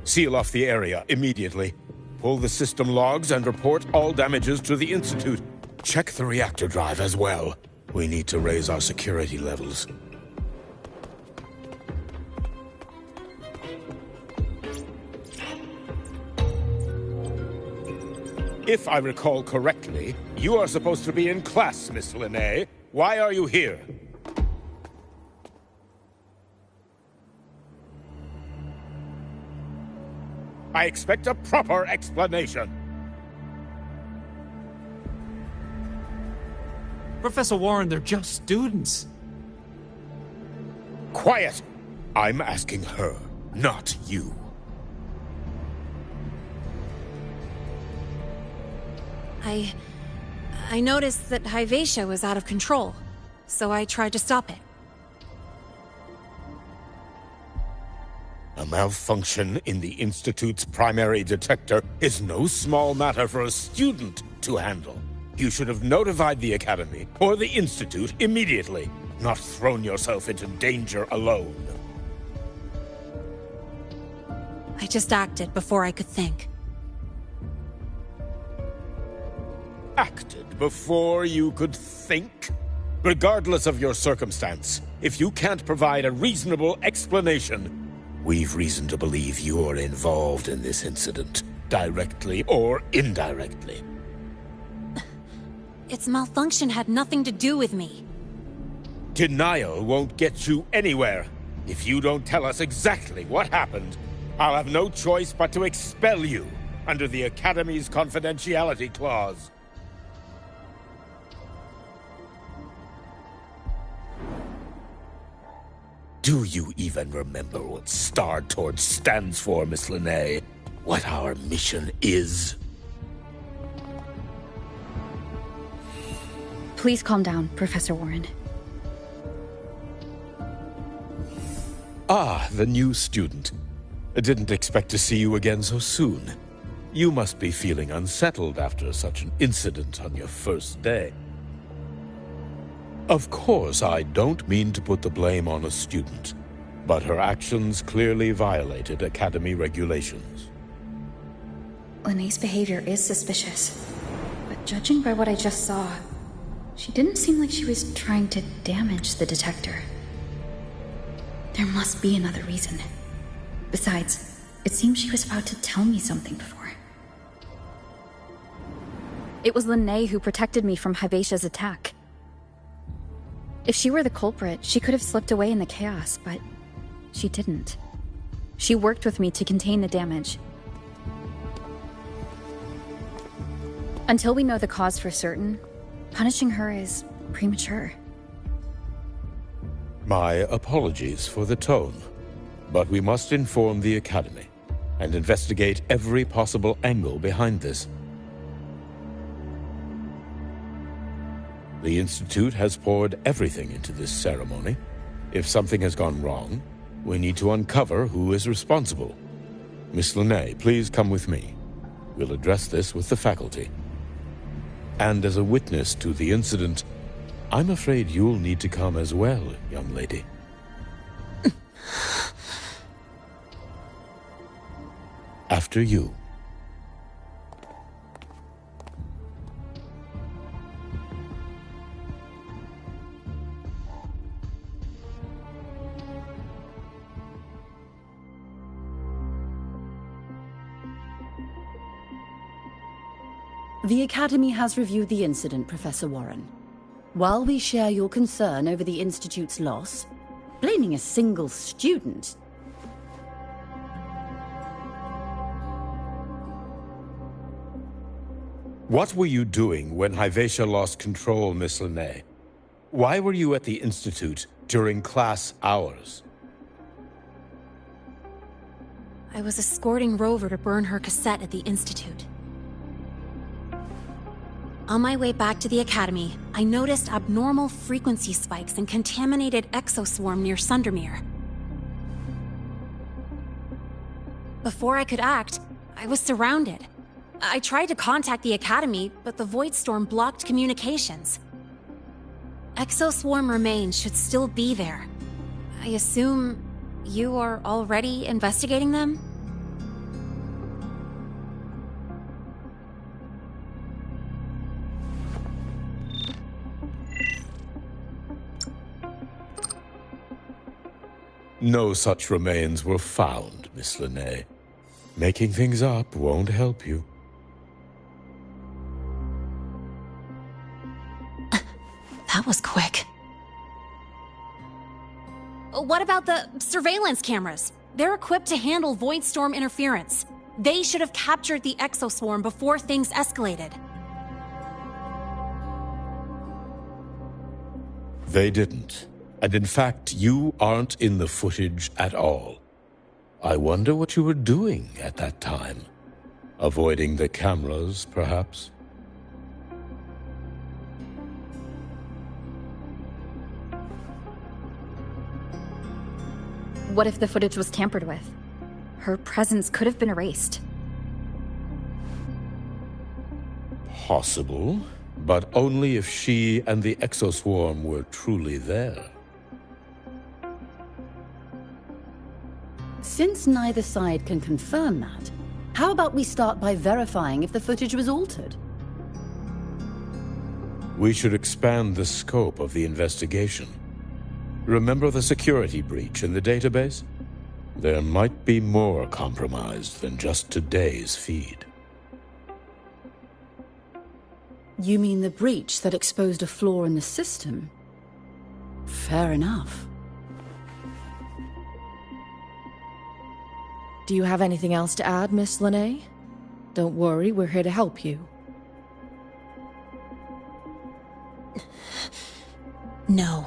Seal off the area immediately. Pull the system logs and report all damages to the Institute. Check the reactor drive as well. We need to raise our security levels. If I recall correctly, you are supposed to be in class, Miss Linnae. Why are you here? I expect a proper explanation.
Professor Warren, they're just students.
Quiet! I'm asking her, not you.
I noticed that Hyvatia was out of control, so I tried to stop it.
A malfunction in the Institute's primary detector is no small matter for a student to handle. You should have notified the Academy or the Institute immediately, not thrown yourself into danger alone.
I just acted before I could think.
Acted before you could think? Regardless of your circumstance, if you can't provide a reasonable explanation, we've reason to believe you're involved in this incident, directly or indirectly.
Its malfunction had nothing to do with me.
Denial won't get you anywhere. If you don't tell us exactly what happened, I'll have no choice but to expel you under the Academy's confidentiality clause. Do you even remember what Star Torch stands for, Miss Linnae? What our mission is?
Please calm down, Professor Warren.
Ah, the new student. I didn't expect to see you again so soon. You must be feeling unsettled after such an incident on your first day. Of course, I don't mean to put the blame on a student, but her actions clearly violated Academy regulations.
Linnae's behavior is suspicious, but judging by what I just saw, she didn't seem like she was trying to damage the detector. There must be another reason. Besides, it seems she was about to tell me something before. It was Linnae who protected me from Hyvatia's attack. If she were the culprit, she could have slipped away in the chaos, but she didn't. She worked with me to contain the damage. Until we know the cause for certain, punishing her is premature.
My apologies for the tone, but we must inform the Academy and investigate every possible angle behind this. The Institute has poured everything into this ceremony. If something has gone wrong, we need to uncover who is responsible. Miss Linnae, please come with me. We'll address this with the faculty. And as a witness to the incident, I'm afraid you'll need to come as well, young lady. After you.
The Academy has reviewed the incident, Professor Warren. While we share your concern over the Institute's loss, blaming a single student...
What were you doing when Hyvatia lost control, Miss Linnae? Why were you at the Institute during class hours?
I was escorting Rover to burn her cassette at the Institute. On my way back to the Academy, I noticed abnormal frequency spikes and contaminated exoswarm near Sundermere. Before I could act, I was surrounded. I tried to contact the Academy, but the Void Storm blocked communications. Exoswarm remains should still be there. I assume you are already investigating them?
No such remains were found, Miss Linnae. Making things up won't help you.
That was quick. What about the surveillance cameras? They're equipped to handle Void Storm interference. They should have captured the exoswarm before things escalated.
They didn't. And in fact, you aren't in the footage at all. I wonder what you were doing at that time. Avoiding the cameras, perhaps?
What if the footage was tampered with? Her presence could have been erased.
Possible, but only if she and the exoswarm were truly there.
Since neither side can confirm that, how about we start by verifying if the footage was altered?
We should expand the scope of the investigation. Remember the security breach in the database? There might be more compromised than just today's feed.
You mean the breach that exposed a flaw in the system? Fair enough.
Do you have anything else to add, Miss Linnae? Don't worry, we're here to help you.
No.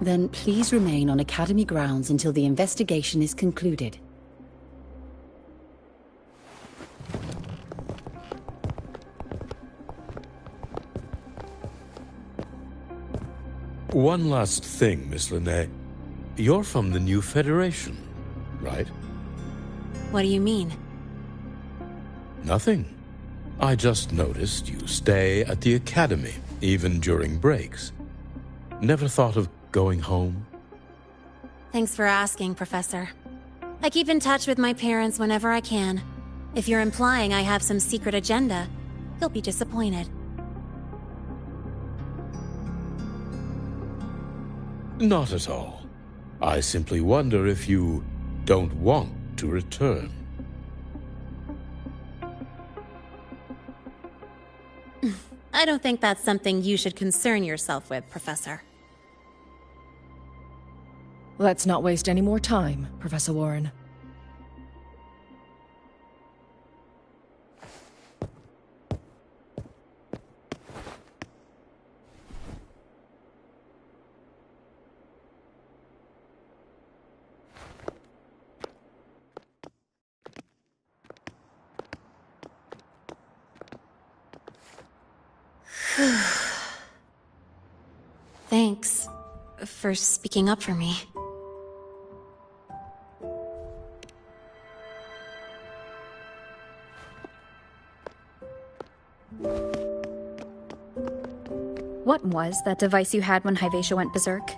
Then please remain on Academy grounds until the investigation is concluded.
One last thing, Miss Linnae. You're from the new Federation, right?
What do you mean?
Nothing. I just noticed you stay at the Academy, even during breaks. Never thought of going home?
Thanks for asking, Professor. I keep in touch with my parents whenever I can. If you're implying I have some secret agenda, you'll be disappointed.
Not at all. I simply wonder if you don't want to return.
I don't think that's something you should concern yourself with, Professor.
Let's not waste any more time, Professor Warren.
Thanks for speaking up for me.
What was that device you had when Hyvatia went berserk?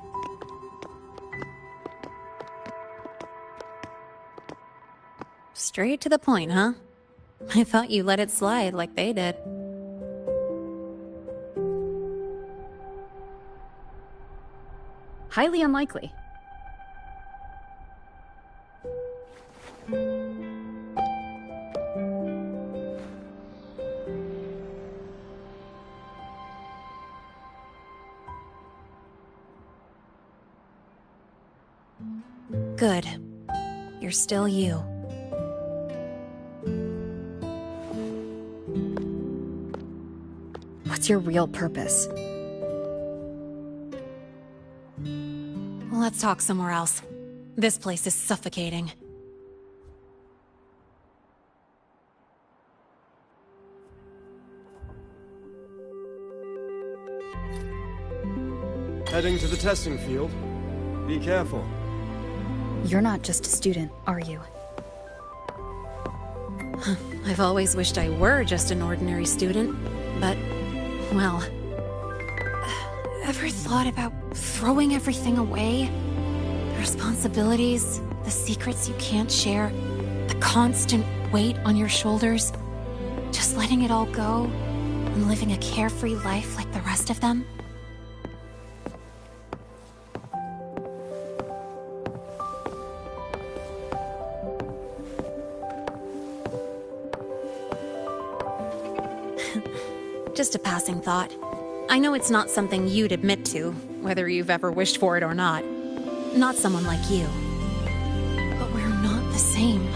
Straight to the point, huh? I thought you let it slide like they did.
Highly unlikely.
Good. You're still you.
What's your real purpose?
Let's talk somewhere else. This place is suffocating.
Heading to the testing field. Be careful.
You're not just a student, are you?
I've always wished I were just an ordinary student, but, well... Ever thought about throwing everything away? The responsibilities, the secrets you can't share, the constant weight on your shoulders. Just letting it all go and living a carefree life like the rest of them? Just a passing thought. I know it's not something you'd admit to, whether you've ever wished for it or not. Not someone like you. But we're not the same.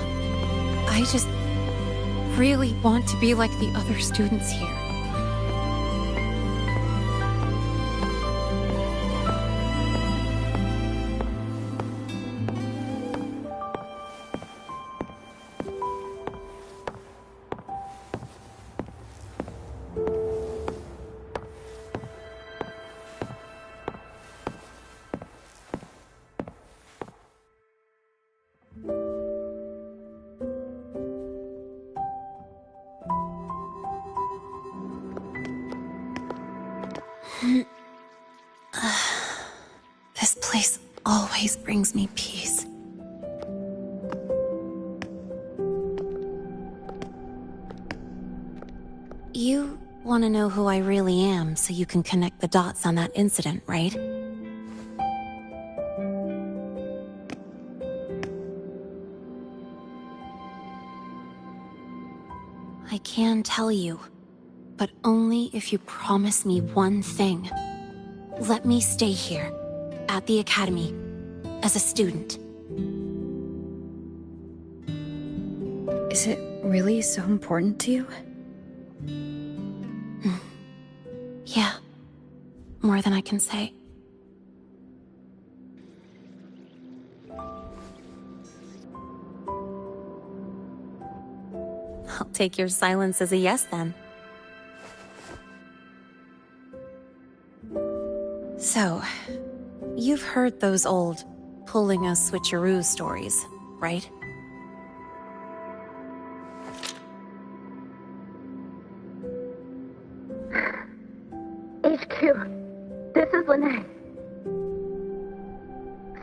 I just really want to be like the other students here. This place always brings me peace. You want to know who I really am so you can connect the dots on that incident, right? I can tell you, but only if you promise me one thing. Let me stay here, at the Academy, as a student.
Is it really so important to you?
Yeah, more than I can say. I'll take your silence as a yes, then. So, you've heard those old pulling a switcheroo stories, right?
HQ, this is Lene.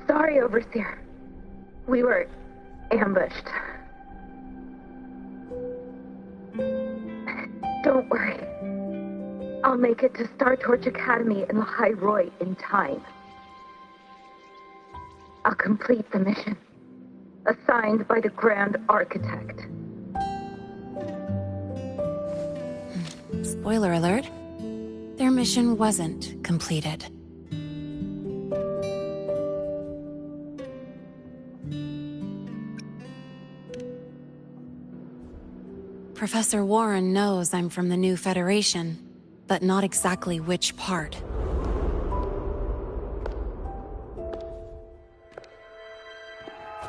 Sorry, Overseer. We were ambushed. Don't worry. I'll make it to Star Torch Academy in Lahai Roy in time. I'll complete the mission, assigned by the Grand Architect.
Spoiler alert. Their mission wasn't completed. Professor Warren knows I'm from the new Federation, but not exactly which part.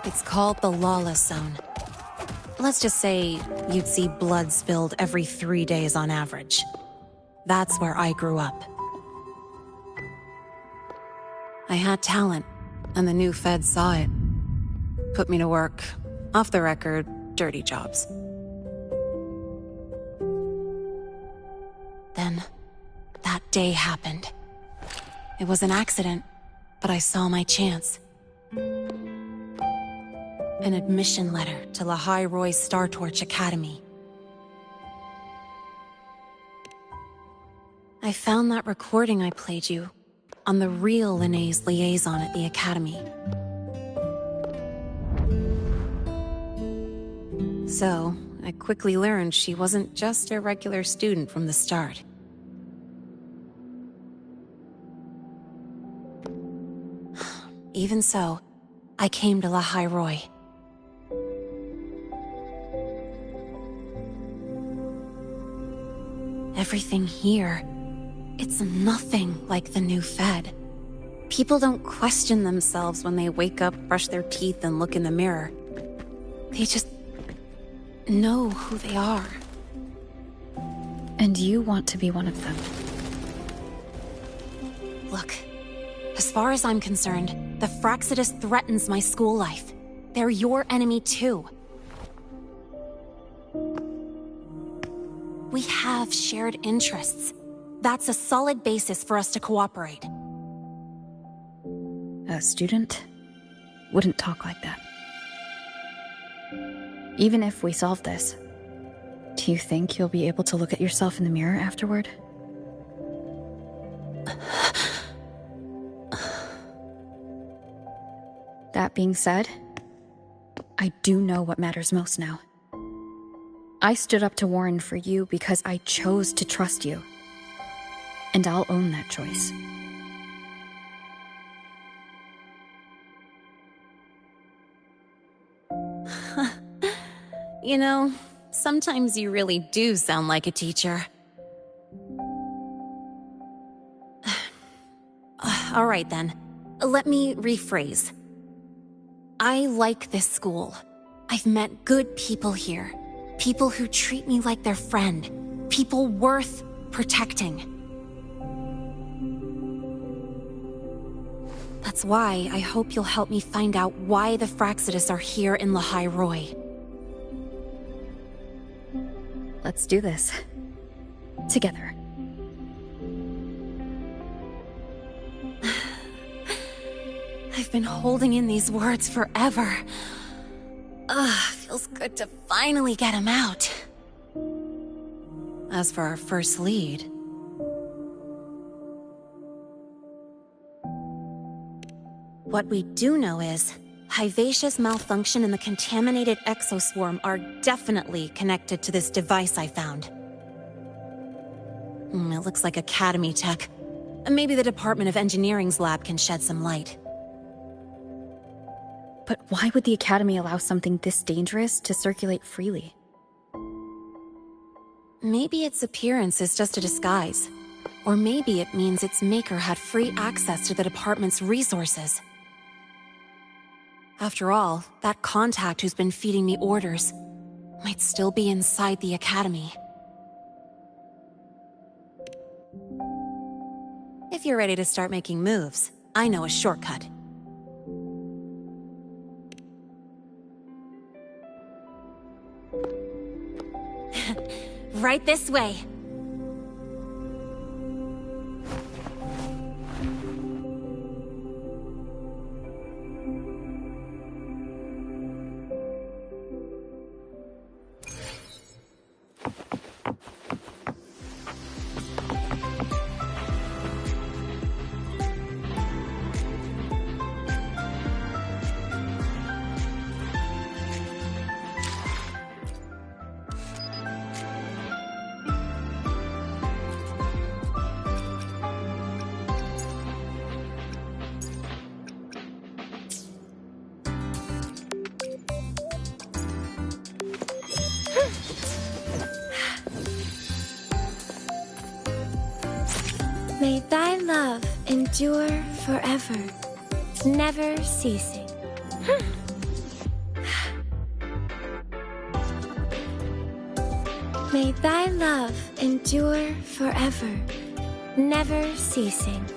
It's called the Lawless Zone. Let's just say you'd see blood spilled every 3 days on average. That's where I grew up. I had talent, and the new feds saw it. Put me to work, off the record, dirty jobs. Then, that day happened. It was an accident, but I saw my chance. An admission letter to Lahai Roy's Star Torch Academy. I found that recording I played you on the real Linnéa's liaison at the Academy. So, I quickly learned she wasn't just a regular student from the start. Even so, I came to Lahai Roy. Everything here, it's nothing like the new Fed. People don't question themselves when they wake up, brush their teeth, and look in the mirror. They just know who they are.
And you want to be one of them.
Look, as far as I'm concerned, the Fraxidus threatens my school life. They're your enemy too. We have shared interests. That's a solid basis for us to cooperate.
A student wouldn't talk like that. Even if we solve this, do you think you'll be able to look at yourself in the mirror afterward? That being said, I do know what matters most now. I stood up to Warren for you because I chose to trust you. And I'll own that choice.
You know, sometimes you really do sound like a teacher. All right then, let me rephrase. I like this school. I've met good people here. People who treat me like their friend. People worth protecting. That's why I hope you'll help me find out why the Fraxidus are here in Lahai Roy.
Let's do this. Together.
I've been holding in these words forever. Feels good to finally get him out. As for our first lead... What we do know is, Hivacia's malfunction and the contaminated exoswarm are definitely connected to this device I found. It looks like Academy tech. Maybe the Department of Engineering's lab can shed some light.
But why would the Academy allow something this dangerous to circulate freely?
Maybe its appearance is just a disguise. Or maybe it means its maker had free access to the department's resources. After all, that contact who's been feeding me orders might still be inside the Academy. If you're ready to start making moves, I know a shortcut. Right this way.
thy love endure forever, never ceasing. May thy love endure forever, never ceasing.